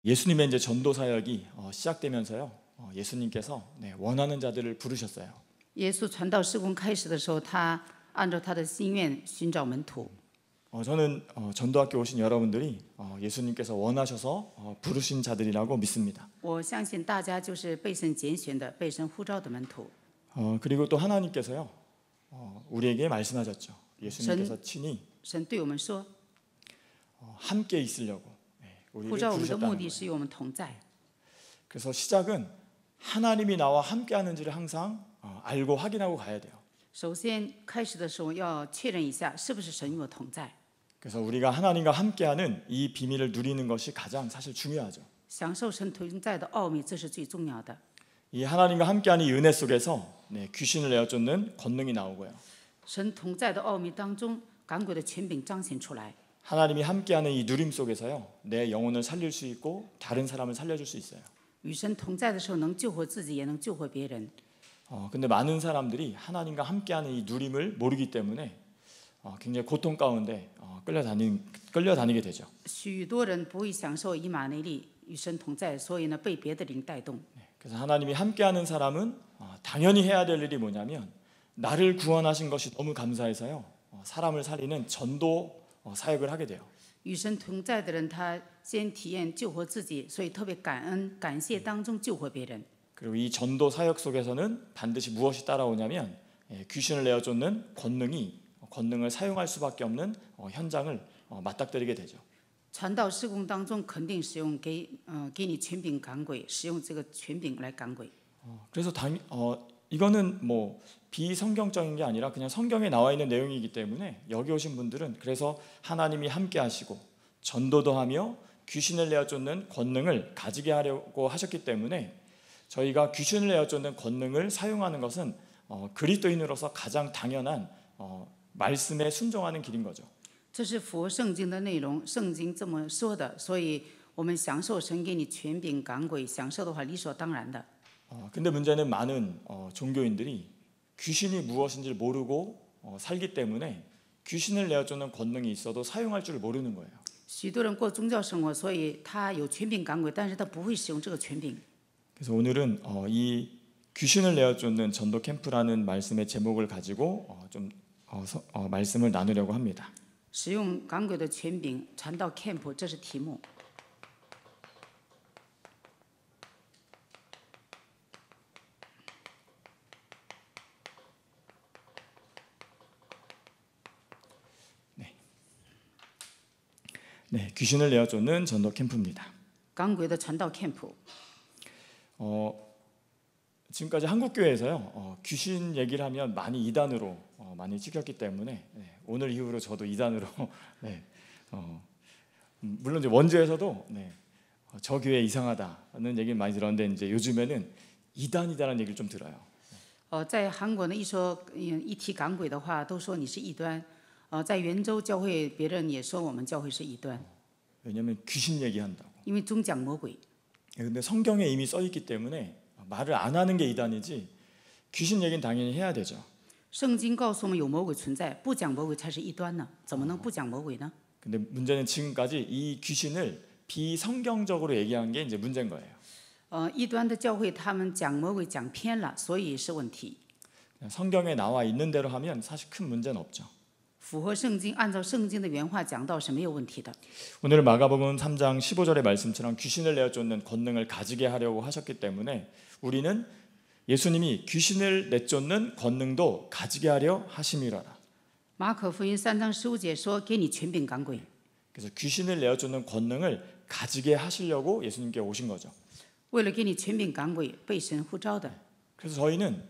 예수님의 이제 전도 사역이 시작되면서요. 예수님께서 원하는 자들을 부르셨어요. 耶稣传道事工开始的时候，他按照他的心愿寻找门徒。 저는 전도학교 오신 여러분들이 예수님께서 원하셔서 부르신 자들이라고 믿습니다. 我相信大家就是被神拣选的、被神呼召的门徒。 그리고 또 하나님께서요. 우리에게 말씀하셨죠. 예수님께서 친히 神对我们说， 함께 있으려고 呼 우리를 召我们的 부르셨다는 目的 거예요. 是与我们同在。 그래서 시작은 하나님이 나와 함께 하는지를 항상 알고 확인하고 가야 돼요. 首先开始的时候要确认一下，是不是神与我同在。 그래서 우리가 하나님과 함께하는 이 비밀을 누리는 것이 가장 사실 중요하죠. 享受神同在的奥秘，这是最重要的。 이 하나님과 함께하는 이 은혜 속에서 귀신을 내어쫓는 권능이 나오고요. 神同在的奥秘当中，赶鬼的权柄彰显出来。 하나님이 함께하는 이 누림 속에서요. 내 영혼을 살릴 수 있고 다른 사람을 살려줄 수 있어요. 与神同在的时候，能救活自己，也能救活别人。 근데 많은 사람들이 하나님과 함께하는 이 누림을 모르기 때문에 굉장히 고통 가운데 끌려다니게 되죠. 许多人不会享受以马内利与神同在，所以呢被别的灵带动。 그래서 하나님이 함께하는 사람은 당연히 해야 될 일이 뭐냐면 나를 구원하신 것이 너무 감사해서요. 사람을 살리는 전도 사역을 하게 돼요. 与神同在的人，他先体验救活自己，所以特别感恩、感谢当中救活别人。 그리고 이 전도 사역 속에서는 반드시 무엇이 따라오냐면 귀신을 내어쫓는 권능을 사용할 수밖에 없는 현장을 맞닥뜨리게 되죠. 传道事工当中，肯定使用给你权柄赶鬼，使用这个权柄来赶鬼。 그래서 이거는 뭐 비성경적인 게 아니라 그냥 성경에 나와 있는 내용이기 때문에 여기 오신 분들은 그래서 하나님이 함께 하시고 전도도 하며 귀신을 내어쫓는 권능을 가지게 하려고 하셨기 때문에 저희가 귀신을 내어쫓는 권능을 사용하는 것은 그리스도인으로서 가장 당연한 말씀에 순종하는 길인 거죠. 这是符合圣经的内容，圣经这么说的，所以我们享受神给你权柄赶鬼，享受的话理所当然的。 근데 문제는 많은 종교인들이 귀신이 무엇인지를 모르고 살기 때문에 귀신을 내어쫓는 권능이 있어도 사용할 줄 모르는 거예요. 许多人过宗教生活，所以他有权柄赶鬼，但是他不会使用这个权柄。 그래서 오늘은 이 귀신을 내어쫓는 전도 캠프라는 말씀의 제목을 가지고 말씀을 나누려고 합니다. 使用赶鬼的权柄传到 camp， 这是题目。 귀신을 내어쫓는 전도 캠프입니다. 赶鬼的传道 camp。 지금까지 한국 교회에서요 귀신 얘기를 하면 많이 이단으로 많이 찍혔기 때문에 오늘 이후로 저도 이단으로 물론 이제 원주에서도 저 교회 이상하다는 얘기를 많이 들었는데 이제 요즘에는 이단이다라는 얘기를 좀 들어요. 在韩国呢，一提赶鬼的话，都说你是异端。在元州教会，别人也说我们教会是异端， 왜냐하면 귀신 얘기한다고. 因为总讲魔鬼。 근데 성경에 이미 써 있기 때문에 말을 안 하는 게 이단이지 귀신 얘기는 당연히 해야 되죠. 圣经告诉我们有魔鬼存在，不讲魔鬼才是异端呢，怎么能不讲魔鬼呢？ 근데 문제는 지금까지 이 귀신을 비성경적으로 얘기한 게 이제 문제인 거예요. 异端的教会他们讲魔鬼讲偏了，所以是问题。 성경에 나와 있는 대로 하면 사실 큰 문제는 없죠. 符合圣经，按照圣经的原话讲到是没有问题的。 오늘 마가복음 3장 15절의 말씀처럼 귀신을 내어쫓는 권능을 가지게 하려고 하셨기 때문에 우리는 예수님이 귀신을 내쫓는 권능도 가지게 하려 하심이라라. 马可福音3章15节说：“给你权柄赶鬼。” 그래서 귀신을 내어쫓는 권능을 가지게 하시려고 예수님께 오신 거죠. 为了给你权柄赶鬼，被神呼召的。 그래서 저희는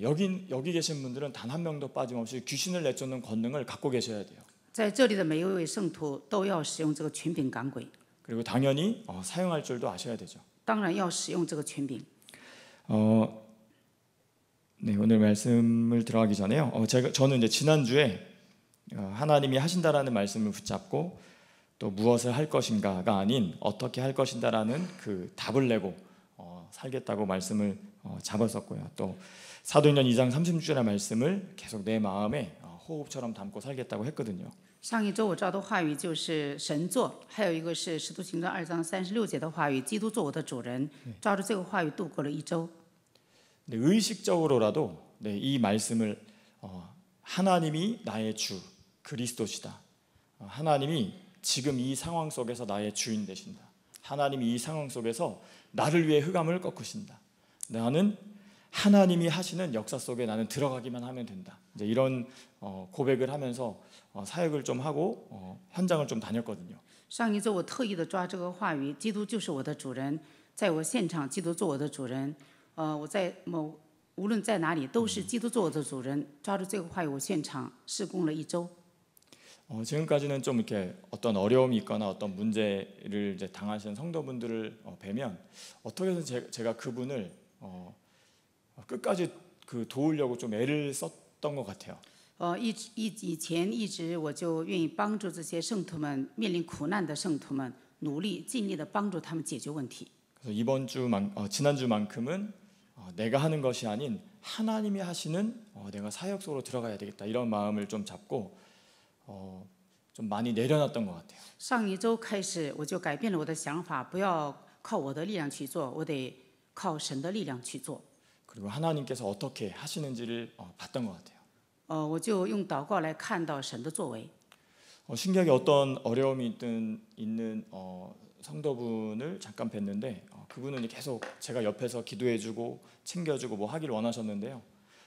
여기 계신 분들은 단 한 명도 빠짐없이 귀신을 내쫓는 권능을 갖고 계셔야 돼요. 在这里的每一位圣徒都要使用这个权柄赶鬼， 그리고 당연히 사용할 줄도 아셔야 되죠. 当然要使用这个权柄。 오늘 말씀을 들어가기 전에요. 저는 이제 지난주에 하나님이 하신다라는 말씀을 붙잡고 또 무엇을 할 것인가가 아닌 어떻게 할 것인다라는 그 답을 내고 살겠다고 말씀을 잡았었고요. 또 사도행전 2장 36절의 말씀을 계속 내 마음에 호흡처럼 담고 살겠다고 했거든요. 上一周我照的话语就是神做，还有一个是使徒行传2章36节的话语，基督做我的主人。照着这个话语度过了一周。 네, 의식적으로라도 네, 이 말씀을 하나님이 나의 주 그리스도시다. 하나님이 지금 이 상황 속에서 나의 주인 되신다. 하나님이 이 상황 속에서 나를 위해 흑암을 꺾으신다. 나는 하나님이 하시는 역사 속에 나는 들어가기만 하면 된다. 이제 이런 고백을 하면서 사역을 좀 하고 현장을 좀 다녔거든요. 上一周我特意的抓这个话语，基督就是我的主人，在我现场，基督做我的主人。我在无论在哪里都是基督做我的主人。抓住这个话语，我现场事工了一周。 지금까지는 좀 이렇게 어떤 어려움이 있거나 어떤 문제를 이제 당하시는 성도분들을 뵈면 어떻게 해서 제가 그분을 끝까지 그 도우려고 좀 애를 썼던 것 같아요. 以前一直我就愿意帮助这些圣徒们面临苦难的圣徒们，努力尽力的帮助他们解决问题。 그래서 지난주만큼은 내가 하는 것이 아닌 하나님이 하시는 내가 사역 속으로 들어가야 되겠다 이런 마음을 좀 잡고 좀 많이 내려놨던 것 같아요. 上一周开始，我就改变了我的想法，不要靠我的力量去做，我得靠神的力量去做。 그리고 하나님께서 어떻게 하시는지를 봤던 것 같아요. 我就用祷告来看到神的作为。 신기하게 어떤 어려움이 있는 성도분을 잠깐 뵀는데 그분은 계속 제가 옆에서 기도해주고 챙겨주고 뭐 하길 원하셨는데요.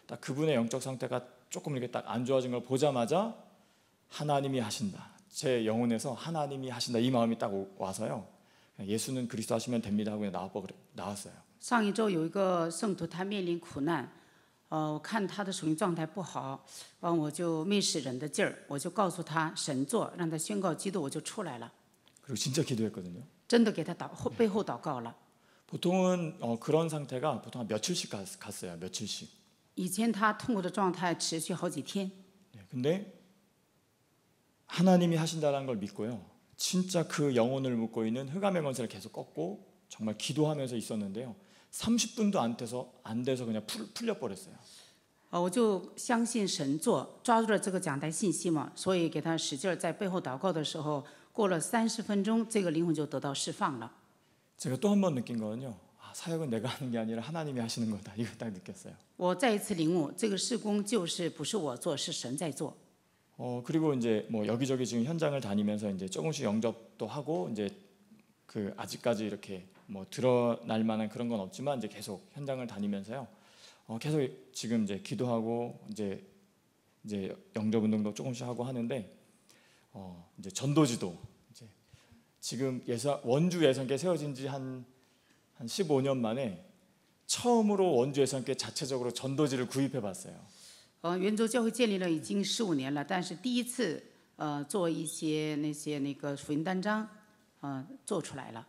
딱 그분의 영적 상태가 조금 이렇게 딱 안 좋아진 걸 보자마자 하나님이 하신다. 제 영혼에서 하나님이 하신다 이 마음이 딱 와서요. 예수는 그리스도 하시면 됩니다 하고 나왔어요. 上一周有一个圣徒，他面临苦难，我看他的属灵状态不好，我就没使人的劲儿，我就告诉他神做，让他宣告基督，我就出来了。 그리고 진짜 기도했거든요. 真的给他背后祷告了。 보통은 그런 상태가 보통 한 며칠씩 갔어요. 며칠씩. 以前他痛苦的状态持续好几天， 근데 하나님이 하신다는 걸 믿고요. 진짜 그 영혼을 묻고 있는 흑암의 권세를 계속 꺾고 정말 기도하면서 있었는데요. 30분도 안 돼서 그냥 풀려 버렸어요. 我就相信神做，抓住了这个讲台信息嘛，所以给他使劲在背后祷告的时候，过了30分钟，这个灵魂就得到释放了。 제가 또 한 번 느낀 거는요. 사역은 내가 하는 게 아니라 하나님이 하시는 거다. 이거 딱 느꼈어요. 我再一次领悟，这个事工就是不是我做，是神在做。 그리고 이제 뭐 여기저기 지금 현장을 다니면서 이제 조금씩 영접도 하고 이제 그 아직까지 이렇게 뭐 드러날 만한 그런 건 없지만 이제 계속 현장을 다니면서요. 계속 지금 이제 기도하고 이제 영접 운동도 조금씩 하고 하는데 이제 전도지도 이제 지금 원주 예선교회 세워진 지 한 15년 만에 처음으로 원주 예선교회 자체적으로 전도지를 구입해 봤어요. 圆州教会建立了已经15年了，但是第一次做一些那个福音单张，做出来了。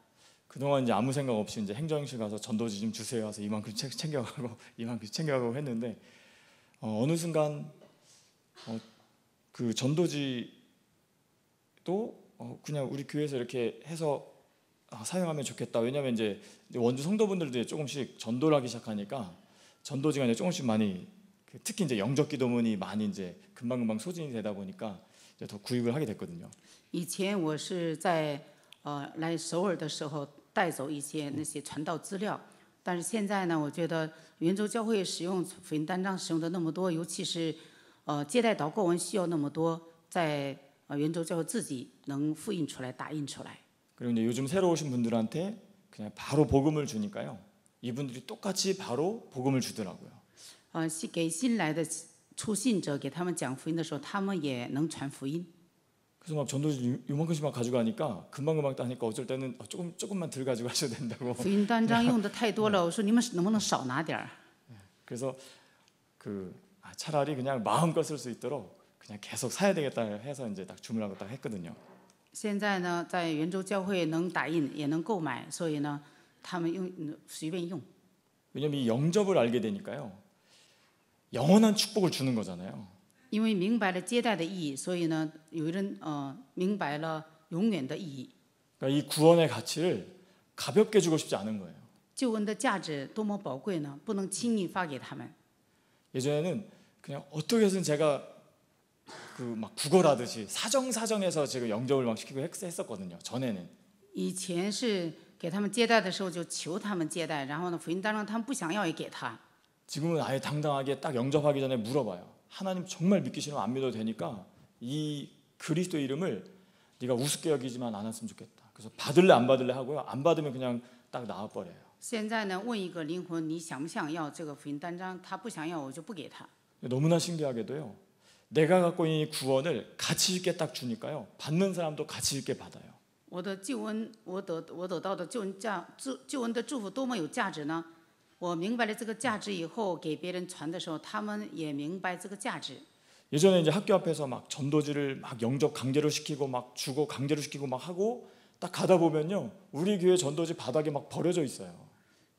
그동안 이제 아무 생각 없이 이제 행정실 가서 전도지 좀 주세요 해서 이만큼 챙겨가고 이만큼 챙겨가고 했는데 어느 순간 그 전도지도 그냥 우리 교회에서 이렇게 해서 사용하면 좋겠다. 왜냐하면 이제 원주 성도분들도 조금씩 전도를 하기 시작하니까 전도지가 이제 조금씩 많이 특히 이제 영적 기도문이 많이 이제 금방금방 소진이 되다 보니까 이제 더 구입을 하게 됐거든요. 以前我是在来首尔的时候带走一些那些传道资料，但是现在呢，我觉得圆州教会使用福音单张使用的那么多，尤其是接待祷告文需要那么多，在圆州教会自己能复印出来、打印出来。 그리고 이제 요즘 새로 오신 분들한테 그냥 바로 복음을 주니까요. 이분들이 똑같이 바로 복음을 주더라고요. 给新来的初信者给他们讲福音的时候，他们也能传福音。 그래서 막 전도지 요만큼씩만 가져가니까 금방금방 따니까 어쩔 때는 조금만 덜 가지고 하셔도 된다고. 福音单张用的太多了，我说你们能不能少拿点儿？ 그래서 차라리 그냥 마음껏 쓸 수 있도록 그냥 계속 사야 되겠다 해서 이제 딱 주문하고 딱 했거든요. 现在呢，在圆州教会能打印也能购买，所以呢，他们随便用。 왜냐면 이 영접을 알게 되니까요. 영원한 축복을 주는 거잖아요. 因为明白了接待的意义，所以呢，有人明白了永远的意义。 그러니까 이 구원의 가치를 가볍게 주고 싶지 않은 거예요. 救恩的价值多么宝贵呢？不能轻易发给他们。 예전에는 그냥 어떻게 해서든 제가 그 막 구걸하듯이 사정사정해서 지금 영접을 막 시키고 했었거든요. 전에는. 以前是给他们接待的时候就求他们接待，然后呢，福音当中他们不想要也给他。 지금은 아예 당당하게 딱 영접하기 전에 물어봐요. 하나님 정말 믿기 싫으면 안 믿어도 되니까 이 그리스도 이름을 네가 우습게 여기지만 않았으면 좋겠다. 그래서 받을래 안 받을래 하고요. 안 받으면 그냥 딱 나와버려요. 现在呢，问一个灵魂，你想不想要这个福音单张？他不想要，我就不给他。 너무나 신기하게도요. 내가 갖고 있는 이 구원을 가치 있게 딱 주니까요. 받는 사람도 가치 있게 받아요. 我的救恩，我得到的救恩的祝福多么有价值呢？我明白了这个价值以后，给别人传的时候，他们也明白这个价值。 예전에 이제 학교 앞에서 막 전도지를 막 영접 강제로 시키고 막 주고 강제로 시키고 막 하고 딱 가다 보면요. 우리 교회 전도지 바닥에 막 버려져 있어요.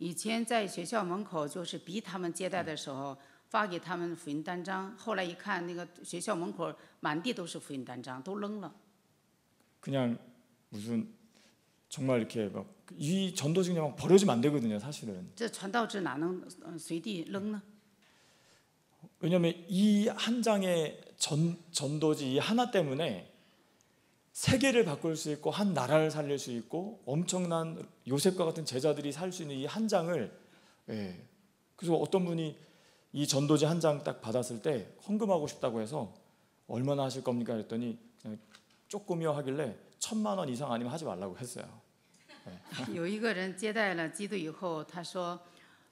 以前在学校门口就是逼他们接待的时候，发给他们福音单张。后来一看，那个学校门口满地都是福音单张，都扔了。 그냥 무슨 정말 이렇게 막 이 전도지 그냥 막 버려지면 안 되거든요, 사실은. 这传道纸哪能随地扔呢？ 왜냐하면 이 한 장의 전도지 이 하나 때문에 세계를 바꿀 수 있고 한 나라를 살릴 수 있고 엄청난 요셉과 같은 제자들이 살 수 있는 이 한 장을 그래서 어떤 분이 이 전도지 한 장 딱 받았을 때 헌금하고 싶다고 해서 얼마나 하실 겁니까 그랬더니 그냥 조금이요 하길래 1,000만 원 이상 아니면 하지 말라고 했어요. 有一个人接待了基督以后，他说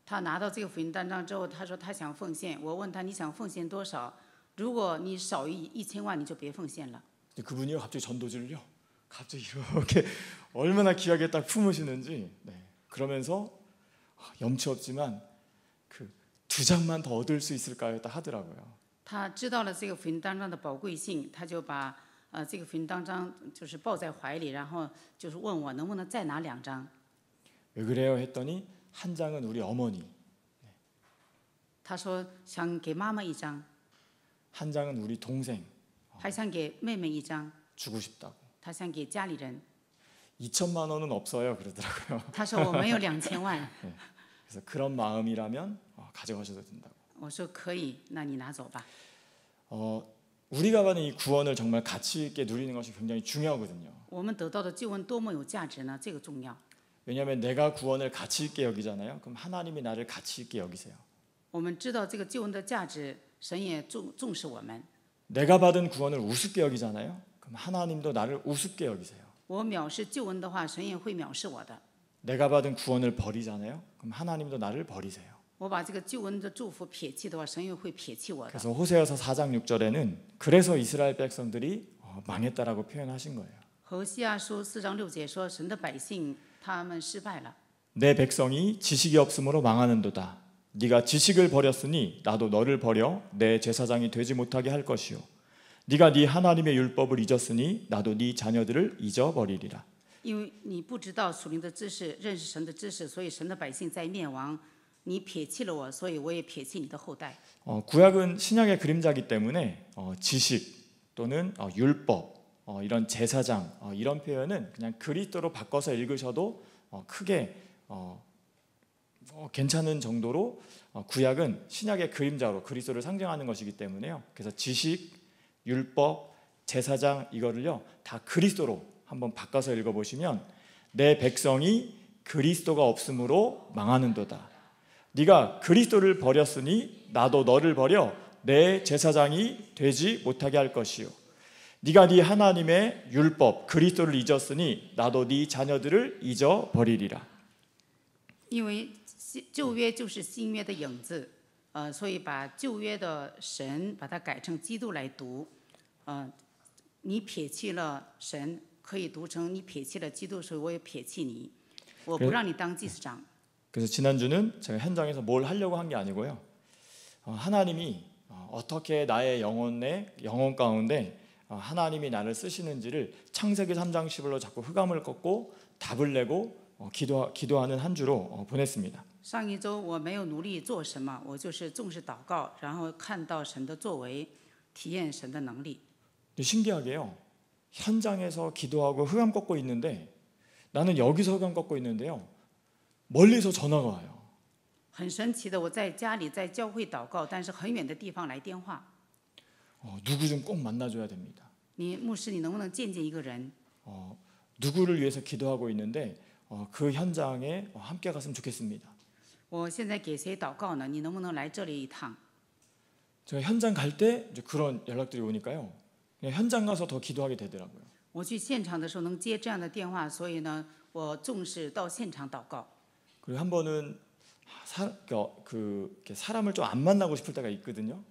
他拿到这个福音单张之后，他说他想奉献。我问他你想奉献多少？如果你少于1000万，你就别奉献了。 그분이요 갑자기 전도지를요 갑자기 이렇게 얼마나 귀하게 딱 품으시는지 그러면서 염치 없지만 그 2장만 더 얻을 수 있을까요? 딱 하더라고요. 他知道了这个福音单张的宝贵性，他就把这个福音单张就是抱在怀里，然后就是问我能不能再拿2张。 왜 그래요? 했더니 한 장은 우리 어머니, 他说想给妈妈1张， 한 장은 우리 동생 还想给妹妹1张， 주고 싶다고. 他想给家里人。 2천만 원은 없어요 그러더라고요. 他说我没有2000万。 그래서 그런 마음이라면 가져가셔도 된다고. 我说可以，那你拿走吧。 우리가 받는 이 구원을 정말 가치 있게 누리는 것이 굉장히 중요하거든요. 我们得到的救恩多么有价值呢？这个重要。 왜냐하면 내가 구원을 가치 있게 여기잖아요. 그럼 하나님이 나를 가치 있게 여기세요. 我们知道这个救恩的价值，神也重视我们。 내가 받은 구원을 우습게 여기잖아요. 그럼 하나님도 나를 우습게 여기세요. 我藐视救恩的话，神也会藐视我的。 내가 받은 구원을 버리잖아요. 그럼 하나님도 나를 버리세요. 我把这个救恩的祝福撇弃的话，神也会撇弃我的。 그래서 호세아서 4장 6절에는 그래서 이스라엘 백성들이 망했다라고 표현하신 거예요. 何西阿书4章6节说，神的百姓他们失败了。 내 백성이 지식이 없으므로 망하는도다. 네가 지식을 버렸으니 나도 너를 버려 내 제사장이 되지 못하게 할 것이요. 네가 네 하나님의 율법을 잊었으니 나도 네 자녀들을 잊어버리리라. 因为你不知道属灵的知识，认识神的知识，所以神的百姓在灭亡。你撇弃了我，所以我也撇弃你的后代。 구약은 신약의 그림자이기 때문에 지식 또는 율법 이런 제사장 이런 표현은 그냥 그리스도로 바꿔서 읽으셔도 크게 괜찮은 정도로 구약은 신약의 그림자로 그리스도를 상징하는 것이기 때문에요. 그래서 지식, 율법, 제사장 이거를요 다 그리스도로 한번 바꿔서 읽어보시면 내 백성이 그리스도가 없으므로 망하는도다. 네가 그리스도를 버렸으니 나도 너를 버려 내 제사장이 되지 못하게 할 것이요. 네가 네 하나님의 율법 그리스도를 잊었으니 나도 네 자녀들을 잊어버리리라. 因为旧约就是新约的影子，所以把旧约的神把它改成基督来读，你撇弃了神，可以读成你撇弃了基督，所以我也撇弃你，我不让你当祭司长。 그래서 지난주는 제가 현장에서 뭘 하려고 한 게 아니고요. 하나님이 어떻게 나의 영혼 가운데 하나님이 나를 쓰시는지를 창세기 3장 10절로 자꾸 흑암을 꺾고 답을 내고 기도하는 한 주로 보냈습니다. 上一周我没有努力做什么，我就是重视祷告，然后看到神的作为，体验神的能力。 신기하게요. 현장에서 기도하고 흑암 꺾고 있는데 나는 여기서 흑암 꺾고 있는데요. 멀리서 전화가 와요. 很神奇的，我在家里在教会祷告，但是很远的地方来电话。 누구 좀 꼭 만나줘야 됩니다. 你牧师，你能不能见见一个人？ 누구를 위해서 기도하고 있는데 그 현장에 함께 갔으면 좋겠습니다. 我现在给谁祷告呢？你能不能来这里一趟？ 제가 현장 갈 때 이제 그런 연락들이 오니까요. 그냥 현장 가서 더 기도하게 되더라고요. 我去现场的时候能接这样的电话，所以呢，我重视到现场祷告。 그리고 한 번은 이렇게 사람을 좀 안 만나고 싶을 때가 있거든요.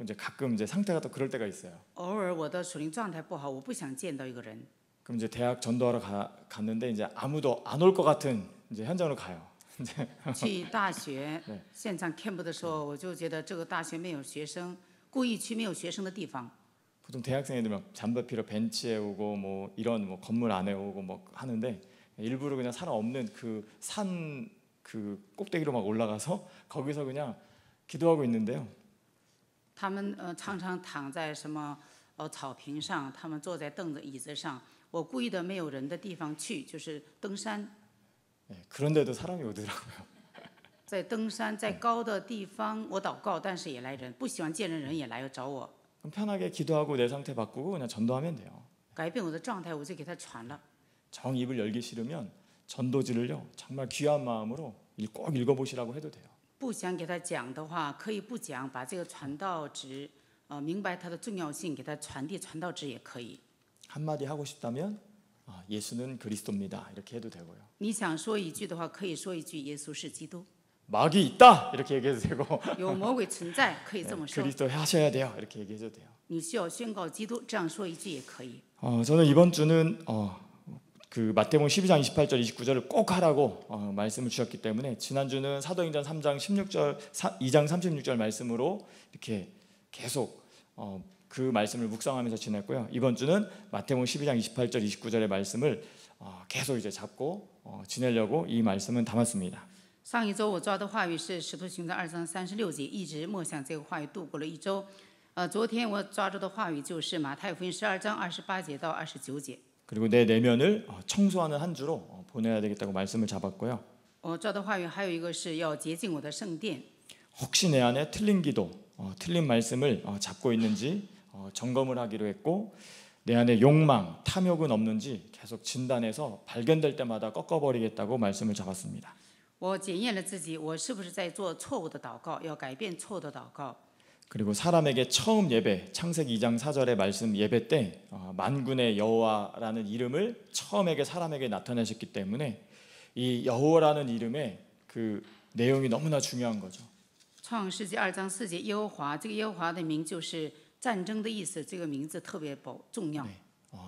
이제 가끔 이제 상태가 또 그럴 때가 있어요. 偶尔我的属灵状态不好，我不想见到一个人。 그럼 이제 대학 전도하러 갔는데 이제 아무도 안 올 것 같은 이제 현장으로 가요. 去大学对现场 camp 的时候，我就觉得这个大学没有学生，故意去没有学生的地方。 보통 대학생 애들 막 잠바 피러 벤치에 오고 뭐 이런 뭐 건물 안에 오고 뭐 하는데 일부러 그냥 사람 없는 그 산 그 꼭대기로 막 올라가서 거기서 그냥 기도하고 있는데요. 他们常常躺在什么草坪上，他们坐在凳子椅子上。我故意的没有人的地方去，就是登山。 그런데도 사람이 오더라고요. 在登山在高的地方，我祷告，但是也来人，不喜欢见人人也来找我。 그럼 편하게 기도하고 내 상태 바꾸고 그냥 전도하면 돼요. 改变我的状态，我就给他传了。 정 입을 열기 싫으면 전도지를요 정말 귀한 마음으로 꼭 읽어보시라고 해도 돼요. 不想给他讲的话，可以不讲，把这个传道旨，明白它的重要性，给他传递传道旨也可以。 한마디 하고 싶다면 예수는 그리스도입니다 이렇게 해도 되고요. 你想说一句的话，可以说一句耶稣是基督， 마귀 있다 이렇게 얘기해도 되고 有魔鬼存在，可以这么说。 그리스도 하셔야 돼요 이렇게 얘기해도 돼요. 你需要宣告基督，这样说一句也可以。 저는 이번 주는 그 마태복음 12장 28절 29절을 꼭 하라고 말씀을 주셨기 때문에 지난주는 사도행전 3장 16절 2장 36절 말씀으로 이렇게 계속 그 말씀을 묵상하면서 지냈고요. 이번 주는 마태복음 12장 28절 29절의 말씀을 계속 이제 잡고 지내려고 이 말씀은 담았습니다. 上一周我抓的话语是《使徒行传》2章36节，一直默想这个话语度过了一周。昨天我抓住的话语就是马太福音12章28节到29节。 그리고 내 내면을 청소하는 한 주로 보내야 되겠다고 말씀을 잡았고요. 我抓的话语还有一个是要洁净我的圣殿。 혹시 내 안에 틀린 기도, 틀린 말씀을 잡고 있는지 점검을 하기로 했고 내 안에 욕망, 탐욕은 없는지 계속 진단해서 발견될 때마다 꺾어버리겠다고 말씀을 잡았습니다. 我检验了自己，我是不是在做错误的祷告？要改变错误的祷告。 그리고 사람에게 처음 예배, 창세기 2장 4절의 말씀 예배 때 만군의 여호와라는 이름을 처음에게 사람에게 나타내셨기 때문에 이 여호와라는 이름의 그 내용이 너무나 중요한 거죠. 创世纪2章4节，耶和华，这个耶和华的名就是战争的意思，这个名字特别重要。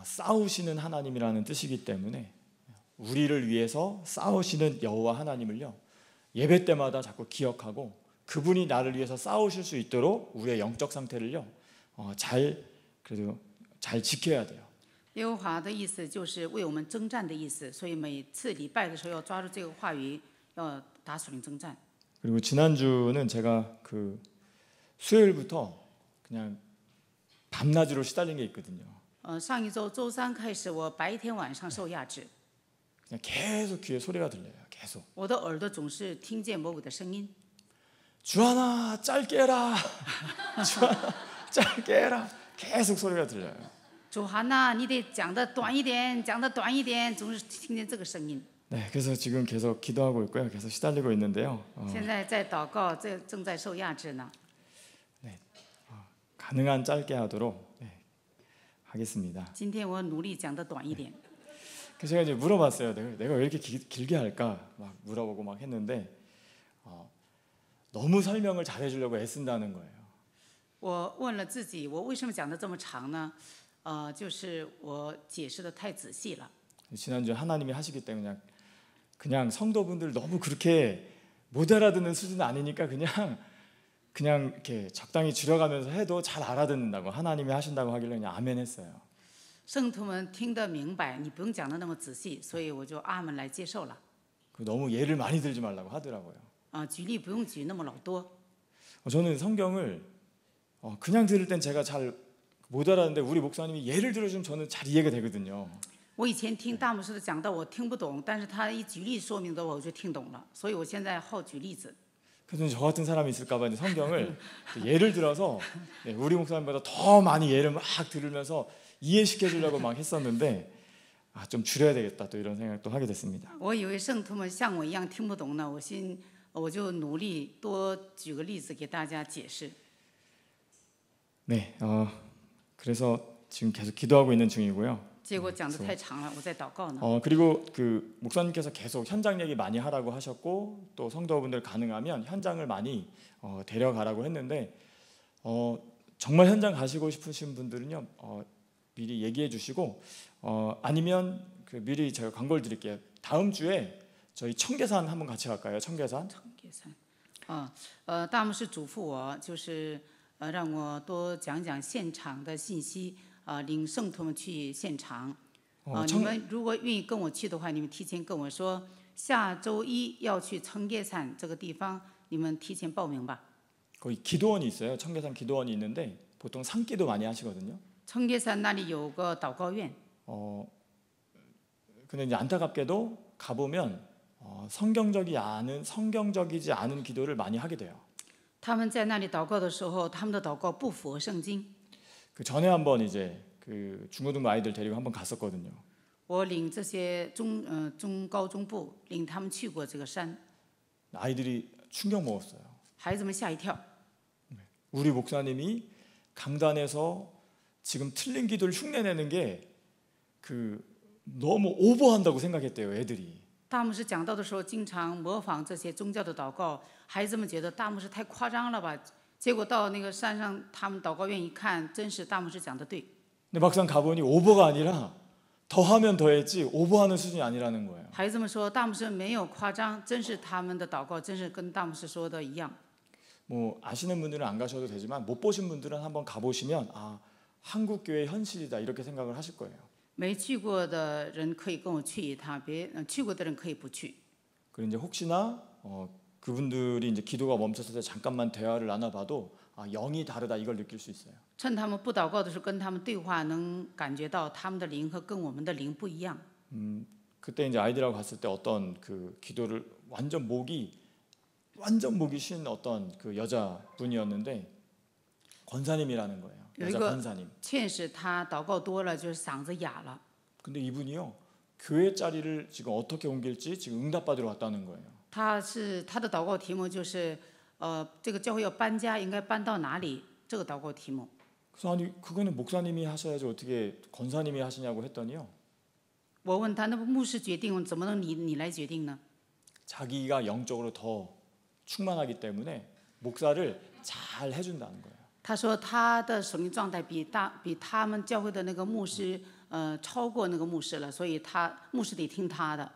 싸우시는 하나님이라는 뜻이기 때문에 우리를 위해서 싸우시는 여호와 하나님을요 예배 때마다 자꾸 기억하고 그분이 나를 위해서 싸우실 수 있도록 우리의 영적 상태를요 그래도 잘 지켜야 돼요. 耶和华的意思就是为我们征战的意思，所以每次礼拜的时候要抓住这个话语，要打属灵征战。 그리고 지난주는 제가 그 수요일부터 그냥 밤낮으로 시달린 게 있거든요. 上一周周三开始，我白天晚上受压制， 그냥 계속 귀에 소리가 들려요. 계속. 我的耳朵总是听见魔鬼的声音。 주하나 짧게 해라. 주하나 짧게 해라. 계속 소리가 들려요. 主韩呐，你得讲的短一点，讲的短一点，总是听见这个声音。 네, 그래서 지금 계속 기도하고 있고요. 계속 시달리고 있는데요. 现在在祷告，正在受压制呢。 가능한 짧게 하도록 하겠습니다. 今天我努力讲的短一点。 그래서 제가 이제 물어봤어요. 내가 왜 이렇게 길게 할까? 막 물어보고 막 했는데 너무 설명을 잘해주려고 애쓴다는 거예요. 我问了自己，我为什么讲的这么长呢？就是我解释的太仔细了。 지난주에 하나님이 하시기 때문에 그냥 성도분들 너무 그렇게 못 알아듣는 수준은 아니니까 그냥 이렇게 적당히 줄여가면서 해도 잘 알아듣는다고 하나님이 하신다고 하길래 그냥 아멘 했어요. 圣徒们听得明白，你不用讲的那么仔细，所以我就阿门来接受了。 너무 예를 많이 들지 말라고 하더라고요. 举例不用举那么老多。 저는 성경을 그냥 들을 땐 제가 잘 못 알아듣는데 우리 목사님이 예를 들어주면 저는 잘 이해가 되거든요. 我以前听大牧师的讲道，我听不懂，但是他一举例说明的我就听懂了，所以我现在好举例子。 그래서 저 같은 사람이 있을까봐 이제 성경을 예를 들어서 우리 목사님보다 더 많이 예를 막 들으면서 이해시켜 주려고 막 했었는데 좀 줄여야 되겠다 또 이런 생각도 하게 됐습니다. 我以为圣徒们像我一样听不懂呢，我就努力多举个例子给大家解释。 네, 그래서 지금 계속 기도하고 있는 중이고요. 结果讲得太长了，我在祷告呢。 그리고 그 목사님께서 계속 현장 얘기 많이 하라고 하셨고 또 성도분들 가능하면 현장을 많이 데려가라고 했는데 정말 현장 가시고 싶으신 분들은요 미리 얘기해 주시고 아니면 그 미리 제가 광고를 드릴게요. 다음 주에 저희 청계산 한번 같이 갈까요? 청계산. 大牧师嘱咐我，就是让我多讲讲现场的信息，领圣徒们去现场。你们如果愿意跟我去的话，你们提前跟我说，下周一要去청계산这个地方，你们提前报名吧。 거기 기도원이 있어요. 청계산 기도원이 있는데 보통 산기도 많이 하시거든요. 청계산那里有个祷告院。 근데 이제 안타깝게도 가보면 성경적이지 않은 기도를 많이 하게 돼요. 他们在那里祷告的时候，他们的祷告不符合圣经。 그 전에 한번 이제 그 중고등부 아이들 데리고 한번 갔었거든요. 我领这些中高中部领他们去过这个山， 아이들이 충격 먹었어요. 孩子们吓一跳。 우리 목사님이 강단에서 지금 틀린 기도를 흉내내는 게 그 너무 오버한다고 생각했대요, 애들이. 大牧师讲道的时候，经常模仿这些宗教的祷告，孩子们觉得大牧师太夸张了吧？结果到那个山上，他们祷告院一看，真是大牧师讲的对。 근데 막상 가보니 오버가 아니라 더하면 더했지 오버하는 수준이 아니라는 거예요. 孩子们说，大牧师没有夸张，真是他们的祷告，真是跟大牧师说的一样。 뭐 아시는 분들은 안 가셔도 되지만 못 보신 분들은 한번 가보시면 한국 교회 현실이다 이렇게 생각을 하실 거예요. 没去过的人可以跟我去一趟，去过的人可以不去。 그리고 이제 혹시나 그분들이 이제 기도가 멈췄을 때 잠깐만 대화를 나눠봐도 영이 다르다 이걸 느낄 수 있어요. 趁他们不祷告的时候，跟他们对话，能感觉到他们的灵和跟我们的灵不一样。 그때 이제 아이들하고 갔을 때 어떤 그 기도를 완전 목이 쉰 어떤 그 여자분이었는데 권사님이라는 거예요. 有 여자 一个 권사님. 劝使他祷告多了，就是嗓子哑了。 근데 이분이요 교회 자리를 지금 어떻게 옮길지 지금 응답받으러 왔다는 거예요. 他的祷告题目就是这个教会要搬家，应该搬到哪里？这个祷告题目。 그래서 아니 그거는 목사님이 하셔야지 어떻게 권사님이 하시냐고 했더니요. 我问他，那不牧师决定，怎么能你来决定呢？ 자기가 영적으로 더 충만하기 때문에 목사를 잘 해준다는 거예요. 他说他的属灵状态比他们教会的那个牧师超过那个牧师了，所以牧师得听他的。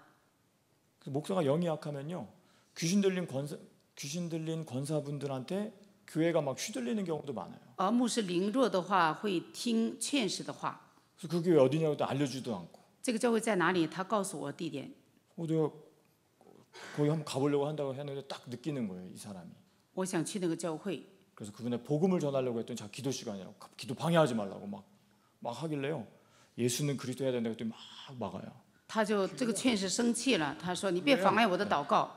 목사가 영이 약하면요 귀신 들린 권사분들한테 교회가 막 휘둘리는 경우도 많아요. 牧师灵弱的话，会听劝使的话。 그래서 그 교회 어디냐고도 알려주지도 않고. 这个教会在哪里？他告诉我地点。 내가 거기 한번 가보려고 한다고 했는데 딱 느끼는 거예요 이 사람이. 我想去那个教会， 그래서 그분의 복음을 전하려고 했더니 자 기도 시간이라고 기도 방해하지 말라고 막 하길래요. 예수는 그리스도 해야 된다고 했더니 막 막아요. 这个劝使生气了，他说你别妨碍我的祷告。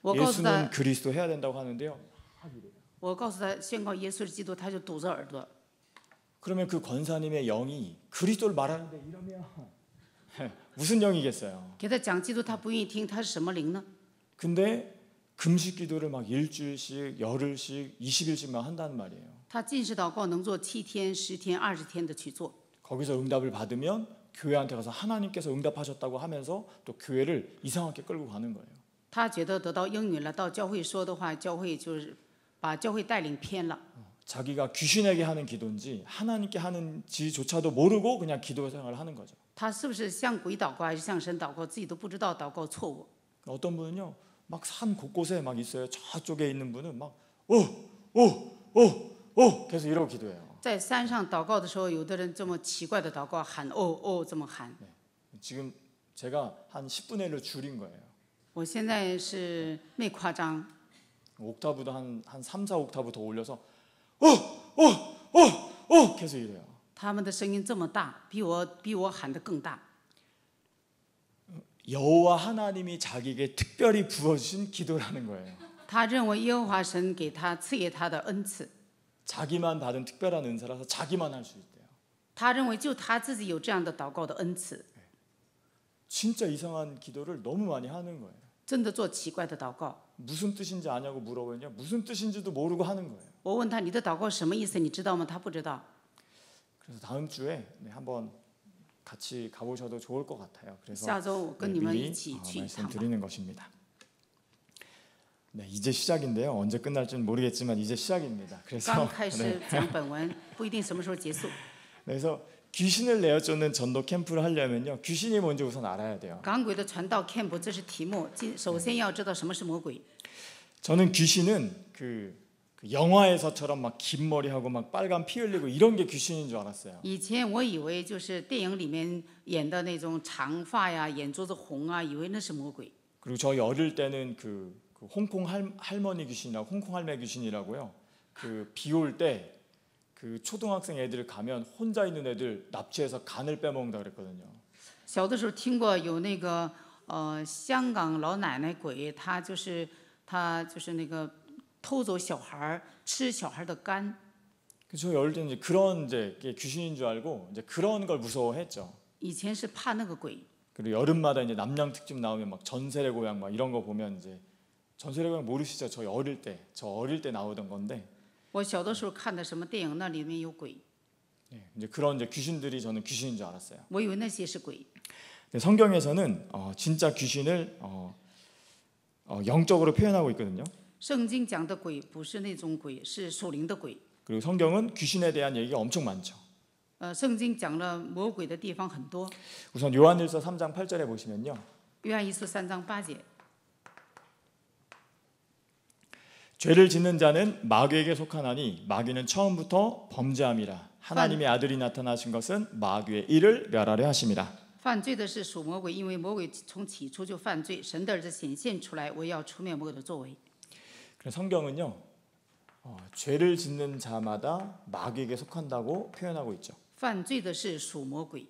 我告诉 예수는 他， 그리스도 해야 된다고 하는데요. 我告诉他宣告耶稣是基督，他就堵着耳朵。 그러면 그 권사님의 영이 그리스도를 말하는데 이러면 무슨 영이겠어요? 给他讲基督，他不愿意听，他是什么灵呢？ 근데 금식 기도를 막 일주일씩, 열흘씩, 20일씩만 한다는 말이에요. 他禁食祷告能做7天、10天、20天的去做。 거기서 응답을 받으면 교회한테 가서 하나님께서 응답하셨다고 하면서 또 교회를 이상하게 끌고 가는 거예요. 他觉得得到应允了，到教会说的话，教会就是把教会带领偏了。 자기가 귀신에게 하는 기도인지 하나님께 하는지조차도 모르고 그냥 기도 생활을 하는 거죠. 他是不是向鬼祷告，还是向神祷告，自己都不知道祷告错误。 어떤 분은요, 막 산 곳곳에 막 있어요. 저쪽에 있는 분은 막 계속 이러고 기도해요. 在山上祷告的时候，有的人这么奇怪的祷告，喊这么喊。 지금 제가 한 10분의 1로 줄인 거예요. 我现在是没夸张， 옥타브도 한 3, 4옥타브 더 올려서 계속 이래요. 他们的声音这么大，比我喊得更大。 여호와 하나님이 자기에게 특별히 부어주신 기도라는 거예요. 他认为耶和华神给他赐给他的恩赐， 자기만 받은 특별한 은사라서 자기만 할 수 있대요. 他认为就他自己有这样的祷告的恩赐， 진짜 이상한 기도를 너무 많이 하는 거예요. 真的做奇怪的祷告。 무슨 뜻인지 아냐고 물어보냐 무슨 뜻인지도 모르고 하는 거예요. 我问他你的祷告什么意思，你知道吗？他不知道。 그래서 다음 주에 한번 같이 가보셔도 좋을 것 같아요. 그래서 下周我跟你们一 미리 起去一趟吧。 말씀드리는 것입니다. 네, 이제 시작인데요. 언제 끝날지는 모르겠지만 이제 시작입니다. 刚 그래서 开始讲本文，不一定什么时候结束。 그래서 귀신을 내어쫓는 전도 캠프를 하려면요, 귀신이 뭔지 우선 알아야 돼요. 赶鬼的传道 camp 这是题目，首先要知道什么是魔鬼。 저는 귀신은 그 영화에서처럼 막 긴 머리하고 막 빨간 피 흘리고 이런 게 귀신인 줄 알았어요. 以前我以为就是电影里面演的那种长发呀，眼珠子红啊，以为那是魔鬼。 그리고 저희 어릴 때는 그 홍콩 할머니 귀신이라고 홍콩 할매 귀신이라고요. 그 비 올 때 그 초등학생 애들 가면 혼자 있는 애들 납치해서 간을 빼먹는다 그랬거든요. 小的时候听过有那个香港老奶奶鬼，她就是那个偷走小孩，吃小孩的肝。 저희 어릴 때는 이제 그런 이제 귀신인 줄 알고 이제 그런 걸 무서워했죠. 以前是怕那个鬼。 그리고 여름마다 이제 남양 특집 나오면 막 전설의 고향 막 이런 거 보면 이제 전설의 고향 모르시죠? 저희 어릴 때 나오던 건데. 我小的时候看的什么电影，那里面有鬼， 네, 이제 그런 이제 귀신들이 저는 귀신인 줄 알았어요. 我以为那些是鬼。 근데 성경에서는 진짜 귀신을 영적으로 표현하고 있거든요. 圣经讲的鬼不是那种鬼，是属灵的鬼。 그리고 성경은 귀신에 대한 얘기가 엄청 많죠. 圣经讲了魔鬼的地方很多。 우선 요한일서 3장 8절에 보시면요. 约翰一书3章8节， 죄를 짓는 자는 마귀에게 속하나니 마귀는 처음부터 범죄함이라. 하나님의 아들이 나타나신 것은 마귀의 일을 멸하려 하심이라. 犯罪的是属魔鬼，因为魔鬼从起初就犯罪。神的儿子显现出来，我要除灭魔鬼的作为。 그래서 성경은요, 죄를 짓는 자마다 마귀에게 속한다고 표현하고 있죠. 犯罪的是属魔鬼，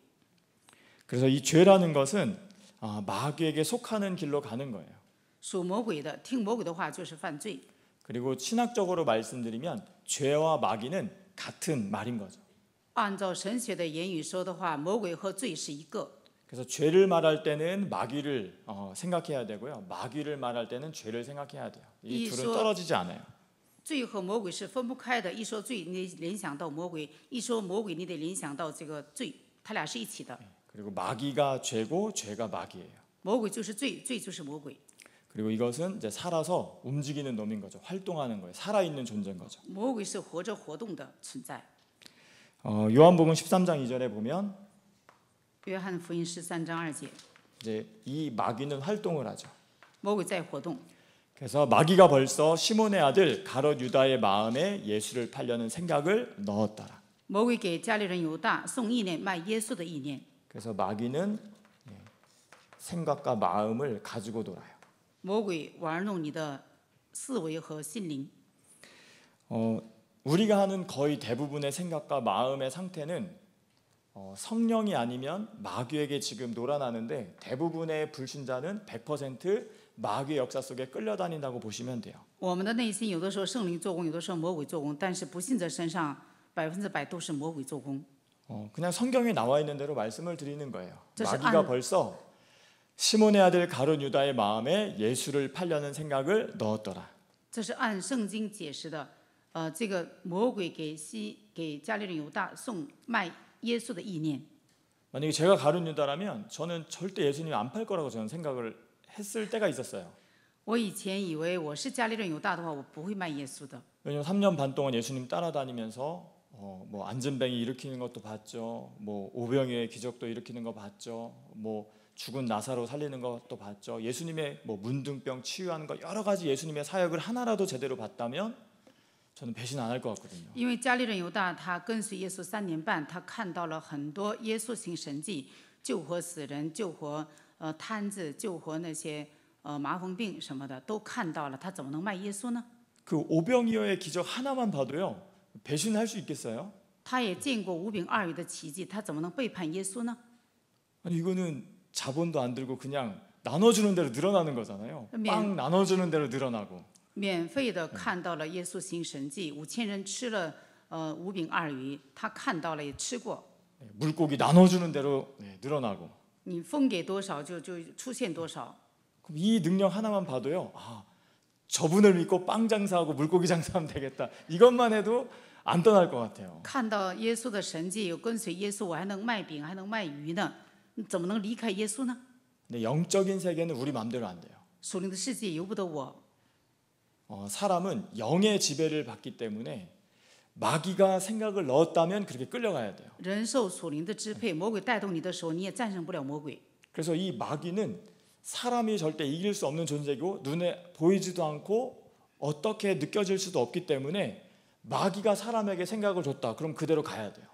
그래서 이 죄라는 것은 마귀에게 속하는 길로 가는 거예요. 属魔鬼的听魔鬼的话就是犯罪。 그리고 신학적으로 말씀드리면 죄와 마귀는 같은 말인 거죠. 按照神学的言语说的话，魔鬼和罪是一个。 그래서 죄를 말할 때는 마귀를 생각해야 되고요. 마귀를 말할 때는 죄를 생각해야 돼요. 이 둘은 떨어지지 않아요. 罪和魔鬼是分不开的，一说罪你得联想到魔鬼，一说魔鬼你得联想到这个罪，它俩是一起的。 그리고 마귀가 죄고 죄가 마귀예요. 魔鬼就是罪，罪就是魔鬼。 그리고 이것은 이제 살아서 움직이는 놈인 거죠. 활동하는 거예요. 살아있는 존재인 거죠. 魔鬼是活着活动的存在。 요한복음 13장 2절에 보면 约翰福音13章2节， 이제 이 마귀는 활동을 하죠. 魔鬼在活动。 그래서 마귀가 벌써 시몬의 아들 가롯 유다의 마음에 예수를 팔려는 생각을 넣었더라. 魔鬼给加利人犹大送意念，卖耶稣的意念。 그래서 마귀는 생각과 마음을 가지고 놀아요. 魔鬼玩弄你的思维和心灵。 우리가 하는 거의 대부분의 생각과 마음의 상태는 성령이 아니면 마귀에게 지금 놀아나는데 대부분의 불신자는 100% 마귀의 역사 속에 끌려다닌다고 보시면 돼요. 我们的内心有的时候圣灵做工，有的时候魔鬼做工，但是不信者身上100%都是魔鬼做工。 그냥 성경에 나와 있는 대로 말씀을 드리는 거예요. 그래서 마귀가 벌써 시몬의 아들 가룟 유다의 마음에 예수를 팔려는 생각을 넣었더라. 这是按圣经解释的。这个魔鬼给加利人犹大送卖耶稣的意念。 만약에 제가 가룟 유다라면 저는 절대 예수님 안 팔 거라고 저는 생각을 했을 때가 있었어요. 我以前以为我是加利人犹大的话，我不会卖耶稣的。 왜냐면 3년 반 동안 예수님 따라다니면서 뭐 안진뱅이 일으키는 것도 봤죠. 뭐 오병이의 기적도 일으키는 거 봤죠. 뭐 죽은 나사로 살리는 것도 봤죠. 예수님의 뭐 문둥병 치유하는 거 여러 가지 예수님의 사역을 하나라도 제대로 봤다면 저는 배신 안 할 것 같거든요. 因为加利人犹大他跟随耶稣3年半，他看到了很多耶稣行神迹，救活死人，救活瘫子，救活那些麻风病什么的都看到了，他怎么能卖耶稣呢？ 그 오병이어의 기적 하나만 봐도요 배신할 수 있겠어요? 他也见过5饼2鱼的奇迹，他怎么能背叛耶稣呢？ 아니 이거는 자본도 안 들고 그냥 나눠주는 대로 늘어나는 거잖아요. 빵 나눠주는 대로 늘어나고. 免费的看到了耶稣行神迹，5000人吃了5饼2鱼，他看到了也吃过。 물고기 나눠주는 대로 늘어나고. 你分给多少就出现多少。 그럼 이 능력 하나만 봐도요. 아, 저분을 믿고 빵 장사하고 물고기 장사하면 되겠다. 이것만 해도 안 떠날 것 같아요. 看到耶稣的神迹，有跟随耶稣，我还能卖饼，还能卖鱼呢，你怎么能离开耶稣呢？ 근데 영적인 세계는 우리 마음대로 안 돼요. 属灵的世界由不得我。 사람은 영의 지배를 받기 때문에 마귀가 생각을 넣었다면 그렇게 끌려가야 돼요. 人受属灵的支配，魔鬼带动你的时候，你也战胜不了魔鬼。 그래서 이 마귀는 사람이 절대 이길 수 없는 존재고 눈에 보이지도 않고 어떻게 느껴질 수도 없기 때문에 마귀가 사람에게 생각을 줬다. 그럼 그대로 가야 돼요.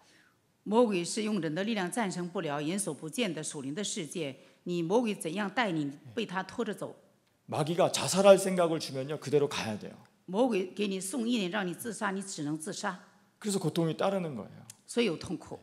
魔鬼是用人的力量战胜不了眼所不见的属灵的世界，你魔鬼怎样带你，被他拖着走。 마귀가 자살할 생각을 주면요, 그대로 가야 돼요. 魔鬼给你送意念让你自杀，你只能自杀， 그래서 고통이 따르는 거예요. 所以有痛苦。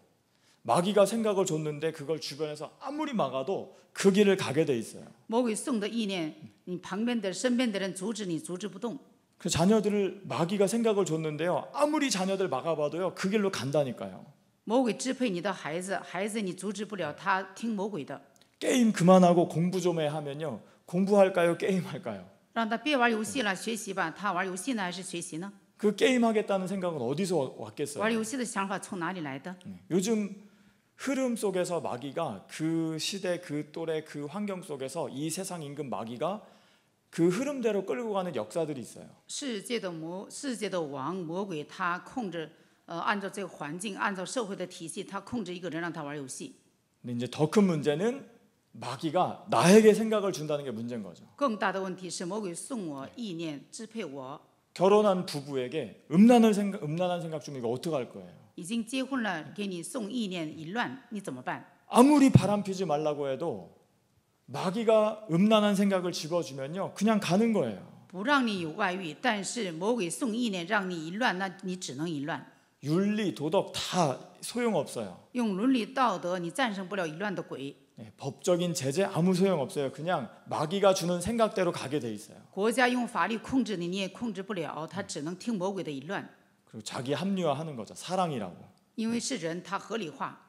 마귀가 생각을 줬는데 그걸 주변에서 아무리 막아도 그 길을 가게 돼 있어요. 魔鬼送的意念，你旁边的、身边的人阻止你，阻止不动。 그 자녀들을 마귀가 생각을 줬는데요, 아무리 자녀들 막아봐도요, 그 길로 간다니까요. 魔鬼支配你的孩子，孩子你阻止不了他听魔鬼的， 게임 그만하고 공부 좀 해 하면요, 공부할까요, 게임할까요? 让他别玩游戏了，学习吧。他玩游戏呢还是学习呢？ 그 게임하겠다는 생각은 어디서 왔겠어요? 玩游戏的想法从哪里来的？ 요즘 흐름 속에서 마귀가 그 시대 그 또래 그 환경 속에서 이 세상 임금 마귀가 그 흐름대로 끌고 가는 역사들이 있어요. 世界的王魔鬼，他控制，按照这个环境，按照社会的体系，他控制一个人让他玩游戏。 근데 이제 더 큰 문제는 마귀가 나에게 생각을 준다는 게 문제인 거죠. 更大的问题是魔鬼送我意念，支配我。 결혼한 부부에게 음란한 생각 주면 이거 어떡할 거예요? 已经结婚了，给你送意念一乱，你怎么办？ 아무리 바람피지 말라고 해도 마귀가 음란한 생각을 집어주면요, 그냥 가는 거예요. 不让你有外遇，但是魔鬼送意念让你一乱，那你只能一乱。 윤리, 도덕 다 소용없어요. 用伦理道德，你战胜不了一乱的鬼。 법적인 제재 아무 소용없어요. 그냥 마귀가 주는 생각대로 가게 돼 있어요. 国家用法律控制你，你也控制不了，他只能听魔鬼的一乱。 그리고 자기 합리화하는 거죠. 사랑이라고. 因为是人，他合理化。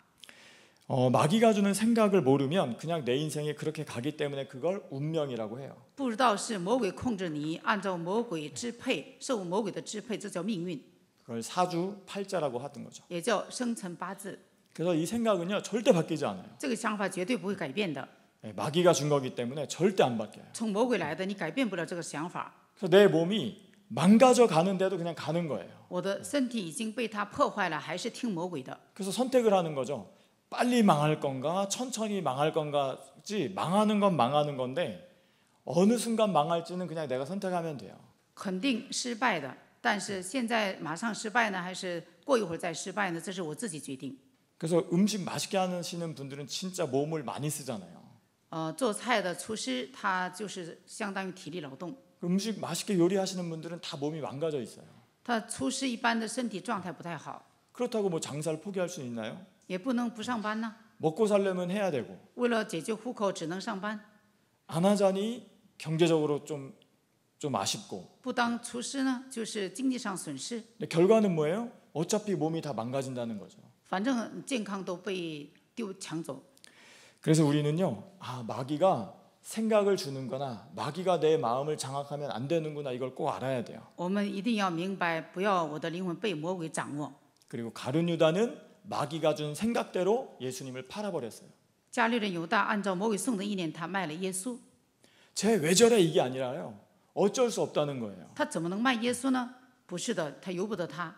마귀가 주는 생각을 모르면 그냥 내 인생이 그렇게 가기 때문에 그걸 운명이라고 해요. 不知道是魔鬼控制你，按照魔鬼支配，受魔鬼的支配，这叫命运， 그걸 사주 팔자라고 하던 거죠. 也叫生辰八字。 그래서 이 생각은요, 절대 바뀌지 않아요. 这个想法绝对不会改变的， 마귀가 준 거기 때문에 절대 안 바뀌어요. 从魔鬼来的，你改变不了这个想法。 그래서 내 몸이 망가져 가는데도 그냥 가는 거예요. 我的身体已经被他破坏了，还是听魔鬼的。 그래서 선택을 하는 거죠. 빨리 망할 건가, 천천히 망할 건가지. 망하는 건 망하는 건데 어느 순간 망할지는 그냥 내가 선택하면 돼요. 肯定失败的，但是现在马上失败呢，还是过一会儿再失败呢？这是我自己决定。 그래서 음식 맛있게 하시는 분들은 진짜 몸을 많이 쓰잖아요. 做菜的厨师他就是相当于体力劳动， 음식 맛있게 요리하시는 분들은 다 몸이 망가져 있어요. 他厨师一般的身体状态不太好， 그렇다고 뭐 장사를 포기할 수 있나요? 也不能不上班呢。 먹고 살려면 해야 되고 为了解决户口，只能上班。 안 하자니 경제적으로 좀 아쉽고. 不当厨师呢，就是经济上损失， 근데 결과는 뭐예요? 어차피 몸이 다 망가진다는 거죠. 反正健康都被抢走。 그래서 우리는요, 마귀가 생각을 주는거나 마귀가 내 마음을 장악하면 안 되는구나, 이걸 꼭 알아야 돼요. 我们一定要明白，不要我的灵魂被魔鬼掌握。 그리고 가룟 유다는 마귀가 준 생각대로 예수님을 팔아버렸어요. 加利人犹大按照魔鬼送的意念，他卖了耶稣。 쟤 왜 저래 이게 아니라요. 어쩔 수 없다는 거예요. 他怎么能卖耶稣呢？不是的，他由不得他。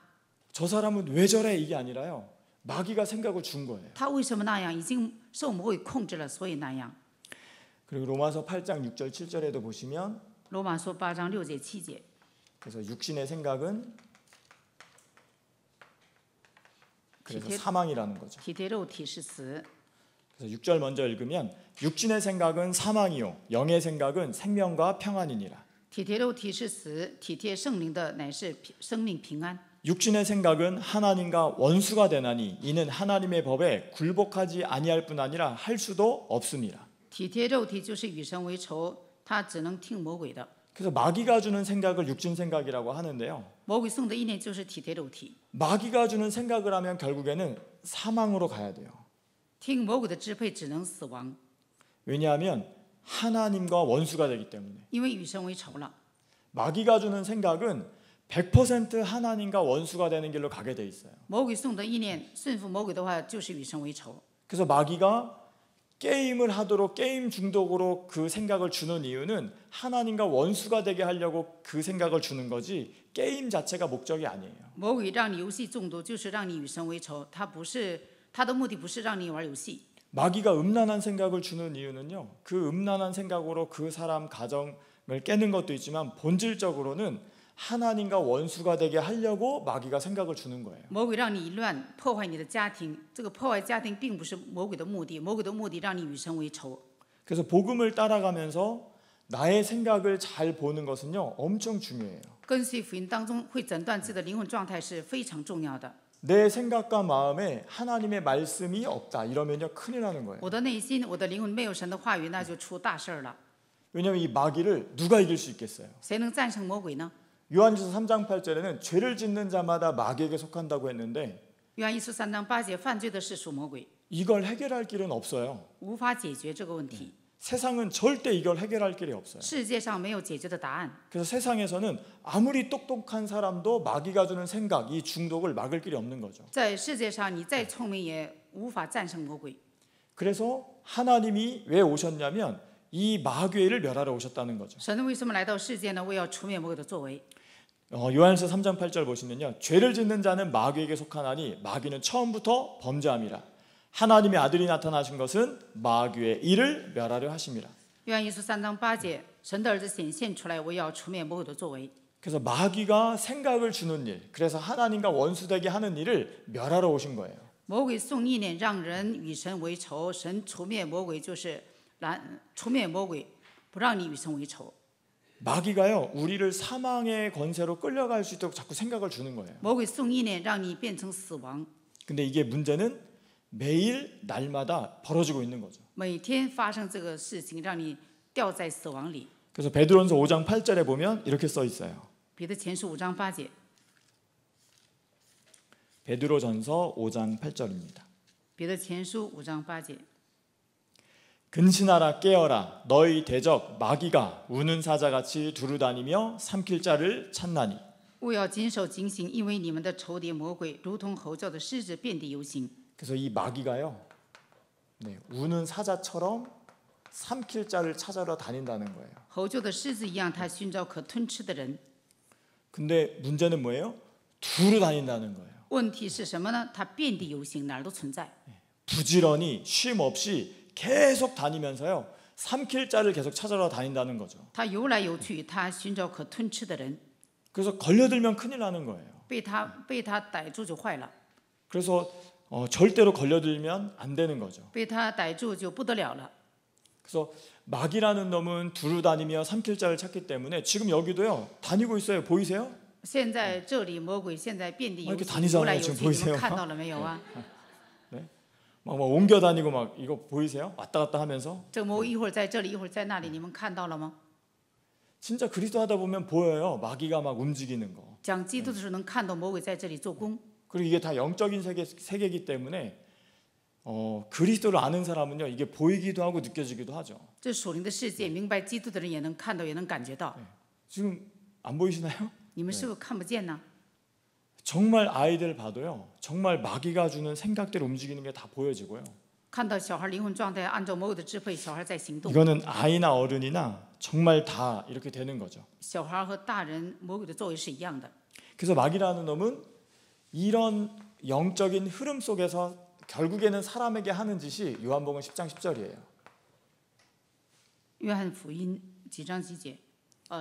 저 사람은 왜 저래 이게 아니라요. 마귀가 생각을 준 거예요. 他为什么那样？已经受魔鬼控制了，所以那样。 그리고 로마서 8장 6절 7절에도 보시면 罗马书8章6节7节， 그래서 육신의 생각은 그래서 기대- 사망이라는 거죠. 体贴肉体是死。 그래서 6절 먼저 읽으면 육신의 생각은 사망이요 영의 생각은 생명과 평안이니라. 体贴肉体是死，体贴圣灵的乃是生命平安。 육신의 생각은 하나님과 원수가 되나니 이는 하나님의 법에 굴복하지 아니할 뿐 아니라 할 수도 없음이라. 体贴肉体就是与神为仇，他只能听魔鬼的。 그래서 마귀가 주는 생각을 육신 생각이라고 하는데요. 魔鬼送的意念就是体贴肉体， 마귀가 주는 생각을 하면 결국에는 사망으로 가야 돼요. 听魔鬼的支配只能死亡， 왜냐하면 하나님과 원수가 되기 때문에. 因为与神为仇了。 마귀가 주는 생각은 100% 하나님과 원수가 되는 길로 가게 돼 있어요. 魔鬼送的意念，顺服魔鬼的话，就是与神为仇。 그래서 마귀가 게임을 하도록 게임 중독으로 그 생각을 주는 이유는 하나님과 원수가 되게 하려고 그 생각을 주는 거지 게임 자체가 목적이 아니에요. 魔鬼让你游戏中毒，就是让你与神为仇，他的目的不是让你玩游戏。 마귀가 음란한 생각을 주는 이유는요. 그 음란한 생각으로 그 사람 가정을 깨는 것도 있지만 본질적으로는 하나님과 원수가 되게 하려고 마귀가 생각을 주는 거예요. 魔鬼让你乱，破坏你的家庭，这个破坏家庭并不是魔鬼的目的，魔鬼的目的让你与神为仇。 그래서 복음을 따라가면서 나의 생각을 잘 보는 것은요. 엄청 중요해요. 跟随福音当中会诊断自己的灵魂状态是非常重要的。 내 생각과 마음에 하나님의 말씀이 없다 이러면요. 큰일 나는 거예요. 我的内心，我的灵魂没有神的话语，那就出大事了。 왜냐하면 이 마귀를 누가 이길 수 있겠어요? 谁能战胜魔鬼呢？ 요한일서 3장 8절에는 죄를 짓는 자마다 마귀에게 속한다고 했는데 约翰一书3章8节，犯罪的是属魔鬼， 이걸 해결할 길은 없어요. 无法解决这个问题。 세상은 절대 이걸 해결할 길이 없어요. 世界上没有解决的答案。 그래서 세상에서는 아무리 똑똑한 사람도 마귀가 주는 생각, 이 중독을 막을 길이 없는 거죠. 在世界上，你再聪明也无法战胜魔鬼。 그래서 하나님이 왜 오셨냐면 이 마귀를 멸하러 오셨다는 거죠. 神为什么来到世界呢？为要除灭魔鬼的作为。 요한일서 3장 8절 보시면요. 죄를 짓는 자는 마귀에게 속하나니 마귀는 처음부터 범죄함이라. 하나님의 아들이 나타나신 것은 마귀의 일을 멸하려 하심이라. 约翰一书3章8节，神的儿子显现出来，为要除灭魔鬼的作为。 그래서 마귀가 생각을 주는 일, 그래서 하나님과 원수되게 하는 일을 멸하러 오신 거예요. 魔鬼送意念，让人与神为仇。神除灭魔鬼，就是除灭魔鬼，不让你与神为仇。 마귀가요, 우리를 사망의 권세로 끌려갈 수 있도록 자꾸 생각을 주는 거예요. 魔鬼送意念，让你变成死亡。 근데 이게 문제는 매일 날마다 벌어지고 있는 거죠. 每天发生这个事情，让你掉在死亡里。 그래서 베드로전서 5장 8절에 보면 이렇게 써 있어요. 彼得前书5章8节， 베드로전서 5장 8절입니다. 彼得前书5章8节。 근신하라 깨어라 너희 대적 마귀가 우는 사자같이 두루다니며 삼킬 자를 찾나니. 务要谨守警醒，因为你们的仇敌魔鬼如同吼叫的狮子，遍地游行。 그래서 이 마귀가요, 우는 사자처럼 삼킬 자를 찾아러 다닌다는 거예요. 吼叫的狮子一样，他寻找可吞吃的人。 근데 문제는 뭐예요? 두루 다닌다는 거예요. 问题是什么呢？他遍地游行，哪儿都存在。 부지런히 쉼 없이 계속 다니면서요, 삼킬 자를 계속 찾아러 다닌다는 거죠. 他游来游去，他寻找可吞吃的人。 그래서 걸려들면 큰일 나는 거예요. 被他逮住就坏了， 그래서 절대로 걸려들면 안 되는 거죠. 被他逮住就不得了了。 그래서 마귀라는 놈은 두루 다니며 삼킬 자를 찾기 때문에 지금 여기도요 다니고 있어요. 보이세요? 现在这里魔鬼现在遍地游 이렇게 行， 다니잖아요 游来游 지금 去，你们 보이세요? 看到了没有啊？ 막 옮겨 다니고 막 이거 보이세요? 왔다 갔다 하면서 这个魔鬼一会儿在这里，一会儿在那里，你们看到了吗？ 진짜 그리스도 하다 보면 보여요. 마귀가 막 움직이는 거. 讲基督的时候能看到魔鬼在这里做工。 그리고 이게 다 영적인 세계이기 때문에 그리스도를 아는 사람은요 이게 보이기도 하고 느껴지기도 하죠. 这属灵的世界，明白基督的人也能看到，也能感觉到。 지금 안 보이시나요? 你们是不是看不见呢？ 정말 아이들 봐도요. 정말 마귀가 주는 생각대로 움직이는 게 다 보여지고요. 看到小孩灵魂状态按照魔鬼的支配，小孩在行动。 이거는 아이나 어른이나 정말 다 이렇게 되는 거죠. 小孩和大人魔鬼的作为是一样的。 그래서 마귀라는 놈은 이런 영적인 흐름 속에서 결국에는 사람에게 하는 짓이 요한복음 10장 10절이에요. 约翰福音几章几节？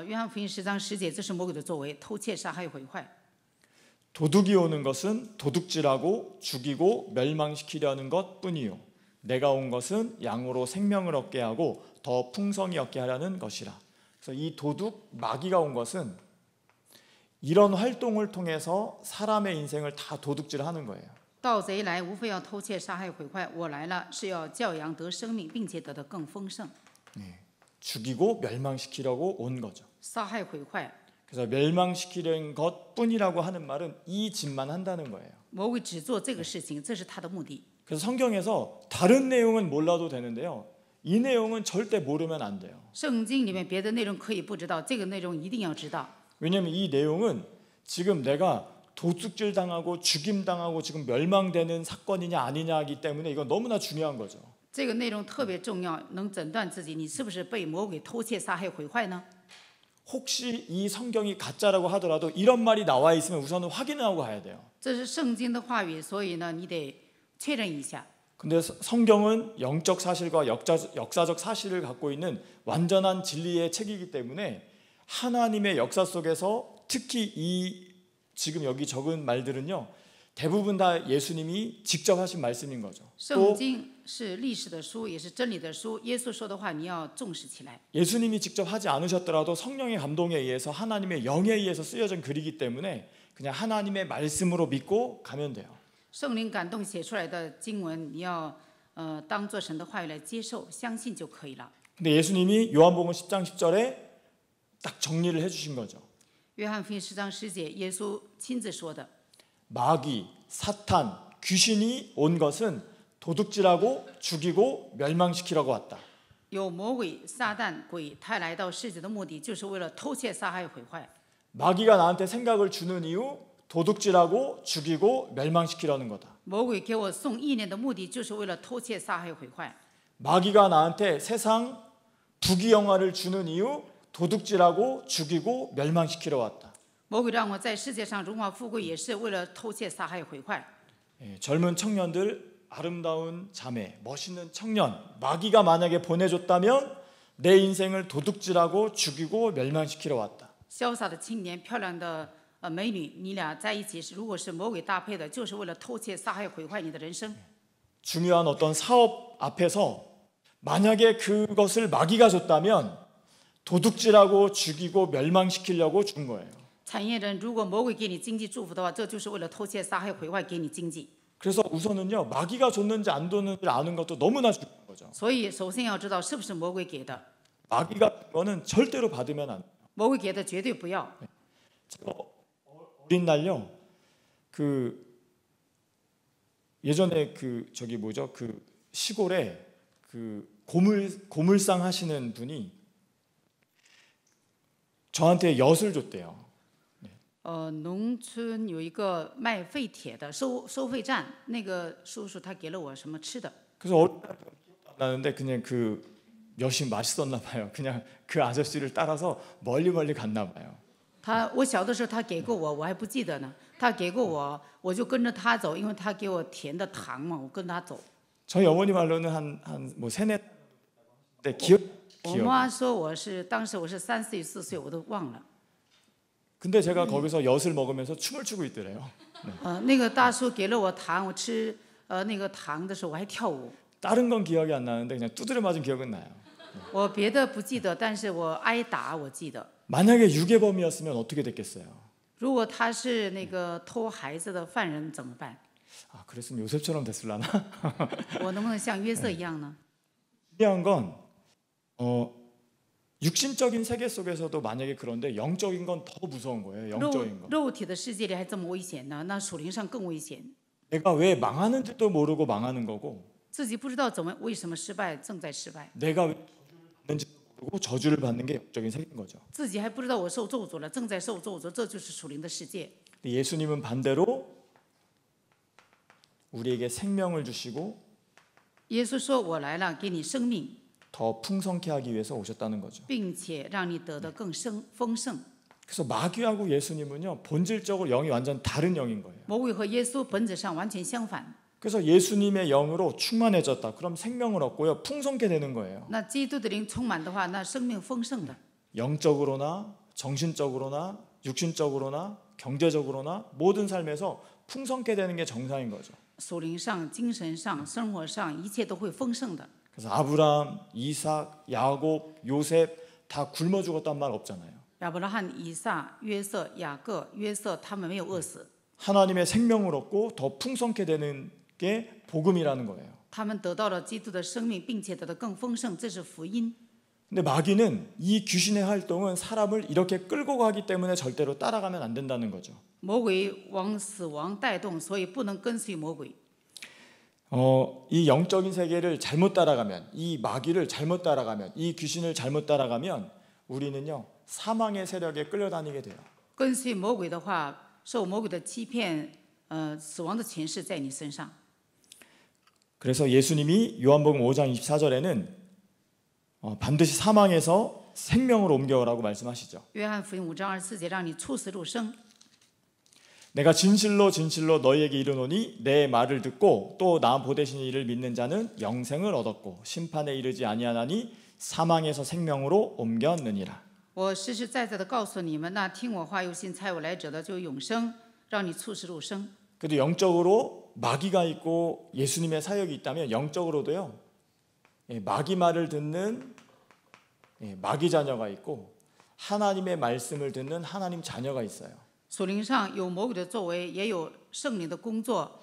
约翰福音10章10节，这是魔鬼的作为，偷窃、杀害、毁坏。 도둑이 오는 것은 도둑질하고 죽이고 멸망시키려는 것뿐이요. 내가 온 것은 양으로 생명을 얻게 하고 더 풍성히 얻게 하려는 것이라. 그래서 이 도둑 마귀가 온 것은 이런 활동을 통해서 사람의 인생을 다 도둑질하는 거예요. 盗贼来，无非要偷窃、杀害、毁坏。我来了，是要叫羊得生命，并且得的更丰盛。 죽이고 멸망시키려고 온 거죠. 杀害毁坏。 그래서 멸망시키는 것뿐이라고 하는 말은 이 짓만 한다는 거예요. 魔鬼只做这个事情，这是他的目的。 그래서 성경에서 다른 내용은 몰라도 되는데요. 이 내용은 절대 모르면 안 돼요. 圣经里面别的内容可以不知道，这个内容一定要知道。 왜냐하면 이 내용은 지금 내가 도둑질 당하고 죽임 당하고 지금 멸망되는 사건이냐 아니냐이기 때문에 이건 너무나 중요한 거죠. 这个内容特别重要，能诊断自己你是不是被魔鬼偷窃、杀害、毁坏呢？ 혹시 이 성경이 가짜라고 하더라도 이런 말이 나와 있으면 우선은 확인하고 가야 돼요. 这是圣经的话语，所以呢，你得确认一下。 근데 성경은 영적 사실과 역사적 사실을 갖고 있는 완전한 진리의 책이기 때문에 하나님의 역사 속에서 특히 이 지금 여기 적은 말들은요. 대부분 다 예수님이 직접 하신 말씀인 거죠. 圣经是历史的书，也是真理的书。耶稣说的话，你要重视起来。 예수님이 직접 하지 않으셨더라도 성령의 감동에 의해서 하나님의 영에 의해서 쓰여진 글이기 때문에 그냥 하나님의 말씀으로 믿고 가면 돼요. 圣灵感动写出来的经文，你要当做神的话语来接受、相信就可以了。 근데 예수님이 요한복음 10장 10절에 딱 정리를 해주신 거죠. 约翰福音10章10节，耶稣亲自说的。 마귀, 사탄, 귀신이 온 것은 도둑질하고 죽이고 멸망시키려고 왔다. 有魔鬼、撒旦、鬼，他来到世界的目的，就是为了偷窃、杀害、毁坏。 마귀가 나한테 생각을 주는 이유 도둑질하고 죽이고 멸망시키려는 거다. 魔鬼给我送意念的目的，就是为了偷窃、杀害、毁坏。 마귀가 나한테 세상 부귀영화를 주는 이유 도둑질하고 죽이고 멸망시키러 왔다. 魔鬼让我在世界上荣华富贵，也是为了偷窃、杀害、毁坏。 젊은 청년들, 아름다운 자매, 멋있는 청년, 마귀가 만약에 보내줬다면 내 인생을 도둑질하고 죽이고 멸망시키러 왔다. 潇洒的青年、漂亮的美女，你俩在一起，如果是魔鬼搭配的，就是为了偷窃、杀害、毁坏你的人生。 중요한 어떤 사업 앞에서 만약에 그것을 마귀가 줬다면 도둑질하고 죽이고 멸망시키려고 준 거예요. 产业人，如果魔鬼给你经济祝福的话，这就是为了偷窃、杀害、毁坏给你经济。 그래서 우선은요 마귀가 줬는지 안 줬는지 아는 것도 너무나 중요한 거죠. 所以首先要知道是不是魔鬼给的， 마귀가 준 거는 절대로 받으면 안 돼요. 魔鬼给的绝对不要。 제가 어린 날요 그 예전에 그 저기 뭐죠 그 시골에 그 고물상 하시는 분이 저한테 엿을 줬대요. 农村有一个卖废铁的收费站，那个叔叔他给了我什么吃的。 그래서 어린 날 기억도 안 나는데 그냥 그 엿이 맛있었나 봐요. 그냥 그 아저씨를 따라서 멀리 갔나 봐요. 我小的时候他给过我，我还不记得呢。他给过我，我就跟着他走，因为他给我甜的糖嘛，我跟他走。 저희 어머니 말로는 한뭐 세네 때 기억. 我妈说当时我是3岁4岁，我都忘了。 근데 제가 거기서 엿을 먹으면서 춤을 추고 있더래요. 那个大叔给了我糖，我吃那个糖的时候我还跳舞。 다른 건 기억이 안 나는데 그냥 두드려 맞은 기억은 나요. 我别的不记得，但是我挨打我记得。 만약에 유괴범이었으면 어떻게 됐겠어요? 如果他是那个偷孩子的犯人怎么办？ 아, 그랬으면 요셉처럼 됐을라나? 我能不能像约瑟一样呢？ 중요한 건 육신적인 세계 속에서도 만약에 그런데 영적인 건 더 무서운 거예요. 영적인 건. 肉体的世界里还这么危险呢，那属灵上更危险。 내가 왜 망하는지도 모르고 망하는 거고 自己不知道为什么失败，正在失败。 내가 왜 받는지도 모르고 저주를 받는 게 영적인 세계인 거죠. 自己还不知道我受咒诅了，正在受咒诅，这就是属灵的世界。 예수님은 반대로 우리에게 생명을 주시고 耶稣说：“我来了，给你生命， 더 풍성케 하기 위해서 오셨다는 거죠. 并且让你得的更丰盛。 그래서 마귀하고 예수님은요 본질적으로 영이 완전 다른 영인 거예요. 魔鬼和耶稣本质上完全相反。 그래서 예수님의 영으로 충만해졌다. 그럼 생명을 얻고요 풍성케 되는 거예요. 那基督的灵充满的话，那生命丰盛的。 영적으로나 정신적으로나 육신적으로나 경제적으로나 모든 삶에서 풍성케 되는 게 정상인 거죠. 属灵上、精神上、生活上，一切都会丰盛的。 그래서 아브라함, 이삭, 야곱, 요셉 다 굶어 죽었단 말 없잖아요. 亚伯拉罕、以撒、约瑟、雅各、约瑟，他们没有饿死， 하나님의 생명을 얻고 더 풍성케 되는 게 복음이라는 거예요. 他们得到了基督的生命，并且得的更丰盛，这是福音。 근데 마귀는 이 귀신의 활동은 사람을 이렇게 끌고 가기 때문에 절대로 따라가면 안 된다는 거죠. 魔鬼往死亡带动，所以不能跟随魔鬼。 이 영적인 세계를 잘못 따라가면, 이 마귀를 잘못 따라가면, 이 귀신을 잘못 따라가면 우리는요 사망의 세력에 끌려다니게 돼요. 跟随魔鬼的话，受魔鬼的欺骗，死亡的权势在你身上。 그래서 예수님이 요한복음 5장 24절에는 반드시 사망에서 생명으로 옮겨오라고 말씀하시죠. 约翰福音5章24节，让你处死入生。 내가 진실로 진실로 너희에게 이르노니 내 말을 듣고 또 나 보내신 이를 믿는 자는 영생을 얻었고 심판에 이르지 아니하나니 사망에서 생명으로 옮겼느니라. 我实实在在的告诉你们，那听我话又信差我来者的就有永生，让你处死入生。 그래도 영적으로 마귀가 있고 예수님의 사역이 있다면 영적으로도요 마귀 말을 듣는 마귀 자녀가 있고 하나님의 말씀을 듣는 하나님 자녀가 있어요. 属灵上有魔鬼的作为，也有圣灵的工作。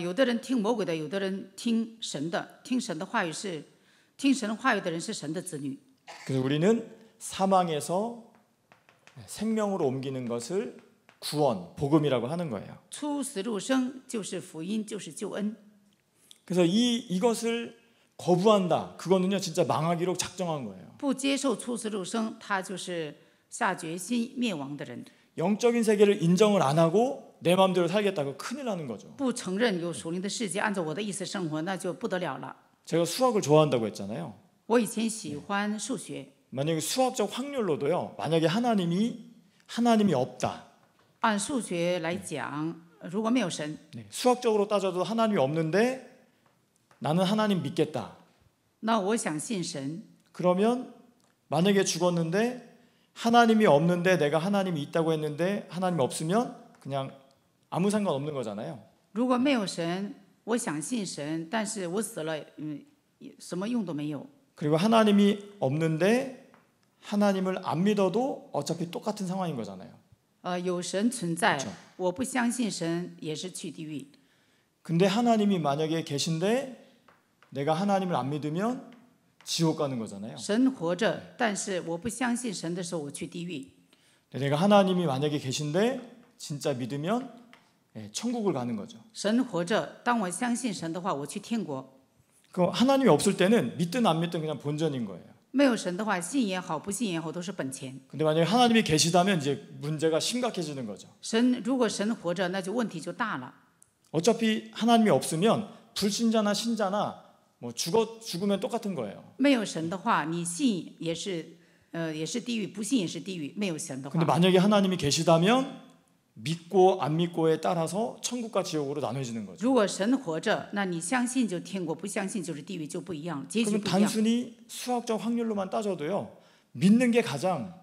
有的人听魔鬼的，有的人听神的。听神的话语的人是神的子女。 그래서 우리는 사망에서 생명으로 옮기는 것을 구원, 복음이라고 하는 거예요. 出死入生就是福音，就是救恩。 그래서 이것을 거부한다. 그거는요 진짜 망하기로 작정한 거예요. 不接受出死入生，他就是下决心灭亡的人。 영적인 세계를 인정을 안 하고 내 마음대로 살겠다고 큰일 나는 거죠. 不承认有属灵的世界，按照我的意思生活，那就不得了了。 제가 수학을 좋아한다고 했잖아요. 我以前喜欢数学， 만약에 수학적 확률로도요. 만약에 하나님이 없다. 按数学来讲，如果没有神， 수학적으로 따져도 하나님이 없는데 나는 하나님 믿겠다. 那我想信神。 그러면 만약에 죽었는데 하나님이 없는데 내가 하나님이 있다고 했는데 하나님이 없으면 그냥 아무 상관없는 거잖아요. 如果没有神，我想信神，但是我死了，什么用都没有。 그리고 하나님이 없는데 하나님을 안 믿어도 어차피 똑같은 상황인 거잖아요. 有神存在 그렇죠 ，我不相信神也是去地狱。 근데 하나님이 만약에 계신데 내가 하나님을 안 믿으면 지옥 가는 거잖아요. 神活着，但是我不相信神的时候，我去地狱。 내가 하나님이 만약에 계신데 진짜 믿으면 천국을 가는 거죠. 神活着，当我相信神的话，我去天国。 그 하나님이 없을 때는 믿든 안 믿든 그냥 본전인 거예요. 没有神的话，信也好，不信也好，都是本钱。 근데 만약에 하나님이 계시다면 이제 문제가 심각해지는 거죠. 如果神活着，那就问题就大了。 어차피 하나님이 없으면 불신자나 신자나 뭐 죽으면 똑같은 거예요. 没有神的话，你信也是地狱，不信也是地狱。没有神的 근데 话， 만약에 하나님이 계시다면 믿고 안 믿고에 따라서 천국과 지옥으로 나눠지는 거죠. 如果神活着，那你相信就天国，不相信就是地狱，就不一样，结局 그럼 不一样。 단순히 수학적 확률로만 따져도요. 믿는 게 가장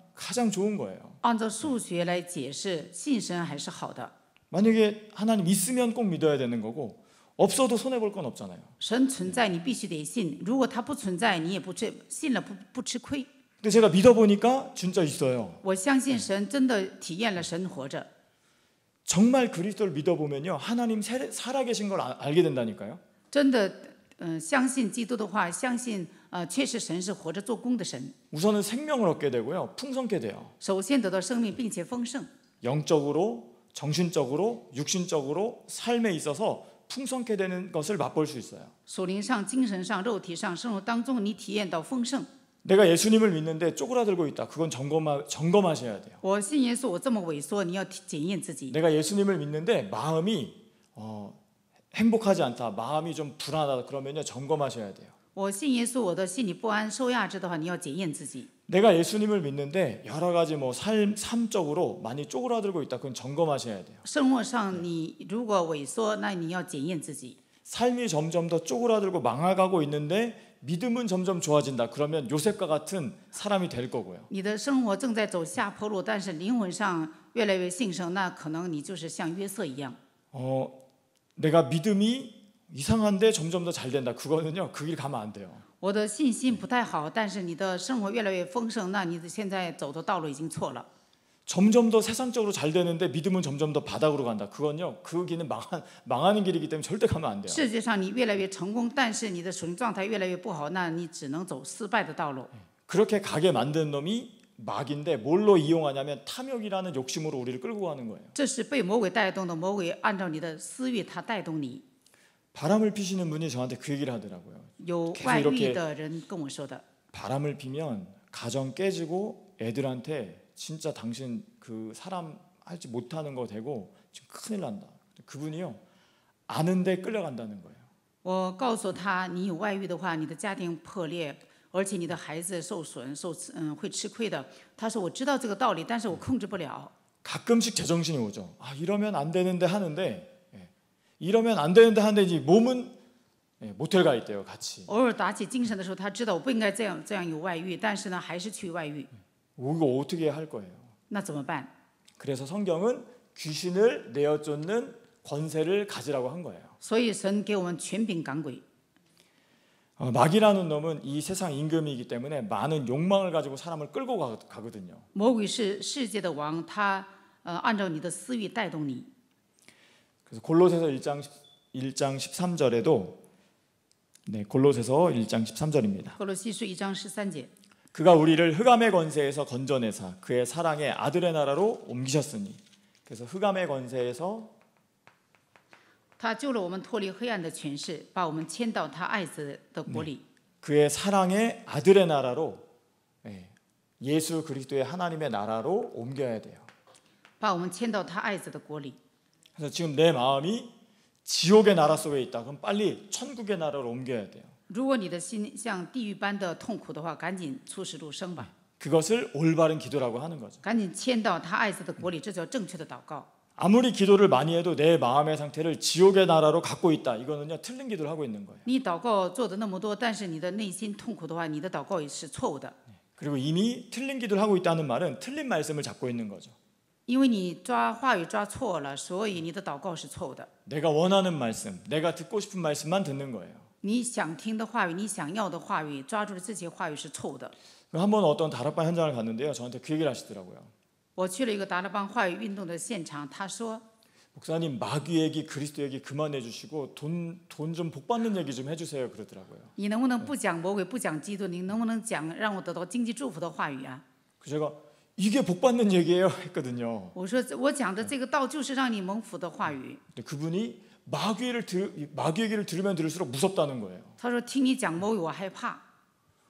좋은 거예요. 按照数学来解释，信神还是好的。 만약에 하나님 있으면 꼭 믿어야 되는 거고 없어도 손해 볼 건 없잖아요. 神存在，你必须得信；如果他不存在，你也不信了不吃亏。 근데 제가 믿어보니까 진짜 있어요. 我相信神，真的体验了神活着。 정말 그리스도를 믿어보면요. 하나님 살아계신 걸 알게 된다니까요. 真的，相信基督的话，相信确实神是活着做工的神。 우선은 생명을 얻게 되고요. 풍성케 돼요. 首先得到生命，并且丰盛。 영적으로, 정신적으로, 육신적으로 삶에 있어서 풍성케 되는 것을 맛볼 수 있어요. 属灵上、精神上、肉体上，生活当中你体验到丰盛。 내가 예수님을 믿는데 쪼그라들고 있다. 그건 점검하셔야 돼요. 我信耶稣，我这么萎缩，你要检验自己。 내가 예수님을 믿는데 마음이 행복하지 않다. 마음이 좀 불안하다. 그러면요 점검하셔야 돼요. 我信耶稣，我的心里不安、受压制的话，你要检验自己。 내가 예수님을 믿는데 여러 가지 뭐 삶적으로 많이 쪼그라들고 있다. 그건 점검하셔야 돼요. 生活上你如果萎缩，那你要检验自己。 삶이 점점 더 쪼그라들고 망해가고 있는데 믿음은 점점 좋아진다. 그러면 요셉과 같은 사람이 될 거고요. 你的生活正在走下坡路，但是灵魂上越来越兴盛，那可能你就是像约瑟一样。 내가 믿음이 이상한데 점점 더 잘 된다. 그거는요 그 길 가면 안 돼요. 我的信心不太好，但是你的生活越来越丰盛，那你现在走的道路已经错了。 점점 더 세상적으로 잘 되는데 믿음은 점점 더 바닥으로 간다. 그건요 그 길은 망하는 길이기 때문에 절대 가면 안 돼요. 世界上你越来越成功，但是你的属灵状态越来越不好，那你只能走失败的道路。 그렇게 가게 만든 놈이 마귀인데 뭘로 이용하냐면 탐욕이라는 욕심으로 우리를 끌고 가는 거예요. 这是被魔鬼带动的，魔鬼按照你的私欲，他带动你。 바람을 피시는 분이 저한테 그 얘기를 하더라고요. 有 계속 外遇 이렇게 的人跟我说的， 바람을 피면 가정 깨지고 애들한테 진짜 당신 그 사람 할지 못하는 거 되고 지금 큰일 난다. 그분이요 아는데 끌려간다는 거예요. 我告诉他，你有外遇的话，你的家庭破裂，而且你的孩子受损，会吃亏的。他说我知道这个道理，但是我控制不了。 가끔씩 제정신이 오죠. 아 이러면 안 되는데 하는데 이러면 안 되는데 하는데 이제 몸은 모텔 가 있대요 같이. 偶尔打起精神的时候，他知道我不应该这样有外遇，但是呢，还是去外遇。 이거 어떻게 할 거예요? 那怎么办？ 그래서 성경은 귀신을 내어 쫓는 권세를 가지라고 한 거예요. 所以神给我们权柄赶鬼。 마귀라는 놈은 이 세상 임금이기 때문에 많은 욕망을 가지고 사람을 끌고 가거든요. 魔鬼是世界的王，他按照你的私欲带动你。 그래서 골로새서 1장 13절에도 골로새서 1장 13절입니다. 哥罗西书1章13节， 그가 우리를 흑암의 권세에서 건져내사 그의 사랑의 아들의 나라로 옮기셨으니. 그래서 흑암의 권세에서 他救了我们脱离黑暗的权势，把我们迁到他爱子的国里。 그의 사랑의 아들의 나라로 예수 그리스도의 하나님의 나라로 옮겨야 돼요. 把我们迁到他爱子的国里。 그래서 지금 내 마음이 지옥의 나라 속에 있다. 그럼 빨리 천국의 나라로 옮겨야 돼요. 如果你的心像地狱般的痛苦的话，赶紧出世入生吧， 그것을 올바른 기도라고 하는 거죠. 赶紧迁到他爱子的国里，这叫正确的祷告。 아무리 기도를 많이 해도 내 마음의 상태를 지옥의 나라로 갖고 있다. 이거는요 틀린 기도를 하고 있는 거예요. 你祷告做的那么多，但是你的内心痛苦的话，你的祷告也是错误的， 그리고 이미 틀린 기도를 하고 있다는 말은 틀린 말씀을 잡고 있는 거죠. 因为你抓话语抓错了，所以你的祷告是错误的。 내가 원하는 말씀, 내가 듣고 싶은 말씀만 듣는 거예요. 你想听的话语，你想要的话语，抓住了这些话语是错误的。 한번 어떤 다락방 현장을 갔는데요. 저한테 그 얘기를 하시더라고요. 我去了一个达拉邦话语运动的现场，他说 목사님 마귀 얘기, 그리스도 얘기 그만해 주시고 돈 좀 복 받는 얘기 좀 해주세요. 그러더라고요. 你能不能不讲魔鬼，不讲基督，你能不能讲让我得到经济祝福的话语啊？ 그래서 제가 이게 복 받는 얘기예요 했거든요. 我说我讲的这个道就是让你蒙福的话语。 근데 그분이 마귀 얘기를 들으면 들을수록 무섭다는 거예요. 他说听你讲魔鬼，我害怕。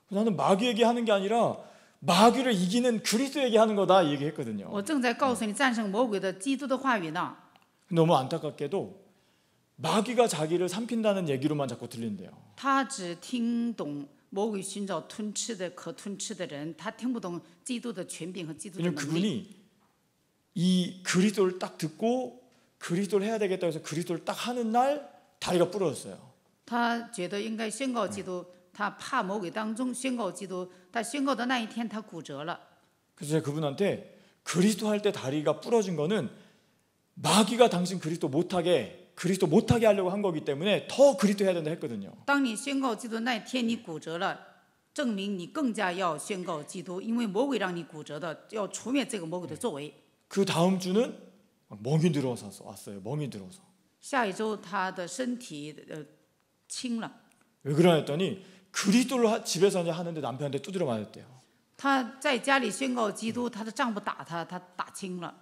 나는 마귀 얘기하는 게 아니라 마귀를 이기는 그리스도 얘기하는 거다 이 얘기했거든요. 我正在告诉你战胜魔鬼的基督的话语呢。 너무 안타깝게도 마귀가 자기를 삼킨다는 얘기로만 자꾸 들린대요. 他只听懂魔鬼寻找吞吃的可吞吃的人，他听不懂基督的权柄和基督的 왜냐면 能力。 그분이 이 그리스도를 딱 듣고 그리스도를 해야 되겠다 해서 그리스도를 딱 하는 날 다리가 부러졌어요. 他觉得应该宣告基督，他怕魔鬼当中宣告基督，他宣告的那一天他骨折了。 그래서 제가 그분한테 그리스도 할 때 다리가 부러진 거는 마귀가 당신 그리스도 못하게 하려고 한 거기 때문에 더 그리스도 해야 된다 했거든요. 当你宣告基督那一天你骨折了，证明你更加要宣告基督，因为魔鬼让你骨折的，要除灭这个魔鬼的作为。 그 다음 주는 멍이 들어서 왔어요. 멍이 들어서. 下一周他的身体轻了， 왜 그러냐 했더니 그리스도를 집에서 이제 하는데 남편한테 두드려 맞았대요. 他在家里宣告基督，他的丈夫打他，他打轻了。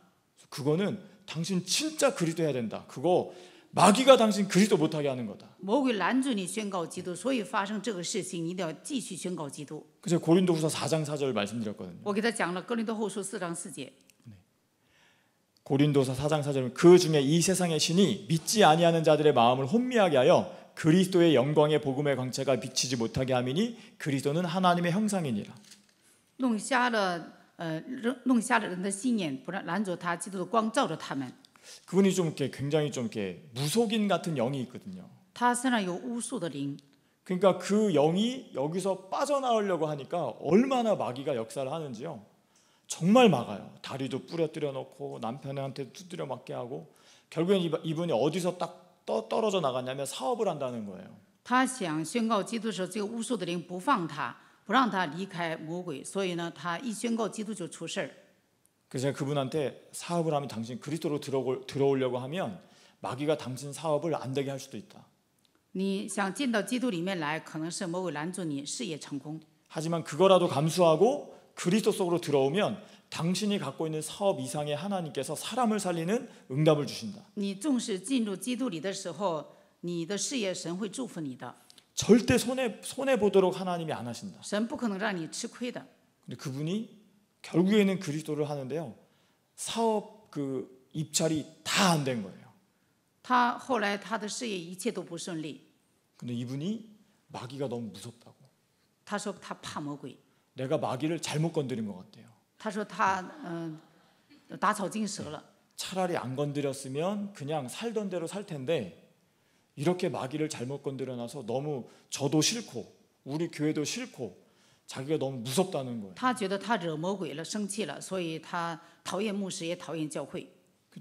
그거는 당신 진짜 그리스도 해야 된다. 그거 마귀가 당신 그리스도 못하게 하는 거다. 魔鬼拦住你宣告基督，所以发生这个事情，你一定要继续宣告基督。 그래서 고린도후서 4장 4절 말씀드렸거든요. 我给他讲了哥林多后书4章4节。 고린도서 4장 4절 그 중에 이 세상의 신이 믿지 아니하는 자들의 마음을 혼미하게 하여 그리스도의 영광의 복음의 광채가 비치지 못하게 함이니 그리스도는 하나님의 형상이니라. 弄瞎了人的心眼，不让拦阻他，基督的光照着他们。 그분이 좀 이렇게 굉장히 좀 이렇게 무속인 같은 영이 있거든요. 他身上有巫术的灵， 그러니까 그 영이 여기서 빠져나오려고 하니까 얼마나 마귀가 역사를 하는지요. 정말 막아요. 다리도 부러뜨려 놓고 남편한테 두드려 맞게 하고 결국엔 이분이 어디서 딱 떨어져 나갔냐면 사업을 한다는 거예요. 他想宣告基督的时候，这个巫术的灵不放他，不让他离开魔鬼，所以呢，他一宣告基督就出事儿。 그래서 제가 그분한테 사업을 하면 당신 그리스도로 들어오려고 하면 마귀가 당신 사업을 안 되게 할 수도 있다. 你想进到基督里面来，可能是魔鬼拦住你事业成功。 하지만 그거라도 감수하고 그리스도 속으로 들어오면 당신이 갖고 있는 사업 이상의 하나님께서 사람을 살리는 응답을 주신다. 你纵使进入基督里的时候，你的事业神会祝福你的， 절대 손해 보도록 하나님이 안 하신다. 神不可能让你吃亏的。 근데 그분이 결국에는 그리스도를 하는데요. 사업 그 입찰이 다 안 된 거예요. 他后来他的事业一切都不顺利， 근데 이분이 마귀가 너무 무섭다고. 他说他怕魔鬼， 내가 마귀를 잘못 건드린 것 같아요. 他说他打草惊蛇了。 차라리 안 건드렸으면 그냥 살던 대로 살 텐데 이렇게 마귀를 잘못 건드려놔서 너무 저도 싫고 우리 교회도 싫고 자기가 너무 무섭다는 거예요. 他觉得他惹魔鬼了，生气了，所以他讨厌牧师，也讨厌教会。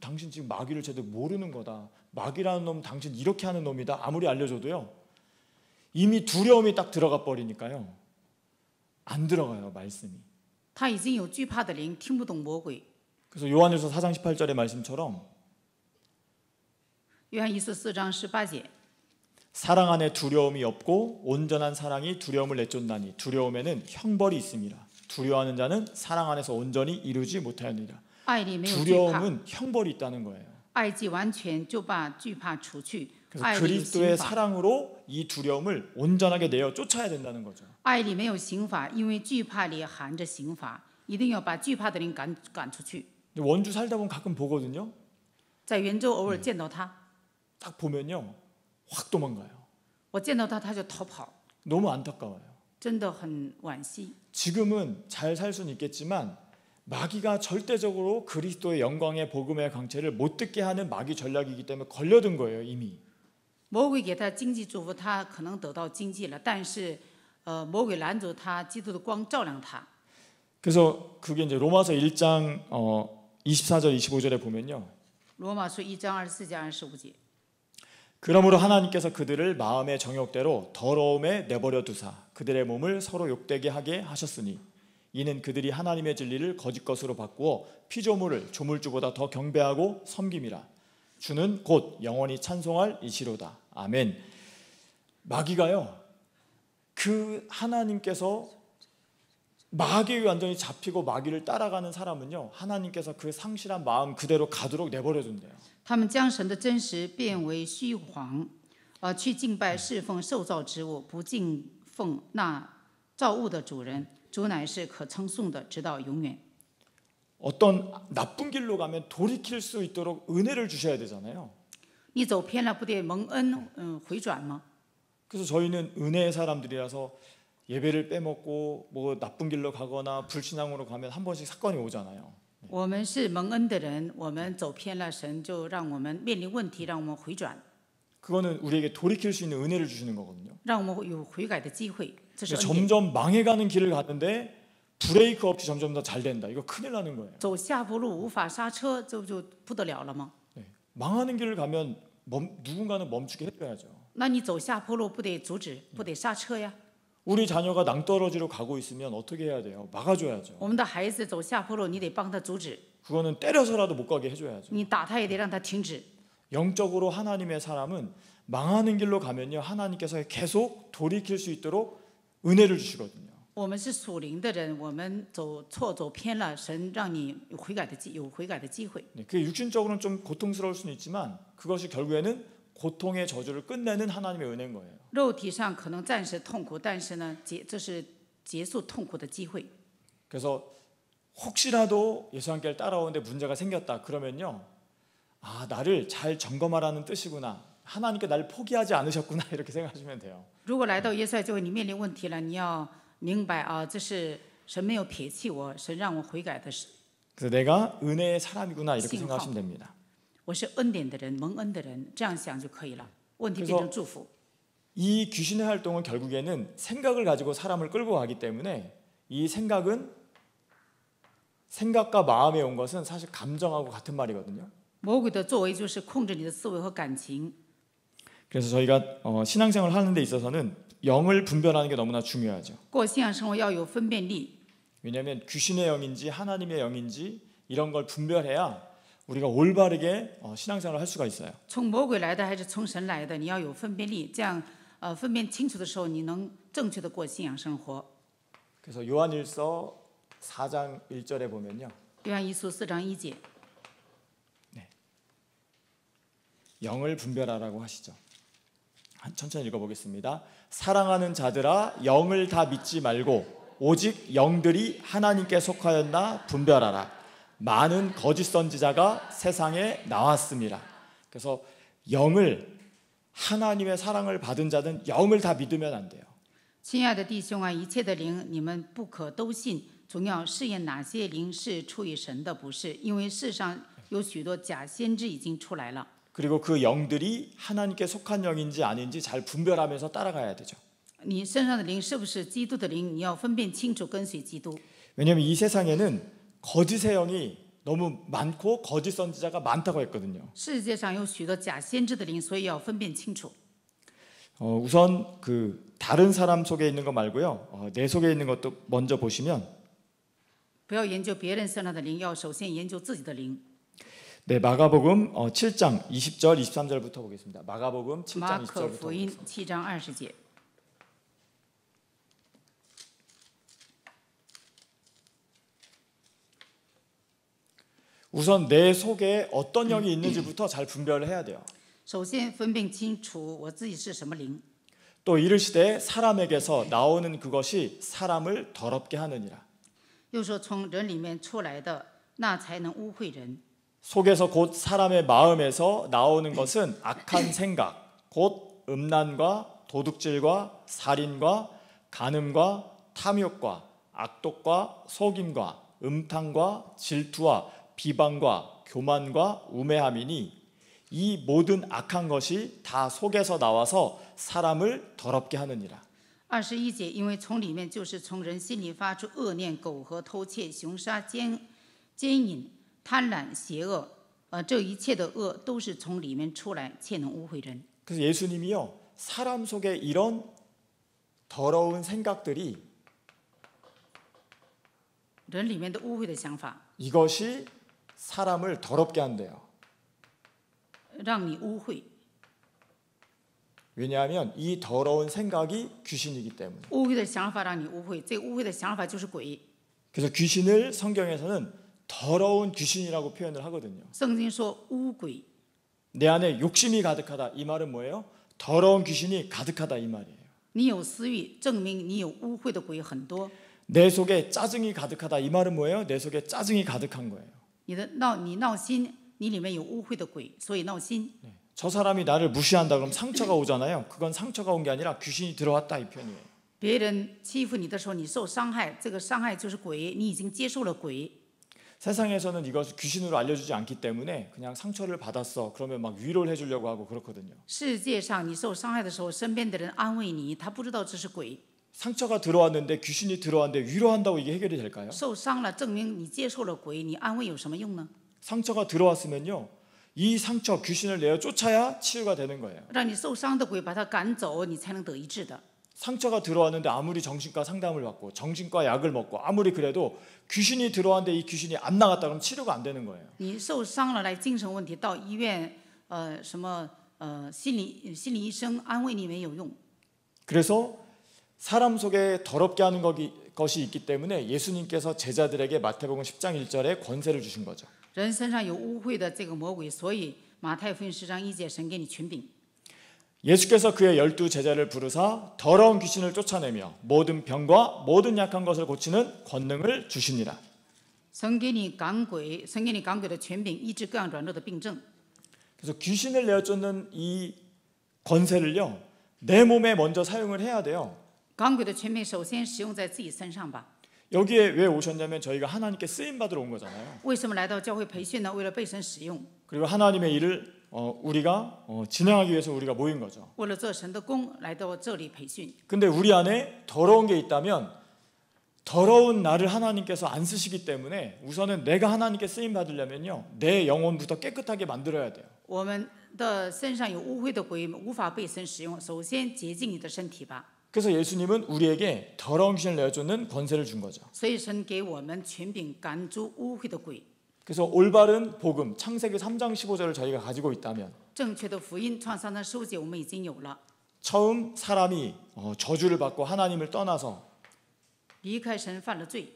당신 지금 마귀를 제대로 모르는 거다. 마귀라는 놈 당신 이렇게 하는 놈이다. 아무리 알려줘도요. 이미 두려움이 딱 들어가 버리니까요. 안 들어가요 말씀이. 他已经有惧怕的灵，听不懂魔鬼。 그래서 요한일서 4장 18절의 말씀처럼 约翰一书4章18节， 사랑 안에 두려움이 없고 온전한 사랑이 두려움을 내쫓나니 두려움에는 형벌이 있습니다. 두려워하는 자는 사랑 안에서 온전히 이루지 못하느니라. 爱里没有惧怕， 두려움은 형벌이 있다는 거예요. 爱既完全，就把惧怕除去。 그래서 爱里有 그리스도의 刑罚， 사랑으로 이 두려움을 온전하게 내어 쫓아야 된다는 거죠. 爱里没有刑罚，因为惧怕里含着刑罚，一定要把惧怕的人赶出去。 근데 원주 살다 보면 가끔 보거든요. 在圆州偶尔见到他， 딱 보면요. 확 도망가요. 我见到他他就逃跑， 너무 안타까워요. 真的很惋惜。 지금은 잘 살 수는 있겠지만 마귀가 절대적으로 그리스도의 영광의 복음의 강체를 못 듣게 하는 마귀 전략이기 때문에 걸려든 거예요 이미. 魔鬼给他经济祝福，他可能得到经济了，但是，魔鬼拦阻他，基督的光照亮他。 그래서 그게 이제 로마서 1장 24절 25절에 보면요. 罗马书1章24节25节。 그러므로 하나님께서 그들을 마음의 정욕대로 더러움에 내버려 두사 그들의 몸을 서로 욕되게 하게 하셨으니 이는 그들이 하나님의 진리를 거짓 것으로 바꾸어 피조물을 조물주보다 더 경배하고 섬김이라. 주는 곧 영원히 찬송할 이시로다. 아멘. 마귀가요. 그 하나님께서 마귀에 완전히 잡히고 마귀를 따라가는 사람은요. 하나님께서 그 상실한 마음 그대로 가도록 내버려 둔대요. 他们将神的真实变为虚谎，去敬拜侍奉受造之物，不敬奉那造物的主人。主乃是可称颂的，直到永远。 어떤 나쁜 길로 가면 돌이킬 수 있도록 은혜를 주셔야 되잖아요. 你走偏了，不得蒙恩回转吗？ 그래서 저희는 은혜의 사람들이라서 예배를 빼먹고 뭐 나쁜 길로 가거나 불신앙으로 가면 한 번씩 사건이 오잖아요. 我们是蒙恩的人，我们走偏了，神就让我们面临问题，让我们回转， 그거는 우리에게 돌이킬 수 있는 은혜를 주시는 거거든요. 让我们有悔改的机会。这是 근데 恩典。 점점 망해가는 길을 가는데 브레이크 없이 점점 더 잘 된다. 이거 큰일 나는 거예요. 走下坡路无法刹车，这不就不得了了吗？ 네. 망하는 길을 가면 누군가는 멈추게 해줘야죠. 那你走下坡路不得阻止，不得刹车呀？ 우리 자녀가 낭떠러지로 가고 있으면 어떻게 해야 돼요? 막아줘야죠. 我们的孩子走下坡路，你得帮他阻止， 그거는 때려서라도 못 가게 해줘야죠. 你打他也得让他停止。 영적으로 하나님의 사람은 망하는 길로 가면요 하나님께서 계속 돌이킬 수 있도록 은혜를 주시거든요. 我们是属灵的人，我们走错走偏了，神让你有悔改的机会。 네, 그게 육신적으로는 좀 고통스러울 수는 있지만 그것이 결국에는 고통의 저주를 끝내는 하나님의 은혜인 거예요. 肉体上可能暂时痛苦，但是呢，这是结束痛苦的机会。 그래서 혹시라도 예수 함께 따라오는데 문제가 생겼다 그러면요, 아 나를 잘 점검하라는 뜻이구나. 하나님께 나를 포기하지 않으셨구나 이렇게 생각하시면 돼요. 如果来到耶稣爱教会，你面临问题了，你要明白啊，这是神没有撇弃我，神让我悔改的是， 그래서 내가 은혜의 사람이구나 이렇게 생각하시면 됩니다. 我是恩典的人，蒙恩的人，这样想就可以了。问题变成祝福。 이 귀신의 활동은 결국에는 생각을 가지고 사람을 끌고 가기 때문에 이 생각과 마음에 온 것은 사실 감정하고 같은 말이거든요. 魔鬼的作为就是控制你的思维和感情。 그래서 저희가 신앙생활을 하는 데 있어서는 영을 분별하는 게 너무나 중요하죠. 过信仰生活要有分辨力， 왜냐하면 귀신의 영인지 하나님의 영인지 이런 걸 분별해야 우리가 올바르게 신앙생활을 할 수가 있어요. 从魔鬼来的还是从神来的，你要有分辨力，这样分辨清楚的时候，你能正确的过信仰生活。 그래서 요한일서 4장 1절에 보면요. 约翰一书4章1节， 영을 분별하라고 하시죠. 천천히 읽어보겠습니다. 사랑하는 자들아 영을 다 믿지 말고 오직 영들이 하나님께 속하였나 분별하라. 많은 거짓 선지자가 세상에 나왔습니다. 그래서 영을 하나님의 사랑을 받은 자는 영을 다 믿으면 안 돼요. 亲爱的弟兄啊，一切的灵你们不可都信，总要试验哪些灵是出于神的，不是，因为世上有许多假先知已经出来了。 그리고 그 영들이 하나님께 속한 영인지 아닌지 잘 분별하면서 따라가야 되죠. 你身上的灵是不是基督的灵？你要分辨清楚，跟随基督。 왜냐하면 이 세상에는 거짓의 영이 너무 많고 거짓 선지자가 많다고 했거든요. 世界上有许多假先知的灵，所以要分辨清楚。 우선 그 다른 사람 속에 있는 거 말고요. 내 속에 있는 것도 먼저 보시면 不要研究别人身上的灵，要首先研究自己的灵。 네, 마가복음 7장 20절 23절부터 보겠습니다. 마가복음 7장 马可 20절부터 福音7章20节。 우선 내 속에 어떤 영이 있는지부터 잘 분별을 해야 돼요. 首先分辨清楚我自己是什么灵。 또 이르시되 사람에게서 나오는 그것이 사람을 더럽게 하느니라. 又说从人里面出来的，那才能污秽人。 속에서 곧 사람의 마음에서 나오는 것은 악한 생각, 곧 음란과 도둑질과 살인과 간음과 탐욕과 악독과 속임과 음탕과 질투와 비방과 교만과 우매함이니 이 모든 악한 것이 다 속에서 나와서 사람을 더럽게 하느니라. 21节，因为从里面就是从人心里发出恶念、苟合、偷窃、凶杀、奸淫、贪婪、邪恶，这一切的恶都是从里面出来，且能污秽人。 그래서 예수님이요 사람 속에 이런 더러운 생각들이 人里面的污秽的想法， 이것이 사람을 더럽게 한대요. 让你污秽。 왜냐하면 이 더러운 생각이 귀신이기 때문에. 污秽的想法让你污秽，这个污秽的想法就是鬼。 그래서 귀신을 성경에서는 더러운 귀신이라고 표현을 하거든요. 圣经说污鬼， 내 안에 욕심이 가득하다. 이 말은 뭐예요? 더러운 귀신이 가득하다 이 말이에요. 你有私欲，证明你有污秽的鬼很多。 내 속에 짜증이 가득하다. 이 말은 뭐예요? 내 속에 짜증이 가득한 거예요. 你闹心，你里面有污秽的鬼，所以闹心。 저 사람이 나를 무시한다 그럼 상처가 오잖아요. 그건 상처가 온 게 아니라 귀신이 들어왔다 이 편이에요. 别人欺负你的时候，你受伤害，这个伤害就是鬼，你已经接受了鬼。 세상에서는 이것을 귀신으로 알려주지 않기 때문에 그냥 상처를 받았어. 그러면 막 위로를 해주려고 하고 그렇거든요. 世界上你受伤害的时候，身边的人安慰你，他不知道这是鬼。 상처가 들어왔는데 귀신이 들어왔는데 위로한다고 이게 해결이 될까요? 受伤了，证明你接受了鬼，你安慰有什么用呢？ 상처가 들어왔으면요. 이 상처 귀신을 내어 쫓아야 치유가 되는 거예요. 让你受伤的鬼把他赶走，你才能得医治的。 상처가 들어왔는데 아무리 정신과 상담을 받고 정신과 약을 먹고 아무리 그래도 귀신이 들어왔는데 이 귀신이 안 나갔다 그러면 치료가 안 되는 거예요. 你受伤了来精神问题，到医院心理医生安慰你没有用。 그래서 사람 속에 더럽게 하는 것이 있기 때문에 예수님께서 제자들에게 마태복음 10장 1절에 권세를 주신 거죠. 人身上有污秽的这个魔鬼，所以马太福音10章1节，神给你权柄。 예수께서 그의 12 제자를 부르사 더러운 귀신을 쫓아내며 모든 병과 모든 약한 것을 고치는 권능을 주시니라. 神给你赶鬼的权柄，医治各样软弱的病症。 그래서 귀신을 내어 쫓는 이 권세를요. 내 몸에 먼저 사용을 해야 돼요. 赶鬼的权柄首先使用在自己身上吧。 여기에 왜 오셨냐면 저희가 하나님께 쓰임 받으러 온 거잖아요. 为什么来到教会培训呢？为了被神使用， 그리고 하나님의 일을 우리가 진행하기 위해서 우리가 모인 거죠. 为了做神的工来到这里培训。 근데 우리 안에 더러운 게 있다면 더러운 나를 하나님께서 안 쓰시기 때문에 우선은 내가 하나님께 쓰임 받으려면요. 내 영혼부터 깨끗하게 만들어야 돼요. 我们的身上有污秽的鬼，无法被神使用。首先洁净你的身体吧。 그래서 예수님은 우리에게 더러운 귀신을 내어쫓는 권세를 준 거죠. 所以神给我们权柄赶逐污秽的鬼。 그래서 올바른 복음 창세기 3장 15절을 저희가 가지고 있다면 正确的福音创三章15节我们已经有了。 처음 사람이 저주를 받고 하나님을 떠나서 离开神犯了罪，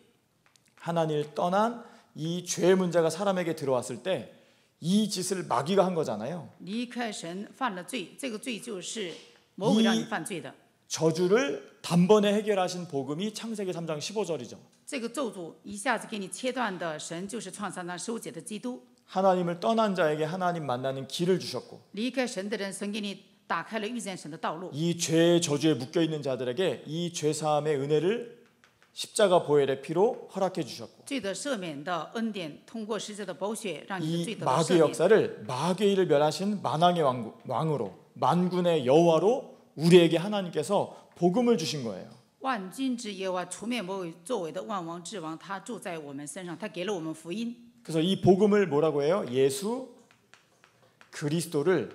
하나님을 떠난 이 죄의 문제가 사람에게 들어왔을 때 이 짓을 마귀가 한 거잖아요. 离开神犯了罪，这个罪就是魔鬼让你犯罪的。 저주를 단번에 해결하신 복음이 창세기 3장 15절이죠. 这个咒诅一下子给你切断的神，就是创三章收解的基督。 하나님을 떠난 자에게 하나님 만나는 길을 주셨고 离开神的人，神给你打开了遇见神的道路。 이 죄의 저주에 묶여 있는 자들에게 이 죄 사함의 은혜를 십자가 보혈의 피로 허락해 주셨고 罪的赦免的恩典，通过十字的宝血，让你的罪 이 得到赦 마귀의 免。 역사를 마귀의 일을 멸하신 만왕의 왕으로 만군의 여호와로 우리에게 하나님께서 복음을 주신 거예요. 万军之耶和华除灭魔鬼作为的万王之王，他住在我们身上，他给了我们福音。 그래서 이 복음을 뭐라고 해요? 예수 그리스도를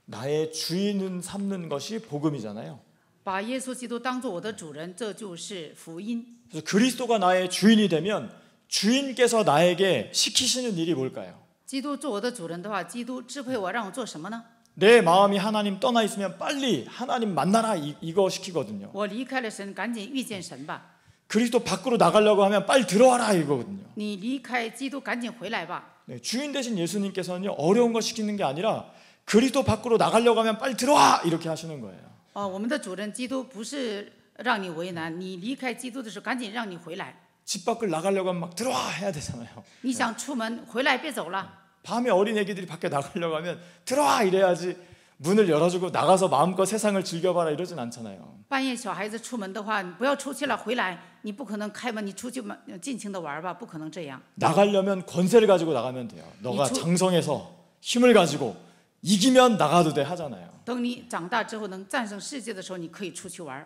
나의 주인은 삼는 것이 복음이잖아요. 把耶稣基督当作我的主人，这就是福音。 그래서 그리스도가 나의 주인이 되면 주인께서 나에게 시키시는 일이 뭘까요? 基督做我的主人的话，基督支配我，让我做什么呢？ 내 마음이 하나님 떠나 있으면 빨리 하나님 만나라 이거 시키거든요. 我离开了神，赶紧遇见神吧。 그리스도 밖으로 나가려고 하면 빨리 들어와라 이거거든요. 你离开基督，赶紧回来吧。 네, 주인 대신 예수님께서는요 어려운 거 시키는 게 아니라 그리스도 밖으로 나가려고 하면 빨리 들어와 이렇게 하시는 거예요. 我们的主人基督不是让你为难，你离开基督的时候，赶紧让你回来。 집 밖을 나가려고 하면 막 들어와 해야 되잖아요. 你想出门，回来别走了。 밤에 어린 애기들이 밖에 나가려고 하면 들어와 이래야지 문을 열어주고 나가서 마음껏 세상을 즐겨봐라 이러진 않잖아요. 半夜小孩子出门的话，你不要出去了，回来，你不可能开门，你出去尽情的玩吧，不可能这样。 나가려면 권세를 가지고 나가면 돼요. 너가 장성해서 힘을 가지고 이기면 나가도 돼 하잖아요. 等你长大之后能战胜世界的时候，你可以出去玩。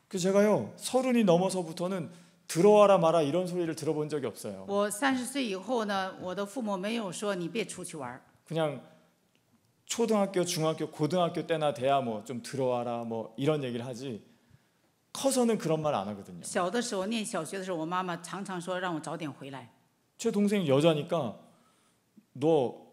그 제가요 30이 넘어서부터는 들어와라 마라 이런 소리를 들어본 적이 없어요. 我30岁以后呢，我的父母没有说你别出去玩， 그냥 초등학교, 중학교, 고등학교 때나 돼야 뭐 좀 들어와라 뭐 이런 얘기를 하지. 커서는 그런 말 안 하거든요. 小的时候念小学的时候，我妈妈常常说让我早点回来。 제 동생이 여자니까 너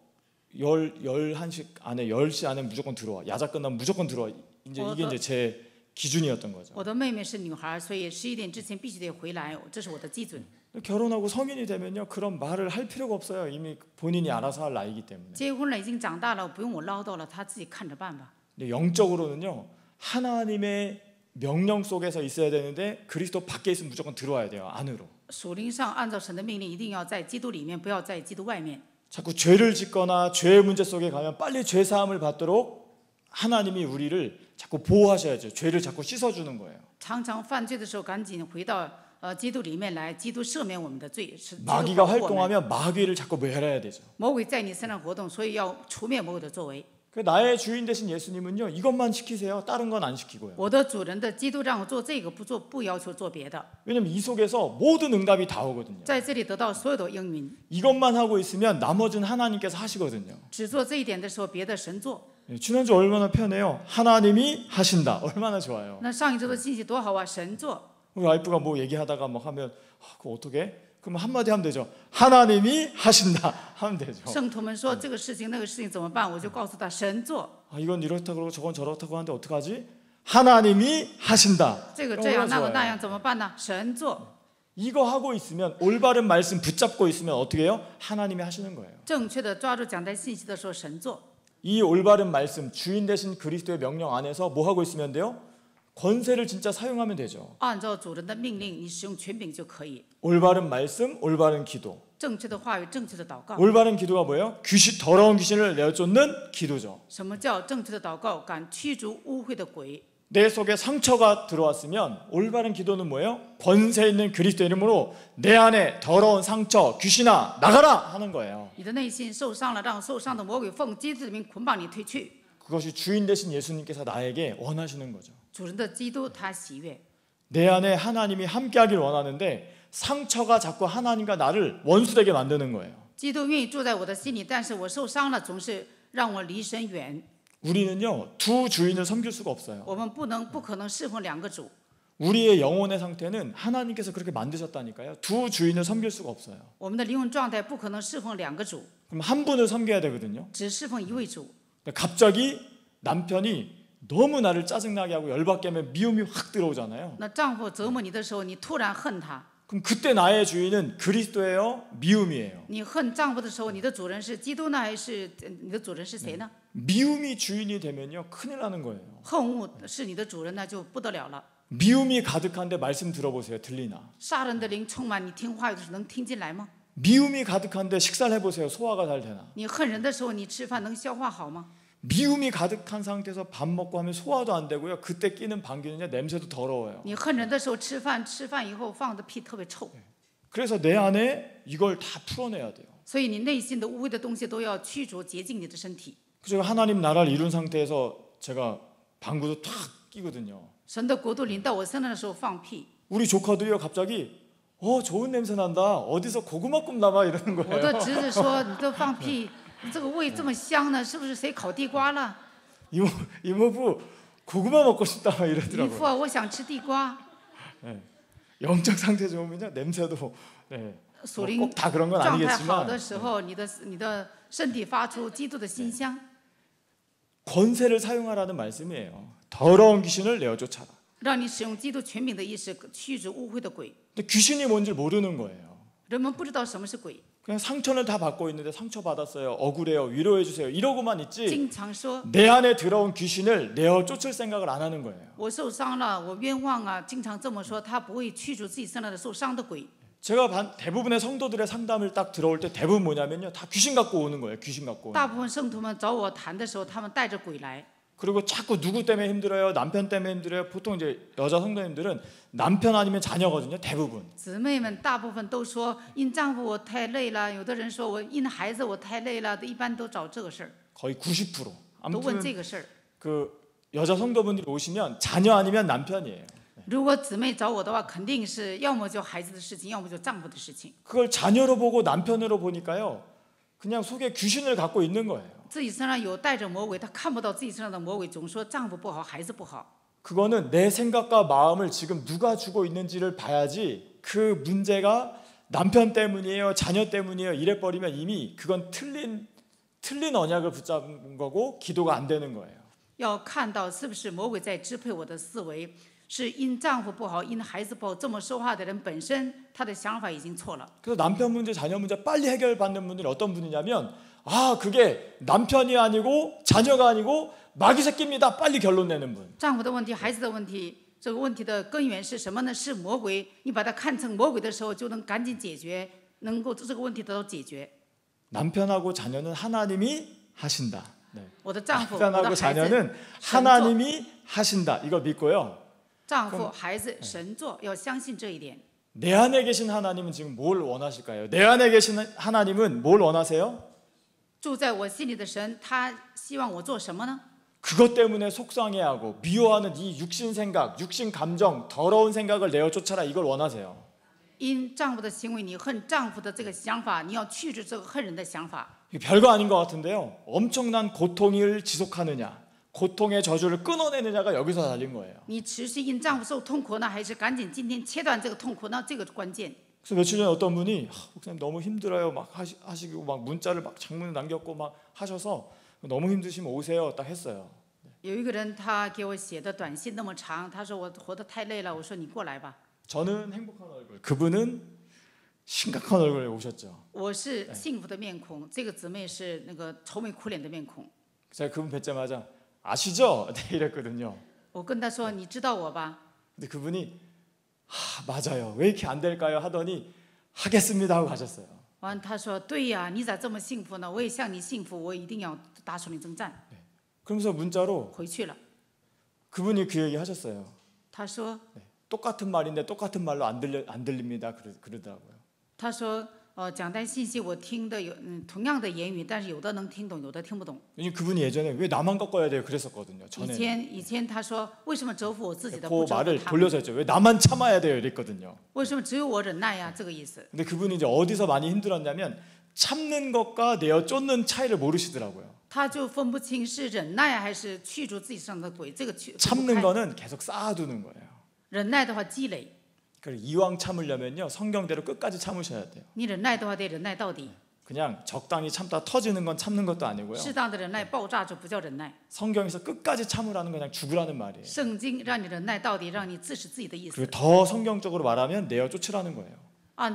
11시 안에 10시 안에 무조건 들어와. 야자 끝나면 무조건 들어와. 이게 이제 제 기준이었던 거죠. 我的妹妹是女孩，所以11点之前必须得回来，这是我的基准。 결혼하고 성인이 되면요 그런 말을 할 필요가 없어요. 이미 본인이 알아서 할 나이기 때문에. 结婚了，已经长大了，不用我唠叨了，她自己看着办吧。 근데 영적으로는요 하나님의 명령 속에서 있어야 되는데 그리스도 밖에 있으면 무조건 들어와야 돼요. 안으로. 属灵上按照神的命令，一定要在基督里面，不要在基督外面。 자꾸 죄를 짓거나 죄의 문제 속에 가면 빨리 죄 사함을 받도록 하나님이 우리를 자꾸 보호하셔야죠. 죄를 자꾸 씻어주는 거예요. 常常犯罪的时候，赶紧回到基督里面来，基督赦免我们的罪。是 마귀가 활동하면 마귀를 자꾸 멸해야 되죠. 魔鬼在你身上活动，所以要除灭魔鬼的作为。 나의 주인 되신 예수님은요 이것만 시키세요. 다른 건 안 시키고요. 我的主人的基督让我做这个，不要求做别的。 왜냐면 이 속에서 모든 응답이 다 오거든요. 在这里得到所有的应允， 이것만 하고 있으면 나머지는 하나님께서 하시거든요. 只做这一点的时候，别的神做。 지난주 얼마나 편해요. 하나님이 하신다. 얼마나 좋아요. 那上一周的信息多好啊，神做。 우리 와이프가 뭐 얘기하다가 막 하면 그거 어떻게? 그럼 한마디 하면 되죠. 하나님이 하신다 하면 되죠. 圣徒们说这个事情那个事情怎么办？我就告诉他神做。 이건 이렇다 그러고 저건 저렇다고 하는데 어떡하지? 하나님이 하신다. 这个这样那个那样怎么办呢？神做。 이거 하고 있으면 올바른 말씀 붙잡고 있으면 어떻게 해요? 하나님이 하시는 거예요. 正确的抓住讲台信息的时候，神做。 이 올바른 말씀 주인 되신 그리스도의 명령 안에서 뭐 하고 있으면 돼요? 권세를 진짜 사용하면 되죠. 按照主人的命令，你使用权柄就可以。 올바른 말씀, 올바른 기도. 正确的话语，正确的祷告。 올바른 기도가 뭐예요? 더러운 귀신을 내쫓는 기도죠. 什么叫正确的祷告？敢驱逐污秽的鬼。 내 속에 상처가 들어왔으면 올바른 기도는 뭐예요? 권세 있는 그리스도 이름으로 내 안에 더러운 상처, 귀신아 나가라 하는 거예요. 你的内心受伤了，让受伤的魔鬼奉基督的名捆绑你退去。 그것이 주인 되신 예수님께서 나에게 원하시는 거죠. 主人的基督他喜悦， 내 안에 하나님이 함께하길 원하는데 상처가 자꾸 하나님과 나를 원수되게 만드는 거예요. 基督愿意住在我的心里，但是我受伤了，总是让我离神远。 우리는요 두 주인을 섬길 수가 없어요. 我们不可能侍奉两个主。 우리의 영혼의 상태는 하나님께서 그렇게 만드셨다니까요. 두 주인을 섬길 수가 없어요. 我们的灵魂状态不可能侍奉两个主， 그럼 한 분을 섬겨야 되거든요. 只侍奉一位主。 갑자기 남편이 너무 나를 짜증나게 하고 열받게 하면 미움이 확 들어오잖아요. 那丈夫折磨你的时候，你突然恨他， 그럼 그때 나의 주인은 그리스도예요? 미움이에요? 你恨丈夫的时候，你的主人是基督呢，还是你的主人是谁呢？ 미움이 주인이 되면요 큰일 나는 거예요. 恨恶是你的主人，那就不得了了。 미움이 가득한데 말씀 들어보세요. 들리나? 杀人的灵充满，你听话有的时候能听进来吗？ 미움이 가득한데 식사를 해보세요. 소화가 잘 되나? 你恨人的时候，你吃饭能消化好吗？ 미움이 가득한 상태에서 밥 먹고 하면 소화도 안 되고요. 그때 끼는 방귀는요 냄새도 더러워요. 你恨人的时候吃饭以后放的屁特别臭， 그래서 내 안에 이걸 다 풀어내야 돼요. 所以你内心的污秽的东西都要驱逐洁净你的身体。 제가 하나님 나라를 이룬 상태에서 제가 방구도 탁 끼거든요. 神的国度临到我身上的时候放屁， 우리 조카도요 갑자기 좋은 냄새 난다. 어디서 고구마 꿈 나봐 이러는 我 거예요. 的侄子说你这放屁，你这个味这么香呢，是不是谁烤地瓜了？ 이모부 고구마 먹고 싶다 姨 이러더라고요. 父啊，我想吃地瓜。 네. 영적 상태 좋으면요 냄새도 네. 属灵 꼭 다 그런 건 状态好 아니겠지만 的时候，你的身体发出基督的馨香， 권세를 사용하라는 말씀이에요. 더러운 귀신을 내어 쫓아라. 让你使用基督权柄的意识驱逐污秽的鬼。 근데 귀신이 뭔지 모르는 거예요. 人们不知道什么是鬼， 그냥 상처는 다 받고 있는데 상처 받았어요. 억울해요. 위로해 주세요. 이러고만 있지. 经常说 내 안에 들어온 귀신을 내어 쫓을 생각을 안 하는 거예요. 我受伤了，我冤枉啊，经常这么说，他不会驱逐自己身上的受伤的鬼。 제가 대부분의 성도들의 상담을 딱 들어올 때 대부분 뭐냐면요. 다 귀신 갖고 오는 거예요. 귀신 갖고 오는 大部分圣徒们找我谈的时候，他们带着鬼来， 그리고 자꾸 누구 때문에 힘들어요? 남편 때문에 힘들어요? 보통 이제 여자 성도님들은 남편 아니면 자녀거든요. 대부분. 姊妹们大部分都说因丈夫我太累了，有的人说我因孩子我太累了，一般都找这个事儿， 거의 90%. 都问 아무튼 这个事儿。 그 여자 성도분들이 오시면 자녀 아니면 남편이에요. 如果姊妹找我的话，肯定是要么就孩子的事情，要么就丈夫的事情。 그걸 자녀로 보고 남편으로 보니까요. 그냥 속에 귀신을 갖고 있는 거예요. 自己身上有带着魔鬼，他看不到自己身上的魔鬼，总说丈夫不好，孩子不好。 그거는 내 생각과 마음을 지금 누가 주고 있는지를 봐야지 그 문제가 남편 때문이에요, 자녀 때문이에요 이래 버리면 이미 그건 틀린 언약을 붙잡은 거고 기도가 안 되는 거예요. 要看到是不是魔鬼在支配我的思维，是因丈夫不好，因孩子不好，这么说话的人本身他的想法已经错了。 그래서 남편 문제, 자녀 문제 빨리 해결받는 분들이 어떤 분이냐면 그게 남편이 아니고 자녀가 아니고 마귀 새끼입니다. 빨리 결론 내는 분. 丈夫的问题，孩子的问题，这个问题的根源是什么呢？是魔鬼。你把它看成魔鬼的时候，就能赶紧解决，能够这个问题得到解决。 남편하고 자녀는 하나님이 하신다. 네. 我的丈夫，我的 남편하고 孩子， 자녀는 神做。 하나님이 하신다. 이거 믿고요. 丈夫、孩子，神做，要相信这一点。 내 안에 계신 하나님은 지금 뭘 원하실까요? 내 안에 계신 하나님은 뭘 원하세요? 住在我心里的神，他希望我做什么呢？ 그것 때문에 속상해하고 미워하는 이 육신 생각, 육신 감정, 더러운 생각을 내어 쫓아라 이걸 원하세요. 因丈夫的行为，你恨丈夫的这个想法，你要去除这个恨人的想法。 별거 아닌 것 같은데요. 엄청난 고통을 지속하느냐, 고통의 저주를 끊어내느냐가 여기서 달린 거예요. 你持续因丈夫受痛苦呢，还是赶紧今天切断这个痛苦呢？这个关键。 그래서 며칠 전에 어떤 분이 목사님 너무 힘들어요 막 하시고 막 문자를 막 장문에 남겼고 막 하셔서 너무 힘드시면 오세요 딱 했어요. 有一个人他给我写的短信那么长，他说我活得太累了，我说你过来吧。 저는 행복한 얼굴, 그분은 심각한 얼굴에 오셨죠. 我是幸福的面孔，这个姊妹是那个愁眉苦脸的面孔。 제가 그분 뵙자마자 아시죠? 네, 이랬거든요. 我跟他说你知道我吧？ 근데 그분이 맞아요. 왜 이렇게 안 될까요? 하더니 하겠습니다 하고 가셨어요. 完他说对呀，你咋这么幸福呢？我也像你幸福，我一定要打属灵征战。 그러면서 문자로 回去了， 그분이 그 얘기 하셨어요. 他说 똑같은 말인데 똑같은 말로 안 들립니다. 그러더라고요. 他说讲台信息我听的有同样的言语，但是有的能听懂，有的听不懂。 왜냐면 그분이 예전에 왜 나만 꺾어야 돼요? 그랬었거든요. 以 전에 前他说为什么折服我自己的， 그 不折服 말을 他们？ 돌려서 했죠. 왜 나만 참아야 돼요? 이랬거든요. 为什么只有我忍耐呀？这个意思。 근데 그분이 이제 어디서 많이 힘들었냐면 참는 것과 내어 쫓는 차이를 모르시더라고요. 他就分不清是忍耐还是驱逐自己身上的鬼，这个区 참는 거는 계속 쌓아두는 거예요. 忍耐的话积累， 그래서 이왕 참으려면요 성경대로 끝까지 참으셔야 돼요. 你忍耐的话得忍耐到底。 그냥 적당히 참다 터지는 건 참는 것도 아니고요. 适当的忍耐，爆炸就不叫忍耐。 성경에서 끝까지 참으라는 건 그냥 죽으라는 말이에요. 圣经让你忍耐到底，让你自是自己的意思。 그리고 더 성경적으로 말하면 내어 쫓으라는 거예요. 按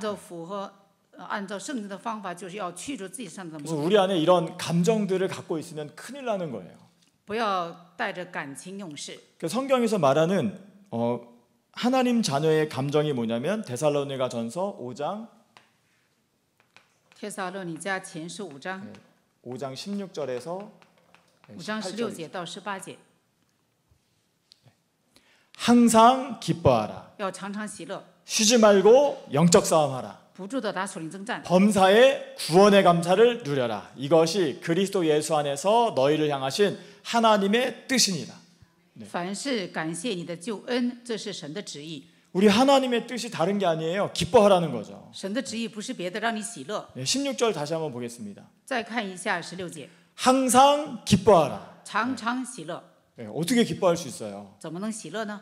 照圣经的方法，就是要驱逐自己身上的 그래서 魔鬼， 우리 안에 이런 감정들을 갖고 있으면 큰일 나는 거예요. 不要带着感情用事。 그래서 성경에서 말하는 하나님 자녀의 감정이 뭐냐면 데살로니가전서 5장 帖撒罗尼迦前书5章 5장 16절에서 5章16节到18节， 항상 기뻐하라. 要常常喜乐， 쉬지 말고 영적 싸움하라. 不住的打属灵征战， 범사에 구원의 감사를 누려라. 이것이 그리스도 예수 안에서 너희를 향하신 하나님의 뜻이니라. 凡事感谢你的救恩，这是神的旨意。 우리 하나님의 뜻이 다른 게 아니에요. 기뻐하라는 거죠. 神的旨意不是别的，让你喜乐。 16절 다시 한번 보겠습니다. 再看一下16节， 항상 기뻐하라. 常常喜乐， 어떻게 기뻐할 수 있어요? 怎么能喜乐呢？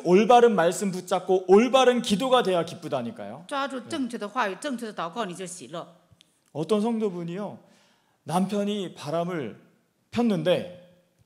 올바른 말씀 붙잡고 올바른 기도가 돼야 기쁘다니까요. 抓住正确的话语，正确的祷告，你就喜乐。 어떤 성도분이요, 남편이 바람을 폈는데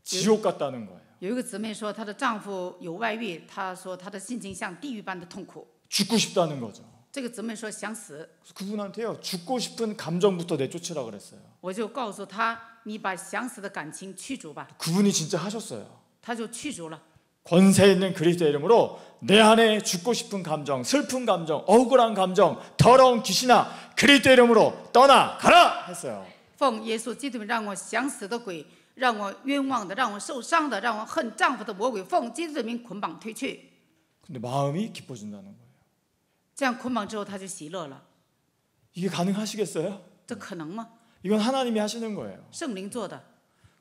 지옥 같다는 거예요. 有一个姊妹说，她的丈夫有外遇，她说她的心情像地狱般的痛苦。 죽고 싶다는 거죠. 这个姊妹说想死， 그분한테요, 죽고 싶은 감정부터 내쫓으라 그랬어요. 我就告诉她，你把想死的感情驱逐吧。 그분이 진짜 하셨어요. 她就驱逐了。 권세 있는 그리스도의 이름으로 내 안에 죽고 싶은 감정, 슬픈 감정, 억울한 감정, 더러운 귀신아, 그리스도의 이름으로 떠나가라 했어요. 奉耶稣基督让我想死的鬼，让我冤枉的，让我受伤的，让我恨丈夫的魔鬼，奉基督的名捆绑退去。 근데 마음이 기뻐진다는 거예요. 这样捆绑之后，他就喜乐了。 이게 가능하시겠어요? 这可能吗？ 이건 하나님이 하시는 거예요. 圣灵做的，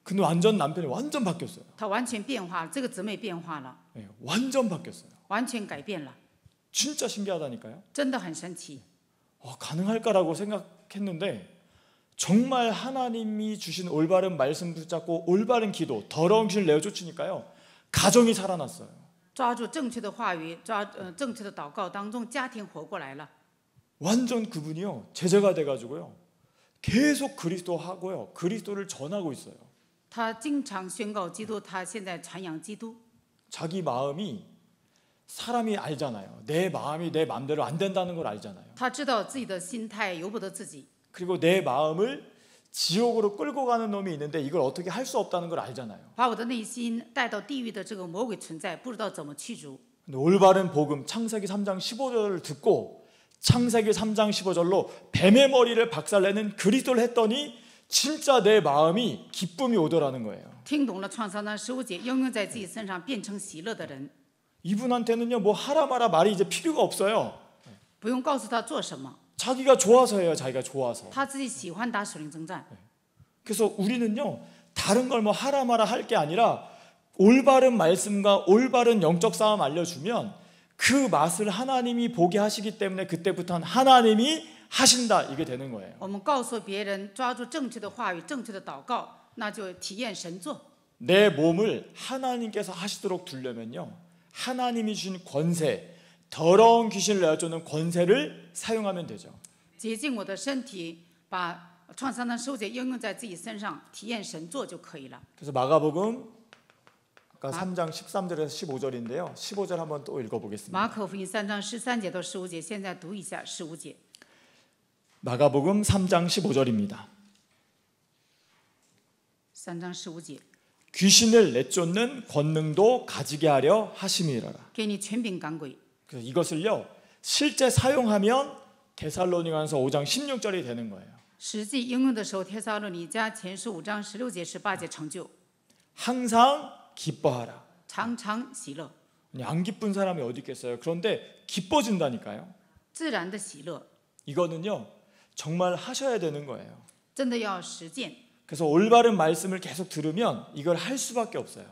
근데 남편이 완전 바뀌었어요. 他完全变化了。这个姊妹变化了， 완전 바뀌었어요. 完全改变了， 진짜 신기하다니까요. 真的很神奇。 가능할까라고 생각했는데 정말 하나님이 주신 올바른 말씀 붙잡고 올바른 기도, 더러운 귀신을 내어쫓으니까요, 가정이 살아났어요. 抓住正确的话语，正确的祷告当中，家庭活过来了。 완전 그분이요, 제자가 돼가지고요, 계속 그리스도 하고요, 그리스도를 전하고 있어요. 他经常宣告基督，他现在传扬基督。 자기 마음이, 사람이 알잖아요. 내 마음이 내 마음대로 안 된다는 걸 알잖아요. 他知道自己的心态由不得自己， 그리고 내 마음을 지옥으로 끌고 가는 놈이 있는데 이걸 어떻게 할 수 없다는 걸 알잖아요. 把我的内心带到地狱的这个魔鬼存在，不知道怎么驱逐。 근데 올바른 복음 창세기 3장 15절을 듣고 창세기 3장 15절로 뱀의 머리를 박살내는 그리스도를 했더니 진짜 내 마음이 기쁨이 오더라는 거예요. 听懂了创伤的15节，应用在自己身上，变成喜乐的人， 이분한테는요, 뭐 하라 마라 말이 이제 필요가 없어요. 不用告诉他做什么， 자기가 좋아서 해요. 자기가 좋아서. 他自己喜欢打属灵征战。 그래서 우리는요, 다른 걸 뭐 하라 마라 할 게 아니라 올바른 말씀과 올바른 영적 싸움 알려주면 그 맛을 하나님이 보게 하시기 때문에 그때부터는 하나님이 하신다, 이게 되는 거예요. 我们告诉别人，抓住正确的话语，正确的祷告，那就体验神作。 내 몸을 하나님께서 하시도록 두려면요, 하나님이 주신 권세, 더러운 귀신을 내어쫓는 권세를 사용하면 되죠. 洁净我的身体，把创伤的15节应用在自己身上，体验神作就可以了。 그래서 마가복음 아까 3장 13절에서 15절인데요. 15절 한번 또 읽어보겠습니다. 马可福音3章13节到15节，现在读一下15节。 마가복음 3장 15절입니다. 3章15节， 귀신을 내쫓는 권능도 가지게 하려 하심이라. 给你权柄赶鬼。 그래서 이것을요, 실제 사용하면 데살로니가서 5장 16절이 되는 거예요. 实际应用的时候，帖撒罗尼迦前书5章16节、18节成就。 항상 기뻐하라. 常常喜乐， 안 기쁜 사람이 어디 있겠어요. 그런데 기뻐진다니까요. 自然的喜乐， 이거는요, 정말 하셔야 되는 거예요. 真的要实践。 그래서 올바른 말씀을 계속 들으면 이걸 할 수밖에 없어요.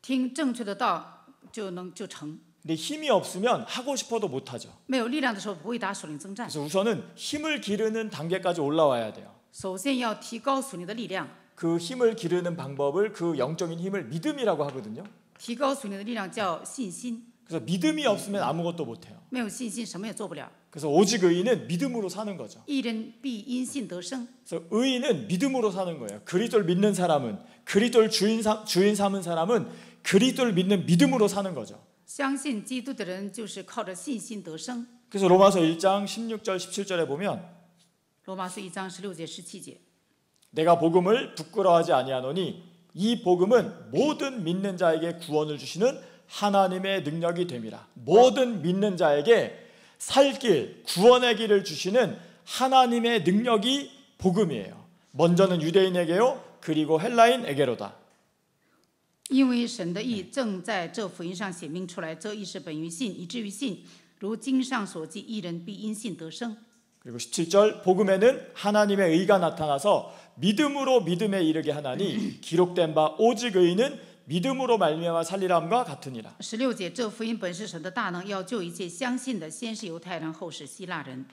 听正确的道就成， 근데 힘이 없으면 하고 싶어도 못하죠. 没有力量的时候不会打属灵征战。 그래서 우선은 힘을 기르는 단계까지 올라와야 돼요. 首先要提高属灵的力量， 그 힘을 기르는 방법을, 그 영적인 힘을 믿음이라고 하거든요. 提高属灵的力量叫信心， 그래서 믿음이 없으면 아무것도 못해요. 没有信心什么也做不了。 그래서 오직 의인은 믿음으로 사는 거죠. 义人必因信得生。 그래서 의인은 믿음으로 사는 거예요. 그리스도를 믿는 사람은, 그리스도를 주인 삼은 사람은 그리스도를 믿는 믿음으로 사는 거죠. 相信基督的人就是靠着信心得生。 그래서 로마서 1장 16절 17절에 보면 罗马书1章16节17节， 내가 복음을 부끄러워하지 아니하노니 이 복음은 모든 믿는 자에게 구원을 주시는 하나님의 능력이 됨이라. 모든 믿는 자에게 살 길, 구원의 길을 주시는 하나님의 능력이 복음이에요. 먼저는 유대인에게요, 그리고 헬라인에게로다. 因为神的义正在这福音上显明出来，这义是本于信，以至于信。如经上所记，义人必因信得生。 그리고 17절 복음에는 하나님의 의가 나타나서 믿음으로 믿음에 이르게 하나니 기록된 바 오직 의인은 믿음으로 말미암아 살리람과 같으니라. 16节，这福音本是神的大能，要救一切相信的，先是犹太人，后是希腊人。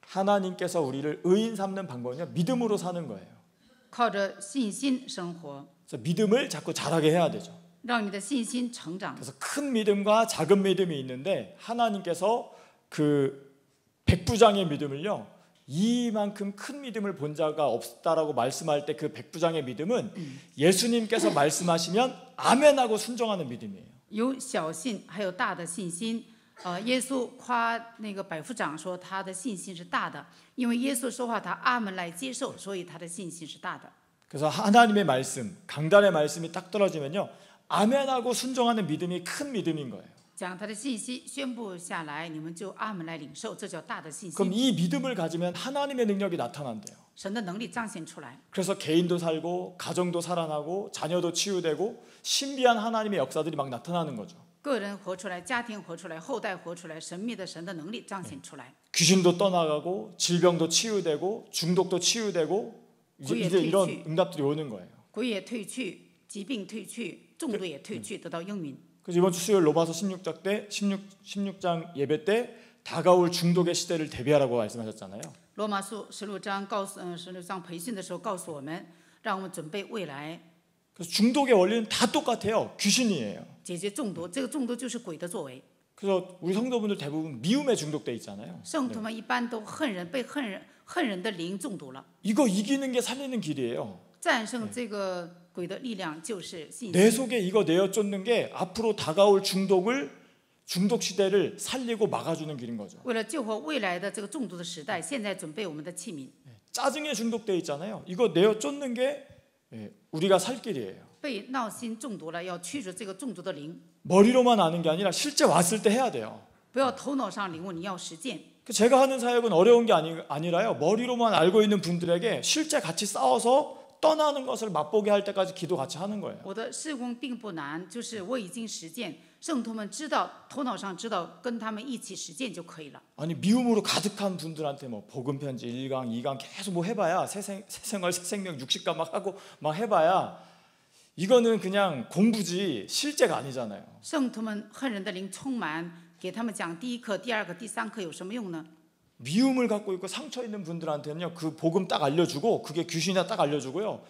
하나님께서 우리를 의인 삼는 방법은요, 믿음으로 사는 거예요. 靠着信心生活， 그래서 믿음을 자꾸 자라게 해야 되죠. 让你的信心成长。 그래서 큰 믿음과 작은 믿음이 있는데 하나님께서 그 백부장의 믿음을요, 이만큼 큰 믿음을 본 자가 없다라고 말씀할 때 그 백부장의 믿음은 예수님께서 말씀하시면 아멘하고 순종하는 믿음이에요. 有小信，还有大的信心。耶稣夸那个百夫长说他的信心是大的，因为耶稣说话他阿门来接受，所以他的信心是大的。 그래서 하나님의 말씀, 강단의 말씀이 딱 떨어지면요, 아멘하고 순종하는 믿음이 큰 믿음인 거예요. 讲他的信息宣布下来，你们就阿门来领受，这叫大的信 그럼 心。 이 믿음을 가지면 하나님의 능력이 나타난대요. 神的能力彰显出来， 그래서 개인도 살고 가정도 살아나고 자녀도 치유되고 신비한 하나님의 역사들이 막 나타나는 거죠. 个人活出来，家庭活出来，后代活出来，神秘的神的能力彰显出来。 귀신도 떠나가고 질병도 치유되고 중독도 치유되고 이제 이런 응답들이 오는 거예요. 鬼也退去，疾病退去，重度也退去，得到应允。 그래서 이번 주 수요일 로마서 16장 예배 때 다가올 중독의 시대를 대비하라고 말씀하셨잖아요. 罗马书16章16章培训的时候告诉我们，让我们准备未来 그래서 중독의 원리는 다 똑같아요. 귀신이에요. 解决中毒。这个中毒就是鬼的作为。 그래서 우리 성도분들 대부분 미움에 중독돼 있잖아요. 圣徒们一般都恨人，被恨人的灵中毒了。 이거 이기는 게 살리는 길이에요. 战胜这个鬼的力量就是信 내 心。 속에 이거 내어 쫓는 게 앞으로 다가올 중독 시대를 살리고 막아주는 길인 거죠. 为了救活未来的这个中毒的时代，现在准备我们的器皿。 짜증에 중독돼 있잖아요. 이거 내어 쫓는 게 우리가 살 길이에요. 被闹心中毒了，要驱逐这个中毒的灵， 머리로만 아는 게 아니라 실제 왔을 때 해야 돼요. 不要头脑上领悟，你要实践。 제가 하는 사역은 어려운 게 아니라요. 머리로만 알고 있는 분들에게 실제 같이 싸워서 떠나는 것을 맛보게 할 때까지 기도 같이 하는 거예요. 我的事工并不难，就是我已经实践，圣徒们知道，头脑上知道，跟他们一起实践就可以了。 아니 미움으로 가득한 분들한테 뭐 복음 편지 1강, 2강 계속 뭐 해봐야 새생활, 새생명, 60강 막 하고 막 해봐야 이거는 그냥 공부지 실제가 아니잖아요. 圣徒们恨人的灵充满，给他们讲第一课、第二课、第三课有什么用呢？ 미움을 갖고 있고 상처 있는 분들한테는요, 그 복음 딱 알려주고 그게 귀신이나 딱 알려주고요.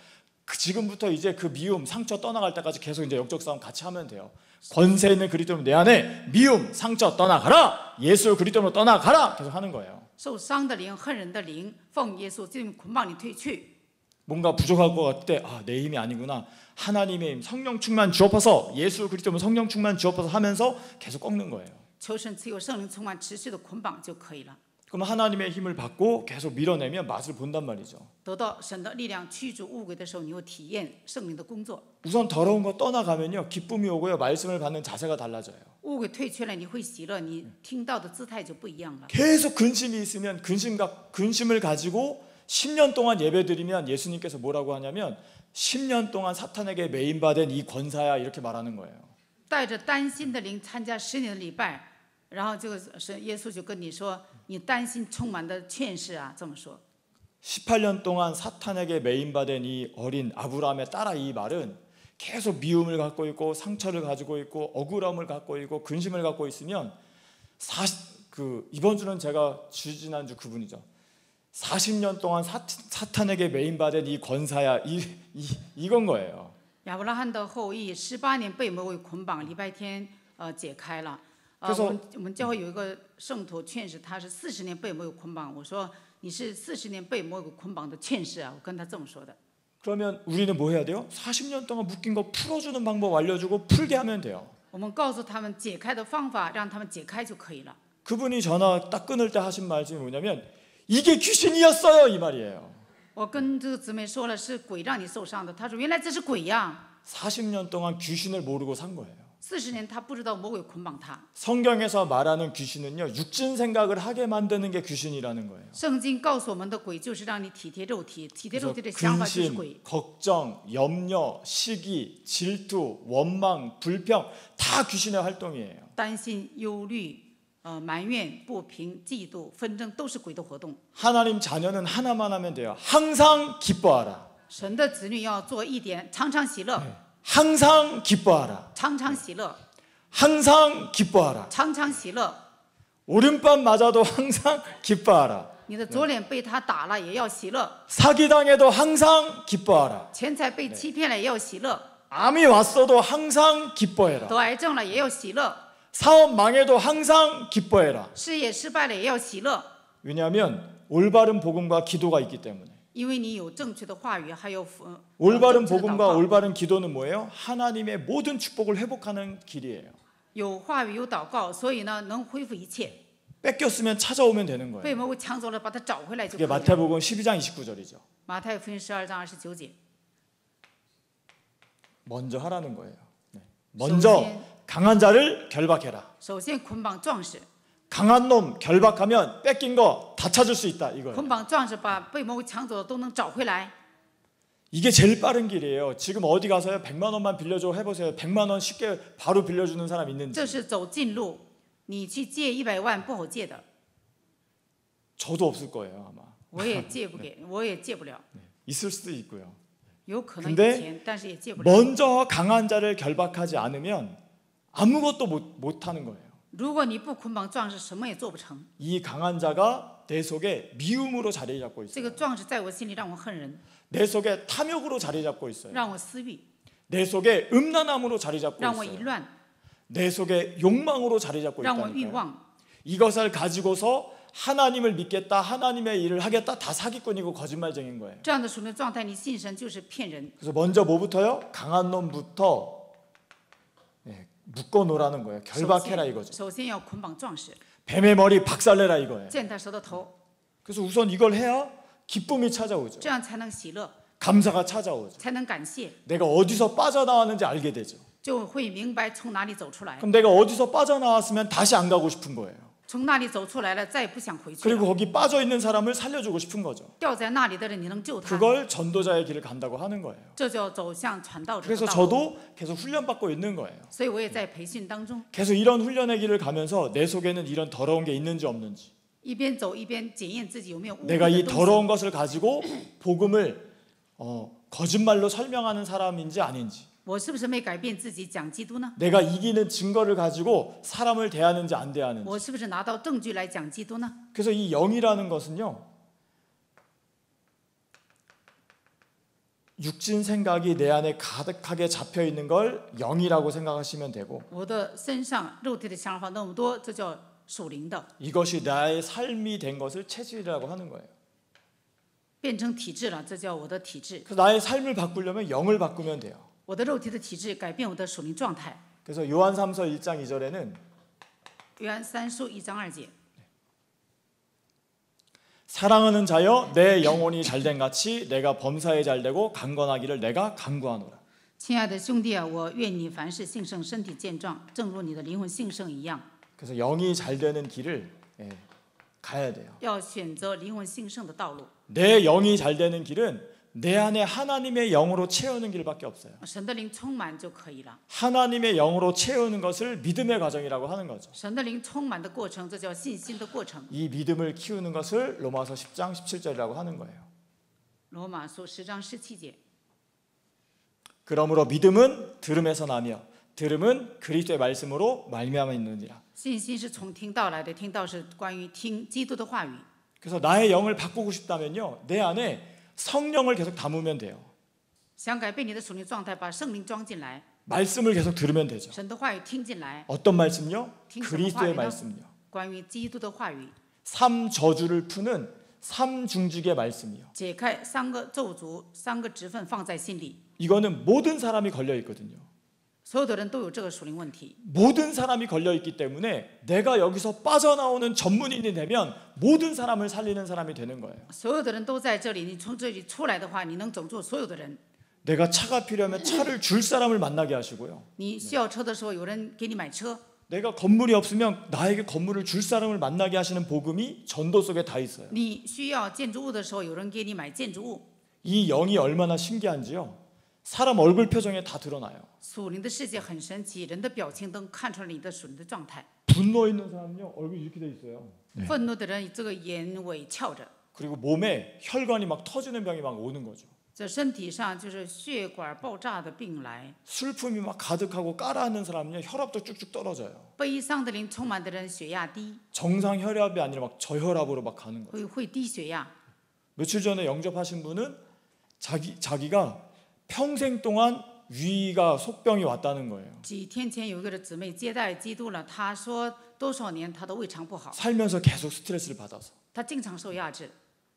지금부터 이제 그 미움, 상처 떠나갈 때까지 계속 이제 영적 싸움 같이 하면 돼요. 권세 있는 그리스도는 내 안에 미움, 상처 떠나가라. 예수 그리스도로 떠나가라. 계속 하는 거예요. 受伤的灵、恨人的灵，奉耶稣基督捆绑你退去。 뭔가 부족할 것 같을 때, 아, 내 힘이 아니구나. 하나님의 힘, 성령 충만 주옵소서. 예수 그리스도는 성령 충만 주옵소서 하면서 계속 꺾는 거예요. 求神赐有圣灵充满，持续的捆绑就可以了。 그럼 하나님의 힘을 받고 계속 밀어내면 맛을 본단 말이죠. 得到神的力量驱逐污鬼的时候，你会体验圣灵的工作。 우선 더러운 거 떠나가면요, 기쁨이 오고요, 말씀을 받는 자세가 달라져요. 污鬼退去了，你会喜乐，你听到的姿态就不一样了。 계속 근심이 있으면 근심을 가지고 10년 동안 예배드리면 예수님께서 뭐라고 하냐면 10년 동안 사탄에게 매인받은 이 권사야 이렇게 말하는 거예요. 带着担心的灵参加10年的礼拜，然后这个神耶稣就跟你说，你担心充满的劝世啊，这么说。 18년 동안 사탄에게 매인받은 이 어린 아브라함의 딸아, 이 말은 계속 미움을 갖고 있고 상처를 가지고 있고 억울함을 갖고 있고 근심을 갖고 있으면 이번 주는 제가 지난주 그분이죠. 40년 동안 사탄에게 매인받은 이 권사야, 이건 거예요. 亚伯拉罕的后裔18年被魔鬼捆绑，礼拜天解开了。 그래서 我们教会有一个圣徒劝士，他是40年被魔鬼捆绑。我说你是40年被魔鬼捆绑的劝士啊，我跟他这么说的。 그러면 우리는 뭐 해야 돼요? 40년 동안 묶인 거 풀어주는 방법 알려주고 풀게 하면 돼요. 我们告诉他们解开的方法，让他们解开就可以了。 그분이 전화 딱 끊을 때 하신 말씀이 뭐냐면 이게 귀신이었어요 이 말이에요. 我跟这个姊妹说了，是鬼让你受伤的。她说原来这是鬼呀。 40년 동안 귀신을 모르고 산 거예요. 40年她不知道魔鬼捆绑她。 성경에서 말하는 귀신은요 육신 생각을 하게 만드는 게 귀신이라는 거예요. 圣经告诉我们的鬼就是让你体贴肉体，体贴肉体的想法就是鬼。 근심, 걱정, 염려, 시기, 질투, 원망, 불평 다 귀신의 활동이에요. 担心、忧虑、埋怨、不平、嫉妒、纷争，都是鬼的活动。 하나님 자녀는 하나만 하면 돼요. 항상 기뻐하라. 神的子女要做一点，常常喜乐， 항상 기뻐하라. 常常喜乐， 항상 기뻐하라. 常常喜乐。 오른밤 맞아도 항상 기뻐하라. 你的左脸被他打了，也要喜乐； 사기당해도 항상 기뻐하라. 钱财被欺骗了，也要喜乐； 암이 왔어도 항상 기뻐해라. 得癌症了，也要喜乐； 사업 망해도 항상 기뻐해라. 事业失败了，也要喜乐。 왜냐하면 올바른 복음과 기도가 있기 때문에. 因为你有正确的话语，还有 올바른 正确的祷 복음과 告， 올바른 기도는 뭐예요? 하나님의 모든 축복을 회복하는 길이에요. 有话语有祷告，所以呢能恢复一切。 뺏겼으면 찾아오면 되는 被 거예요. 魔鬼抢走了，把它找回来就 그게 可以了。 마태복음 12장 29절이죠. 马太福音12章29节。 먼저 하라는 거예요. 네. 먼저首先 강한 자를 결박해라. 首先捆绑壮士， 강한 놈 결박하면 뺏긴 거 다 찾을 수 있다 이거예요. 捆绑壮士把被魔鬼抢走的都能找回来。 이게 제일 빠른 길이에요. 지금 어디 가서요? 100만 원만 빌려줘 해보세요. 100만 원 쉽게 바로 빌려주는 사람 这 있는지. 是走近路，你去借100万不好借的， 저도 없을 거예요 아마. 我也借不给，我也借不了。 있을 수도 있고요. 有可能有 근데 钱，但是也借不了。 먼저 강한 자를 결박하지 않으면 아무것도 못 하는 거예요. 如果你不捆绑壮士，什么也做不成。 이 강한 자가 내 속에 미움으로 자리 잡고 这 있어요. 个壮士在我心里让我恨人， 내 속에 탐욕으로 자리 잡고 있어요. 让我私欲， 내 속에 음란함으로 자리 잡고 让我淫 있어요. 乱， 내 속에 욕망으로 자리 잡고 让我欲 있다니까요. 望。 이것을 가지고서 하나님을 믿겠다, 하나님의 일을 하겠다 다 사기꾼이고 거짓말쟁인 거예요. 这样的属灵状态，你信神就是骗人。 그래서 먼저 뭐부터요? 강한 놈부터 묶어 놓으라는 거예요. 首 결박해라 先 이거죠. 首先要捆绑壮士， 뱀의 머리 박살내라 이거예요. 践踏蛇的头， 그래서 우선 이걸 해야 기쁨이 찾아오죠. 这样才能喜乐， 감사가 찾아오죠. 才能感谢， 내가 어디서 빠져나왔는지 알게 되죠. 就会明白从哪里走出来。 그럼 내가 어디서 빠져나왔으면 다시 안 가고 싶은 거예요. 从那里走出来了，再也不想回去 그리고 了。 거기 빠져 있는 사람을 살려주고 싶은 거죠. 掉在那里的人，你能救他， 그걸 전도자의 길을 간다고 하는 거예요. 这叫走向传道者的 그래서 道路。 저도 계속 훈련받고 있는 거예요. 所以我也在培训当中， 계속 이런 훈련의 길을 가면서 내 속에는 이런 더러운 게 있는지 없는지, 一边走一边检验自己有没有污秽 내가 이 的东西。 더러운 것을 가지고 복음을 거짓말로 설명하는 사람인지 아닌지, 我是不是没改变自己讲基督呢？ 내가 이기는 증거를 가지고 사람을 대하는지 안 대하는지. 我是不是拿到证据来讲基督呢？ 그래서 이 영이라는 것은요, 육신 생각이 내 안에 가득하게 잡혀 있는 걸 영이라고 생각하시면 되고, 我的身上肉体的想法那么多，这叫属灵的， 이것이 나의 삶이 된 것을 체질이라고 하는 거예요. 变成体质了，这叫我的体质。 그래서 나의 삶을 바꾸려면 영을 바꾸면 돼요. 我的肉体的体质改变我的属灵状态。 그래서 요한삼서 1장 2절에는 约翰3书1章2节， 사랑하는 자여 내 영혼이 잘된 같이 내가 범사에 잘되고 강건하기를 내가 간구하노라. 亲爱的兄弟啊，我愿你凡事兴盛，身体健壮，正如你的灵魂兴盛一样。 그래서 영이 잘되는 길을 가야 돼요. 要选择灵魂兴盛的道路。 내 영이 잘되는 길은 내 안에 하나님의 영으로 채우는 길밖에 없어요. 神的灵充满就可以了。 하나님의 영으로 채우는 것을 믿음의 과정이라고 하는 거죠. 神的灵充满的过程，这叫信心的过程。 이 믿음을 키우는 것을 로마서 10장 17절이라고 하는 거예요. 罗马书10章17节。 그러므로 믿음은 들음에서 나며 들음은 그리스도의 말씀으로 말미암아 있느니라. 信心是从听到来的，听到是关于听基督的话语。 그래서 나의 영을 바꾸고 싶다면요, 내 안에 성령을 계속 담으면 돼요. 想改变你的属灵状态，把圣灵装进来。 말씀을 계속 들으면 되죠. 神的话语听进来， 어떤 말씀요? 听什么话 그리스도의 语呢？ 말씀요. 关于基督的话语， 삼저주를 푸는 삼중직의 말씀이요. 解开3个咒诅、3个职分放在心里。 이거는 모든 사람이 걸려 있거든요. 所有的人都有这个属灵问题， 모든 사람이 걸려 있기 때문에 내가 여기서 빠져나오는 전문인이 되면 모든 사람을 살리는 사람이 되는 거예요. 所有的人都在这里。你从这里出来的话，你能拯救所有的人。 내가 차가 필요하면 차를 줄 사람을 만나게 하시고요. 你需要车的时候，有人给你买车。 내가 건물이 없으면 나에게 건물을 줄 사람을 만나게 하시는 복음이 전도 속에 다 있어요. 你需要建筑物的时候，有人给你买建筑物。 이 영이 얼마나 신기한지요. 사람 얼굴 표정에 다 드러나요. 属灵的世界很神奇，人的表情都看出了你的属灵的状态。 분노 있는 사람은요 얼굴이 이렇게 돼 있어요. 愤怒的人，这个眼尾翘着， 그리고 몸에 혈관이 막 터지는 병이 막 오는 거죠. 这身体上就是血管爆炸的病来。 슬픔이 막 가득하고 깔아앉는 사람은요 혈압도 쭉쭉 떨어져요. 悲伤的灵充满的人，血压低， 정상 혈압이 아니라 막 저혈압으로 막 가는 거예요. 会低血压。 며칠 전에 영접하신 분은 자기가 평생 동안 위가 속병이 왔다는 거예요. 几天前有一个姊妹接待基督了，她说多少年她的胃肠不好， 살면서 계속 스트레스를 받아서. 她经常受压制。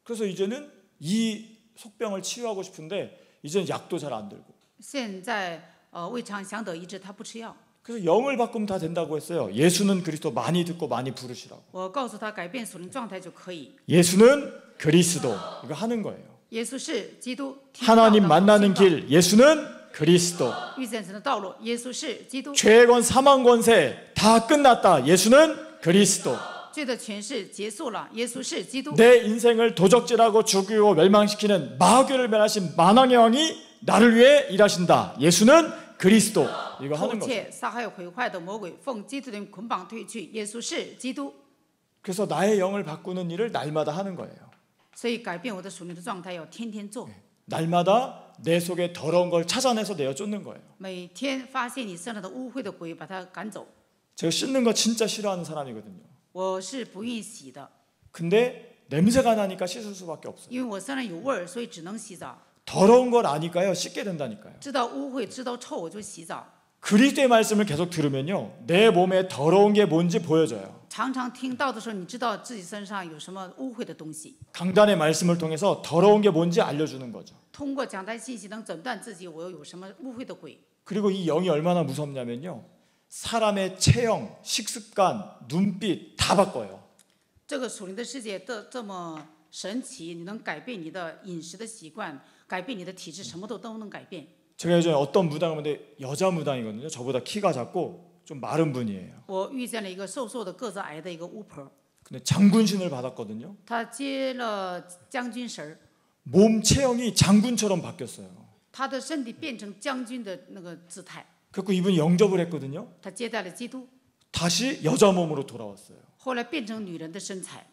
그래서 이제는 이 속병을 치유하고 싶은데 이제는 약도 잘 안 들고. 现在胃肠想得医治，她不吃药。 그래서 영을 바꾸면 다 된다고 했어요. 예수는 그리스도 많이 듣고 많이 부르시라고. 我告诉她改变属灵状态就可以。 예수는 그리스도 이거 하는 거예요. 耶稣是基督，听道的 하나님 听 만나는 道 길 예수는 그리스도. 遇见神的道路，耶稣是基督。 죄권 사망 권세 다 끝났다. 예수는 그리스도. 罪的权势结束了，耶稣是基督。 내 인생을 도적질하고 죽이고 멸망시키는 마귀를 멸하신 만왕의 왕이 나를 위해 일하신다. 예수는 그리스도. 이거 偷 하는 거죠. 窃、杀害、毁坏的魔鬼，奉基督的捆绑退去。耶稣是基督， 그래서 나의 영을 바꾸는 일을 날마다 하는 거예요. 所以改变我的属灵的状态要天天做。 날마다 내 속에 더러운 걸 찾아내서 내어 쫓는 거예요. 每天发现你身上的污秽的鬼，把它赶走。 제가 씻는 거 진짜 싫어하는 사람이거든요. 我是不愿意洗的， 근데 냄새가 나니까 씻을 수밖에 없어요. 因为我身上有味儿，所以只能洗澡。 더러운 걸 아니까요. 씻게 된다니까요. 知道污秽，知道臭，我就洗澡。 그리스도의 말씀을 계속 들으면요. 내 몸에 더러운 게 뭔지 보여져요. 常常听到的时候，你知道自己身上有什么污秽的东西。 강단의 말씀을 통해서 더러운 게 뭔지 알려주는 거죠. 通过讲台信息能诊断自己我有什么污秽的鬼。 그리고 이 영이 얼마나 무섭냐면요. 사람의 체형, 식습관, 눈빛 다 바꿔요. 这个属灵的世界这么神奇，你能改变你的饮食的习惯，改变你的体质，什么都能改变。 제가 예전에 어떤 무당을 봤는데 여자 무당이거든요. 저보다 키가 작고 좀 마른 분이에요. 我遇见了一个瘦瘦的、个子矮的一个巫婆， 근데 장군신을 받았거든요. 她接了将军绳儿， 몸 체형이 장군처럼 바뀌었어요. 她的身体变成将军的那个姿态。 그래서 이분이 영접을 했거든요. 她接待了基督， 다시 여자 몸으로 돌아왔어요. 后来变成女人的身材。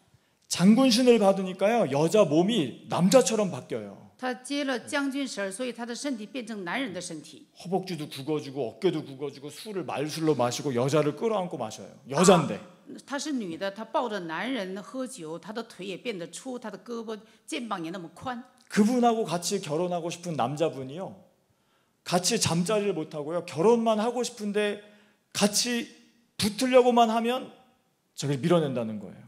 장군신을 받으니까요. 여자 몸이 남자처럼 바뀌어요. 她接了将军绳儿，所以她的身体变成男人的身体。 허벅지도 굽어지고 어깨도 굽어지고 술을 말술로 마시고 여자를 끌어안고 마셔요. 여잔데. 她是女的，她抱着男人喝酒，她的腿也变得粗，她的胳膊、肩膀也那么宽。 그분하고 같이 결혼하고 싶은 남자분이요. 같이 잠자리를 못 하고요. 결혼만 하고 싶은데 같이 붙으려고만 하면 저를 밀어낸다는 거예요.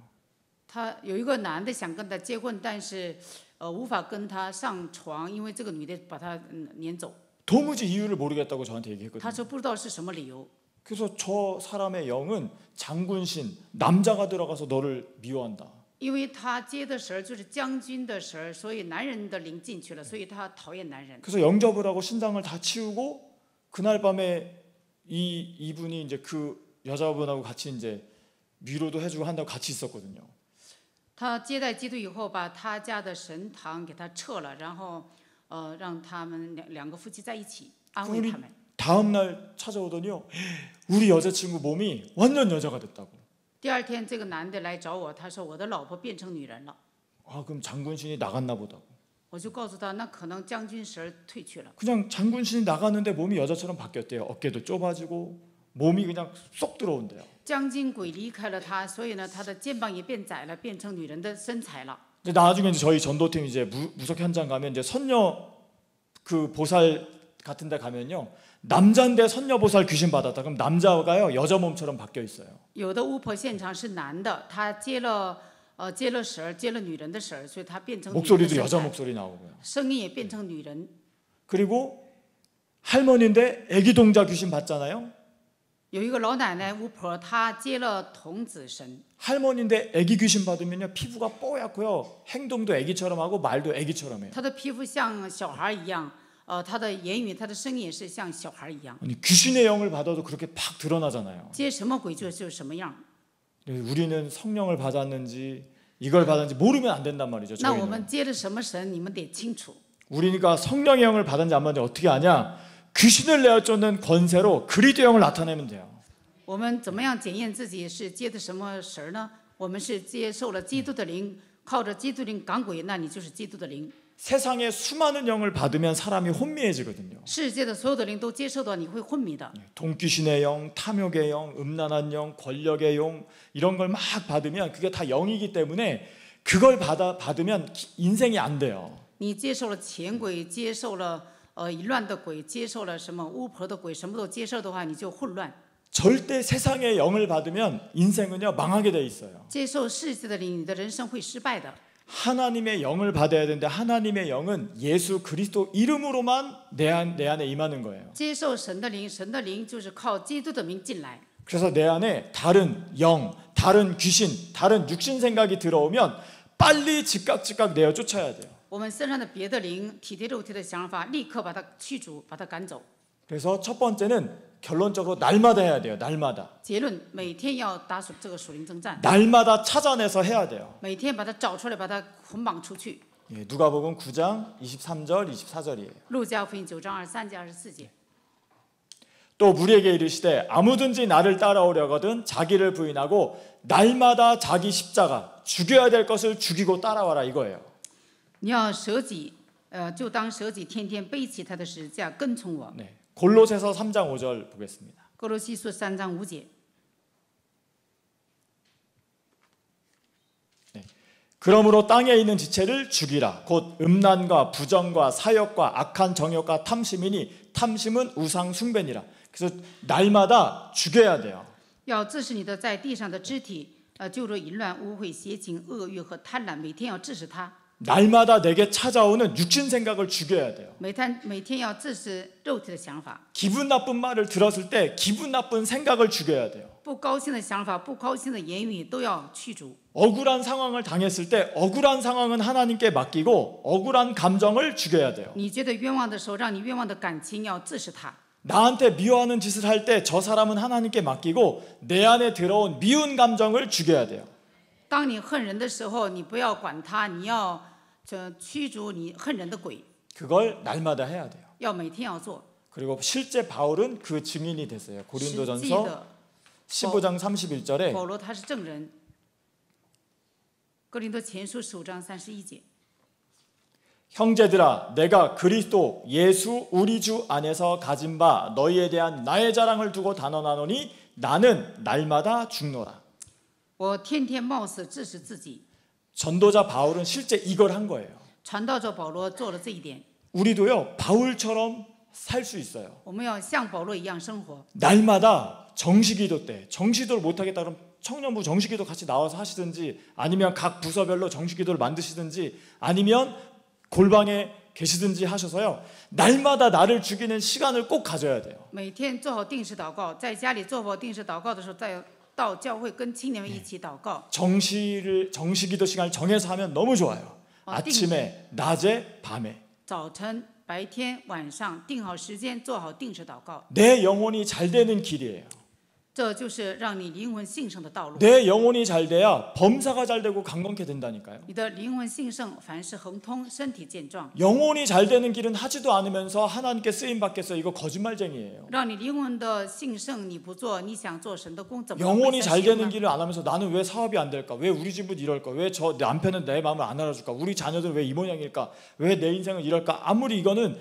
她有一个男的想跟她结婚，但是无法跟她上床，因为这个女的把她撵走。 도무지 이유를 모르겠다고 저한테 她 얘기했거든요. 说不知道是什么理由。 그래서 저 사람의 영은 장군신 남자가 들어가서 너를 미워한다. 因为她接的绳儿就是将军的绳儿，所以男人的灵进去了，所以她讨厌男人。 그래서 영접을 하고 신당을 다 치우고 그날 밤에 이분이 이제 그 여자분하고 같이 이제 위로도 해주고 한다고 같이 있었거든요. 她接待基督以后，把她家的神堂给她撤了，然后让他们两个夫妻在一起安慰他们。 다음 날 찾아오더니요. 우리 여자친구 몸이 완전 여자가 됐다고. 第二天，这个男的来找我，他说我的老婆变成女人了。 아, 그럼 장군신이 나갔나 보다고. 我就告诉他，那可能将军绳退去了。 그냥 장군신이 나갔는데 몸이 여자처럼 바뀌었대요. 어깨도 좁아지고 몸이 그냥 쏙 들어온대요. 将军鬼离开了他，所以呢，他的肩膀也变窄了，变成女人的身材了。 근데 나중에 이제 저희 전도팀 이제 무속 현장 가면 이제 선녀 그 보살 같은 데 가면요, 남자인데 선녀보살 귀신 받았다 그럼 남자가요 여자 몸처럼 바뀌어 있어요. 有的巫婆现场是男的，他接了神儿，接了女人的神儿，所以他变成女人的 목소리도 身 여자 材， 목소리 나오고요. 声音也变成女人。 그리고 할머니인데 애기 동자 귀신 받잖아요. 有一个老奶奶巫婆，她接了童子神， 할머니인데 애기 귀신 받으면요 피부가 뽀얗고요 행동도 애기처럼 하고 말도 애기처럼 해요. 她的皮肤像小孩一样，她的言语、她的声音也是像小孩一样。 아니, 귀신의 영을 받아도 그렇게 팍 드러나잖아요. 接什么鬼就是什么样。 우리는 성령을 받았는지 이걸 받았는지 모르면 안 된단 말이죠. 那我 저희는. 们接的什么神，你们得清楚。 우리가 성령의 영을 받았는지 안 받았는지 어떻게 아냐? 귀신을 내어쫓는 권세로 그리스도의 영을 나타내면 돼요. 我们怎么样检验自己是接的什么神呢？我们是接受了基督的灵，靠着基督灵赶鬼，那你就是基督的灵。 세상에 수많은 영을 받으면 사람이 혼미해지거든요. 世界的所有的灵都接受到，你会昏迷的。 돈귀신의 영, 탐욕의 영, 음란한 영, 권력의 영 이런 걸 막 받으면 그게 다 영이기 때문에 그걸 받으면 인생이 안 돼요. 你接受了钱鬼，接受了淫乱的鬼，接受了什么巫婆的鬼，什么都接受的话，你就混乱。 절대 세상의 영을 받으면 인생은요 망하게 돼 있어요. 接受世界的灵，你的人生会失败的。 하나님의 영을 받아야 되는데 하나님의 영은 예수 그리스도 이름으로만 내 안에 임하는 거예요. 接受神的灵，神的灵就是靠基督的名进来。 그래서 내 안에 다른 영, 다른 귀신, 다른 육신 생각이 들어오면 빨리 즉각 내어 쫓아야 돼요. 我们身上的别的灵、体贴肉体的想法，立刻把它驱逐，把它赶走。 그래서 첫 번째는 결론적으로 날마다 해야 돼요. 날마다. 结论，每天要打这个属灵征战， 날마다 찾아내서 해야 돼요. 每天把它找出来，把它捆绑出去。 예, 누가복음 9장 23절 24절이에요. 路加福音9章23节24节。 또 우리에게 이르시되 아무든지 나를 따라오려거든 자기를 부인하고 날마다 자기 십자가 죽여야 될 것을 죽이고 따라와라 이거예요. 你要舍己，就当舍己，天天背起他的十字架，跟从我。 네, 골로새서 3장 5절 보겠습니다. 哥罗西书3章5节。 그러므로 땅에 있는 지체를 죽이라. 곧 음란과 부정과 사욕과 악한 정욕과 탐심이니 탐심은 우상 숭배니라. 그래서 날마다 죽여야 돼요. 要治死你的在地上的肢体，就如淫乱、污秽、邪情、恶欲和贪婪，每天要治死它。 날마다 내게 찾아오는 육신 생각을 죽여야 돼요. 每天要治死肉体的想法， 기분 나쁜 말을 들었을 때 기분 나쁜 생각을 죽여야 돼요. 不高兴的想法、不高兴的言语都要驱逐。 억울한 상황을 당했을 때 억울한 상황은 하나님께 맡기고 억울한 감정을 죽여야 돼요. 你觉得冤枉的时候，让你冤枉的感情要治死它。 나한테 미워하는 짓을 할 때 저 사람은 하나님께 맡기고 내 안에 들어온 미운 감정을 죽여야 돼요. 当你恨人的时候，你不要管他，你要驱逐你恨人的鬼， 그걸 날마다 해야 돼요. 要每天要做。 그리고 실제 바울은 그 증인이 됐어요. 实际 고린도전서 的 15장 31절에 保罗他是证人。哥林多前书15章31节。 형제들아 내가 그리스도 예수 우리 주 안에서 가진 바 너희에 대한 나의 자랑을 두고 단언하노니 나는 날마다 죽노라. 我天天冒死致死自己。 전도자 바울은 실제 이걸 한 거예요. 传道者保罗做了这一点， 우리도요 바울처럼 살 수 있어요. 我们要像保罗一样生活。 날마다 정시기도 때 정시기도를 못하겠다 그럼 청년부 정시기도 같이 나와서 하시든지 아니면 각 부서별로 정시기도를 만드시든지 아니면 골방에 계시든지 하셔서요 날마다 나를 죽이는 시간을 꼭 가져야 돼요. 每天做好定时祷告，在家里做好定时祷告的时候，再到教会跟青年们一起祷告。 정시기도 시간을 정해서 하면 너무 좋아요. 아침에, 낮에, 밤에. 早晨、白天、晚上定好时间，做好定时祷告， 내 영혼이 잘 되는 길이에요. 这就是让你灵魂兴盛的道路。 내 영혼이 잘 돼야 범사가 잘 되고 강건케 된다니까요. 你的灵魂兴盛，凡事亨通，身体健壮。 영혼이 잘 되는 길은 하지도 않으면서 하나님께 쓰임 받겠어. 이거 거짓말쟁이에요. 让你灵魂的兴盛你不做，你想做神的工，怎么会 영혼이 在 잘 行 되는 呢？ 길을 안 하면서 나는 왜 사업이 안 될까? 왜 우리 집은 이럴까? 왜 저 남편은 내 마음을 안 알아줄까? 우리 자녀들은 왜 이 모양일까? 왜 내 인생은 이럴까? 아무리 이거는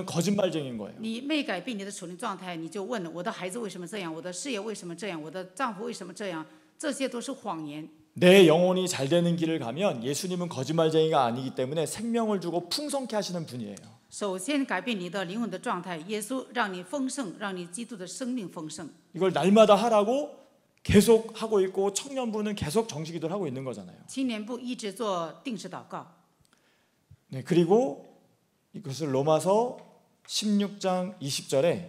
거짓말쟁이인 거예요. 你没改变你的属灵状态，你就问我的孩子为什么这样，我的事业为什么这样，我的丈夫为什么这样，这些都是谎言。 내 영혼이 잘 되는 길을 가면 예수님은 거짓말쟁이가 아니기 때문에 생명을 주고 풍성케 하시는 분이에요. 首先改变你的灵魂的状态，耶稣让你丰盛，让你基督的生命丰盛。 이걸 날마다 하라고 계속 하고 있고 청년부는 계속 정식기도를 하고 있는 거잖아요. 青年部一直做定时祷告。 네, 그리고 이것을 로마서 16장 20절에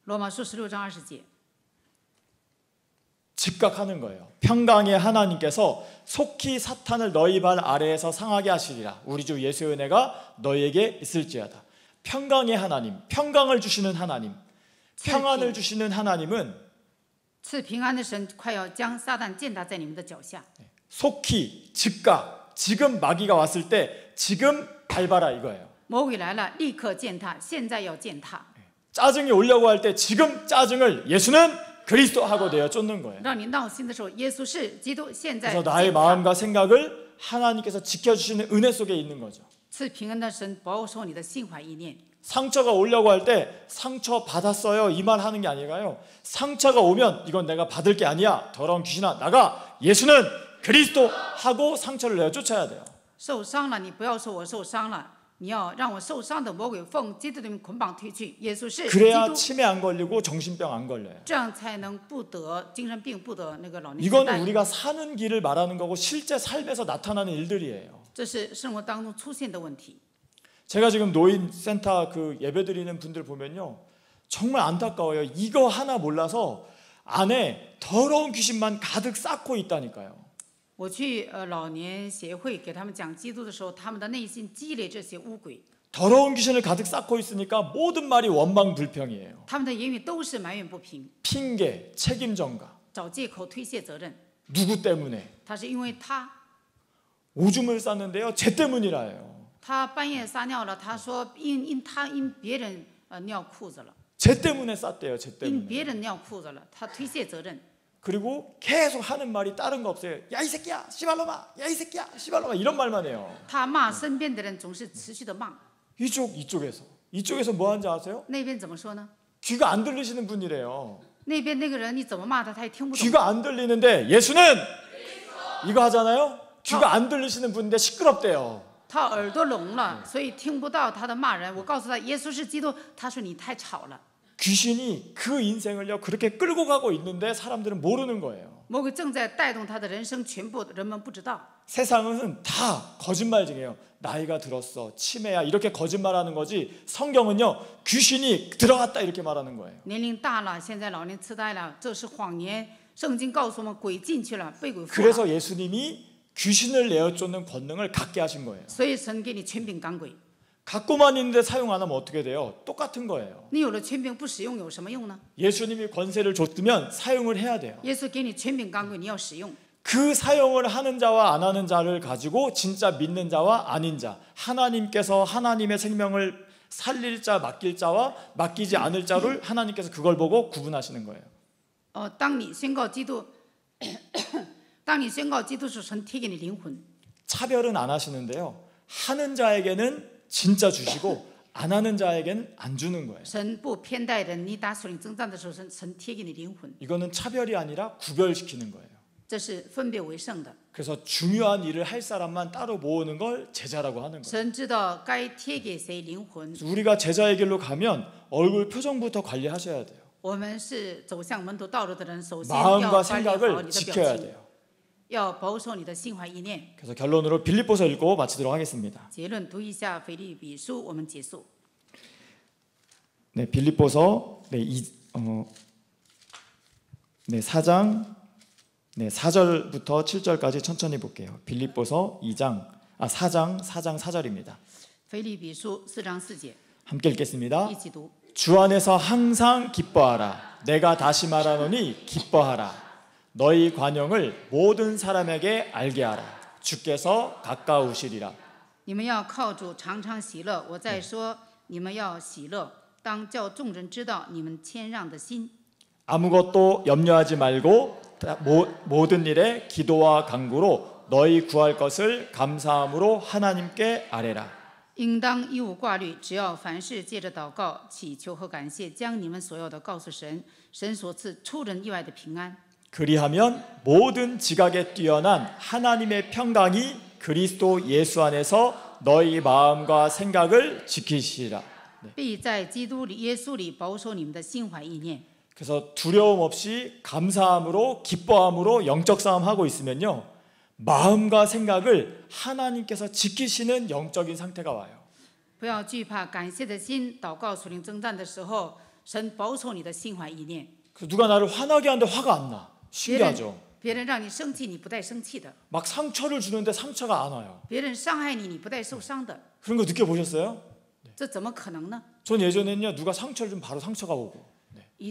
罗马书16章20节， 즉각하는 거예요. 평강의 하나님께서 속히 사탄을 너희 발 아래에서 상하게 하시리라. 우리 주 예수의 은혜가 너희에게 있을지어다. 평강의 하나님, 평강을 주시는 하나님, 평안을 주시는 하나님은 赐平安的神快要将撒旦践踏在你们的脚下。 속히 즉각 지금 마귀가 왔을 때 지금 밟아라 이거예요. 魔鬼来了，立刻践踏，现在要践踏。 짜증이 오려고 할 때 지금 짜증을 예수는 그리스도 하고 내어 쫓는 거예요. 让你闹心的时候，耶稣是基督，现在 그래서 나의 践踏。 마음과 생각을 하나님께서 지켜주시는 은혜 속에 있는 거죠. 赐平安的神保守你的心怀意念。 상처가 오려고 할 때 상처 받았어요 이 말 하는 게 아니라요. 상처가 오면 이건 내가 받을 게 아니야. 더러운 귀신아 나가. 예수는 그리스도 하고 상처를 내어 쫓아야 돼요. 受伤了，你不要说我受伤了，你要让我受伤的魔鬼奉基督的名捆绑退去。耶稣是基 그래야 督， 치매 안 걸리고 정신병 안 걸려요. 这样才能不得精神病，不得那个老年痴 이건 呆。 우리가 사는 길을 말하는 거고 실제 삶에서 나타나는 일들이에요. 这是生活当中出现的问题。 제가 지금 노인센터 그 예배드리는 분들 보면요 정말 안타까워요. 이거 하나 몰라서 안에 더러운 귀신만 가득 쌓고 있다니까요. 我去老年协会给他们讲基督的时候，他们的内心积累这些污鬼， 더러운 귀신을 가득 쌓고 있으니까 모든 말이 원망불평이에요. 他们的言语都是埋怨不平， 핑계, 책임 전가. 找借口推卸责任。 누구 때문에? 他是因为他 오줌을 쌌는데요. 쟤 때문이라요. 他半夜撒尿了，他说因别人尿裤子了， 쟤 때문에 쌌대요. 쟤 因 때문에. 别人尿裤子了，他推卸责任。 그리고 계속 하는 말이 다른 거 없어요. 야 이 새끼야, 씨발놈아. 야 이 새끼야, 씨발놈아. 이런 말만 해요. 他骂身边的人总是持续的骂。 이쪽에서 뭐 하는지 아세요? 那边怎么说呢？ 귀가 안 들리시는 분이래요. 那边那个人你怎么骂他，他也听不懂。 귀가 안 들리는데 예수는 이거 하잖아요. 귀가 안 들리시는 분인데 시끄럽대요. 他耳朵聋了，所以听不到他的骂人。我告诉他耶稣是基督，他说你太吵了。 귀신이 그 인생을요 그렇게 끌고 가고 있는데 사람들은 모르는 거예요. 魔鬼正在带动他的人生，全部人们不知道。 세상은 다 거짓말쟁이에요. 나이가 들었어, 치매야 이렇게 거짓말하는 거지. 성경은요 귀신이 들어갔다 이렇게 말하는 거예요. 年龄大了，现在老年痴呆了，这是谎言。圣经告诉我们，鬼进去了，被鬼附了。 그래서 예수님이 귀신을 내어 쫓는 권능을 갖게 하신 거예요. 所以神给你权柄赶鬼， 갖고만 있는데 사용 안 하면 어떻게 돼요? 똑같은 거예요. 你有了权柄不使用有什么用呢？ 예수님이 권세를 줬으면 사용을 해야 돼요. 耶稣给你权柄赶鬼，你要使用。 그 사용을 하는 자와 안 하는 자를 가지고 진짜 믿는 자와 아닌 자, 하나님께서 하나님의 생명을 살릴 자, 맡길 자와 맡기지 않을 자를 하나님께서 그걸 보고 구분하시는 거예요. 当你宣告基督，当你宣告基督是神贴给你灵魂， 차별은 안 하시는데요. 하는 자에게는 진짜 주시고 안 하는 자에게는 안 주는 거예요. 神不偏待人。你打属灵征战的时候，神贴给你灵魂， 이거는 차별이 아니라 구별시키는 거예요. 这是分别为圣的。 그래서 중요한 일을 할 사람만 따로 모으는 걸 제자라고 하는 거예요. 神知道该贴给谁灵魂。 우리가 제자의 길로 가면 얼굴 표정부터 관리하셔야 돼요. 我们是走向门徒道路的人，首先 마음과 要管理好 생각을 你的 지켜야 表情， 돼요. 要保守你的心怀意念。 그래서 결론으로 빌립보서 읽고 마치도록 하겠습니다. 结论读一下腓立比书，我们结束。 네, 빌립보서 4장 4절부터 7절까지 천천히 볼게요. 빌립보서 4장 4절입니다. 腓立比书4章4节， 함께 읽겠습니다. 一起读。 주 안에서 항상 기뻐하라. 내가 다시 말하노니 기뻐하라. 너희 관용을 모든 사람에게 알게 하라. 주께서 가까우시리라. 你们要靠主常常喜乐。我再说，你们要喜乐，当叫众人知道你们谦让的心。 아무것도 염려하지 말고 모든 일에 기도와 간구로 너희 구할 것을 감사함으로 하나님께 아뢰라. 应当一无挂虑，只要凡事借着祷告、祈求和感谢，将你们所有的告诉神，神所赐出人意外的平安。 그리하면 모든 지각에 뛰어난 하나님의 평강이 그리스도 예수 안에서 너희 마음과 생각을 지키시라. 必在基督里耶稣里保守你们的心怀意念。 그래서 두려움 없이 감사함으로 기뻐함으로 영적 싸움하고 있으면요, 마음과 생각을 하나님께서 지키시는 영적인 상태가 와요. 不要惧怕，感谢的心祷告属灵征战的时候，神保守你的心怀意念。 그래서 누가 나를 화나게 하는데 화가 안 나. 신기하죠. 别人让你生气，你不带生气的； 막 상처를 주는데 상처가 안 와요. 别人伤害你，你不带受伤的。 그런 거 느껴보셨어요? 这怎么可能呢？ 전 예전에는요, 누가 상처를 주면 바로 상처가 오고,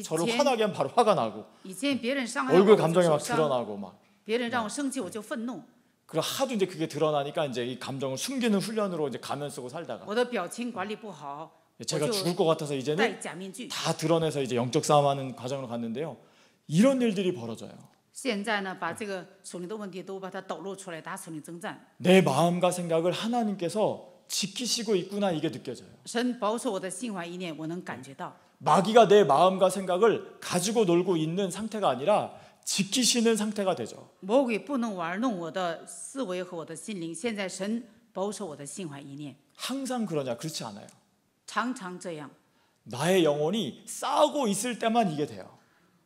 저를 화나게 하면 바로 화가 나고, 以前别人伤害我， 얼굴 我就 감정이 受 막 伤； 드러나고 막. 别人让我生气，我就愤怒。 그리고 하도 이제 그게 드러나니까 이제 이 감정을 숨기는 훈련으로 이제 가면 쓰고 살다가 我的表情管理不好， 제가 我就 죽을 것 같아서 戴 이제는 假面具。 다 드러내서 이제 영적 싸움하는 과정으로 갔는데요. 이런 일들이 벌어져요. 现在呢，把这个属灵的问题都把它抖露出来，打属灵征战。 내 마음과 생각을 하나님께서 지키시고 있구나, 이게 느껴져요. 神保守我的心怀意念，我能感觉到。 마귀가 내 마음과 생각을 가지고 놀고 있는 상태가 아니라 지키시는 상태가 되죠. 魔鬼不能玩弄我的思维和我的心灵，现在神保守我的心怀意念， 항상 그러냐? 그렇지 않아요. 常常这样。 나의 영혼이 싸우고 있을 때만 이게 돼요.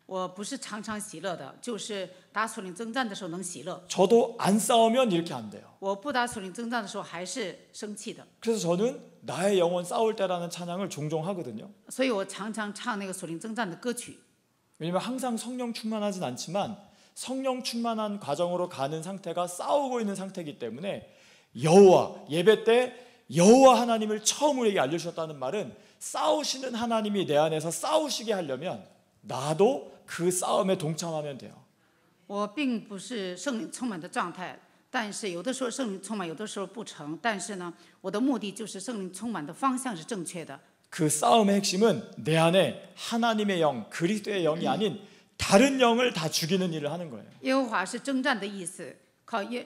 我不是常常喜乐的，就是打属灵征战的时候能喜乐。 저도 안 싸우면 이렇게 안 돼요. 我不打属灵征战的时候还是生气的， 그래서 저는 나의 영혼 싸울 때라는 찬양을 종종 하거든요. 所以我常常唱那个属灵征战的歌曲。 왜냐면 항상 성령 충만하진 않지만 성령 충만한 과정으로 가는 상태가 싸우고 있는 상태이기 때문에 여호와, 예배 때 여호와 하나님을 처음 우리에게 알려주셨다는 말은 싸우시는 하나님이 내 안에서 싸우시게 하려면 나도 그 싸움에 동참하면 돼요. 我并不是圣灵充满的状态，但是有的时候圣灵充满，有的时候不成。但是呢，我的目的就是圣灵充满的方向是正确的。 그 싸움의 핵심은 내 안에 하나님의 영, 그리스도의 영이 아닌 다른 영을 다 죽이는 일을 하는 거예요. 耶和华是征战的意思，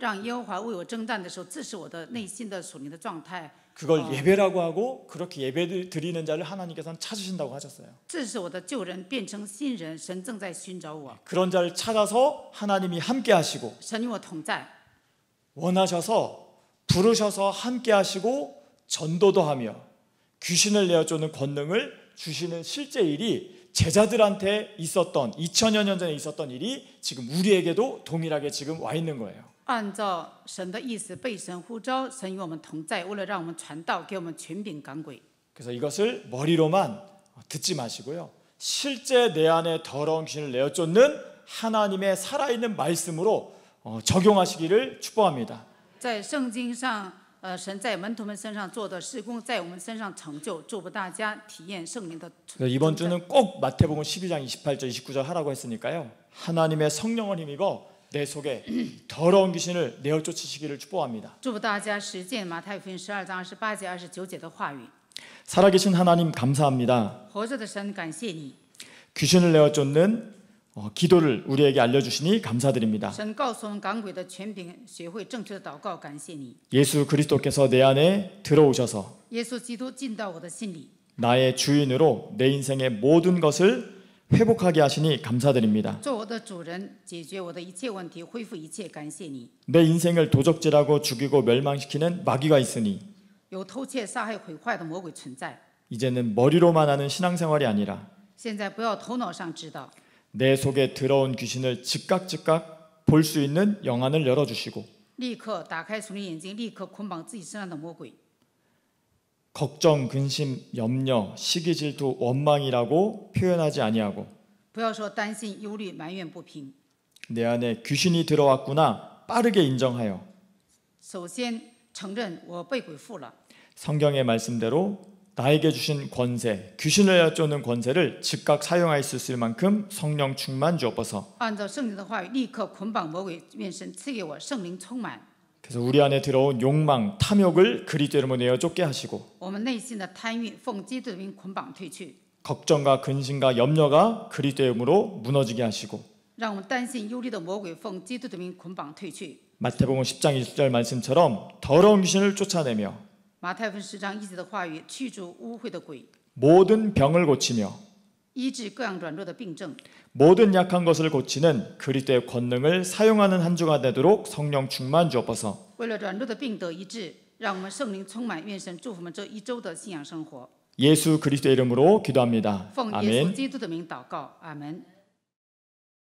让耶和华为我征战的时候，这是我的内心的属灵的状态。 그걸 예배라고 하고 그렇게 예배 드리는 자를 하나님께서는 찾으신다고 하셨어요. 这是我的旧人变成新人，神正在寻找我， 그런 자를 찾아서 하나님이 함께 하시고 神与我同在。 원하셔서 부르셔서 함께 하시고 전도도 하며 귀신을 내어쫓는 권능을 주시는 실제 일이 제자들한테 있었던 2000여 년 전에 있었던 일이 지금 우리에게도 동일하게 지금 와 있는 거예요. 按照神的意思被神呼召，神与我们同在，为了让我们传道，给我们权柄赶鬼。 그래서 이것을 머리로만 듣지 마시고요. 실제 내 안에 더러운 귀신을 내어쫓는 하나님의 살아있는 말씀으로 적용하시기를 축복합니다. 在圣经上，神在门徒们身上做的事工，在我们身上成就，祝福大家体验圣灵的。 그래서 이번 주는 꼭 마태복음 12장 28절 29절 하라고 했으니까요. 하나님의 성령을 힘입어 내 속에 더러운 귀신을 내어쫓으시기를 축복합니다. 祝福大家实践马太福音12章28节、29节的话语。 살아계신 하나님 감사합니다. 活着的神，感谢你， 귀신을 내어쫓는 기도를 우리에게 알려주시니 감사드립니다. 神告诉我们赶鬼的权柄，学会正确的祷告，感谢你。 예수 그리스도께서 내 안에 들어오셔서 耶稣基督进到我的心里， 나의 주인으로 내 인생의 모든 것을 회복하게 하시니 감사드립니다. 做我的主人，解决我的一切问题，恢复一切，感谢你。 내 인생을 도적질하고 죽이고 멸망시키는 마귀가 있으니 有偷窃、杀害、毁坏的魔鬼存在， 이제는 머리로만 하는 신앙생활이 아니라 现在不要头脑上知道， 내 속에 들어온 귀신을 즉각 볼 수 있는 영안을 열어주시고 立刻打开属灵眼睛，立刻捆绑自己身上的魔鬼。 걱정, 근심, 염려, 시기, 질투, 원망이라고 표현하지 아니하고 不要说担心、忧虑、埋怨不平。 내 안에 귀신이 들어왔구나 빠르게 인정하여 首先承认我被鬼附了， 성경의 말씀대로 나에게 주신 권세, 귀신을 내어쫓는 권세를 즉각 사용할 수 있을 만큼 성령 충만 주옵소서. 按照圣经的话语，立刻捆绑魔鬼，愿神赐给我圣灵充满。 그래서 우리 안에 들어온 욕망, 탐욕을 그리스도 이름으로 내어쫓게 하시고 我们内心的贪欲，奉基督的名捆绑退去， 걱정과 근심과 염려가 그리스도 이름으로 무너지게 하시고 让我们担心、忧虑的魔鬼，奉基督的名捆绑退去。 마태복음 10장 20절 말씀처럼 더러운 귀신을 쫓아내며 马太福音10章1节的话语，驱逐污秽的鬼， 모든 병을 고치며 医治各样软弱的病症， 모든 약한 것을 고치는 그리스도의 권능을 사용하는 한 주가 되도록 성령 충만 주옵소서. 为了软弱的病得医治，让我们圣灵充满，愿神祝福我们这一周的信仰生活。 예수 그리스도의 이름으로 기도합니다. 奉耶稣 아멘. 基督的名祷告，阿门。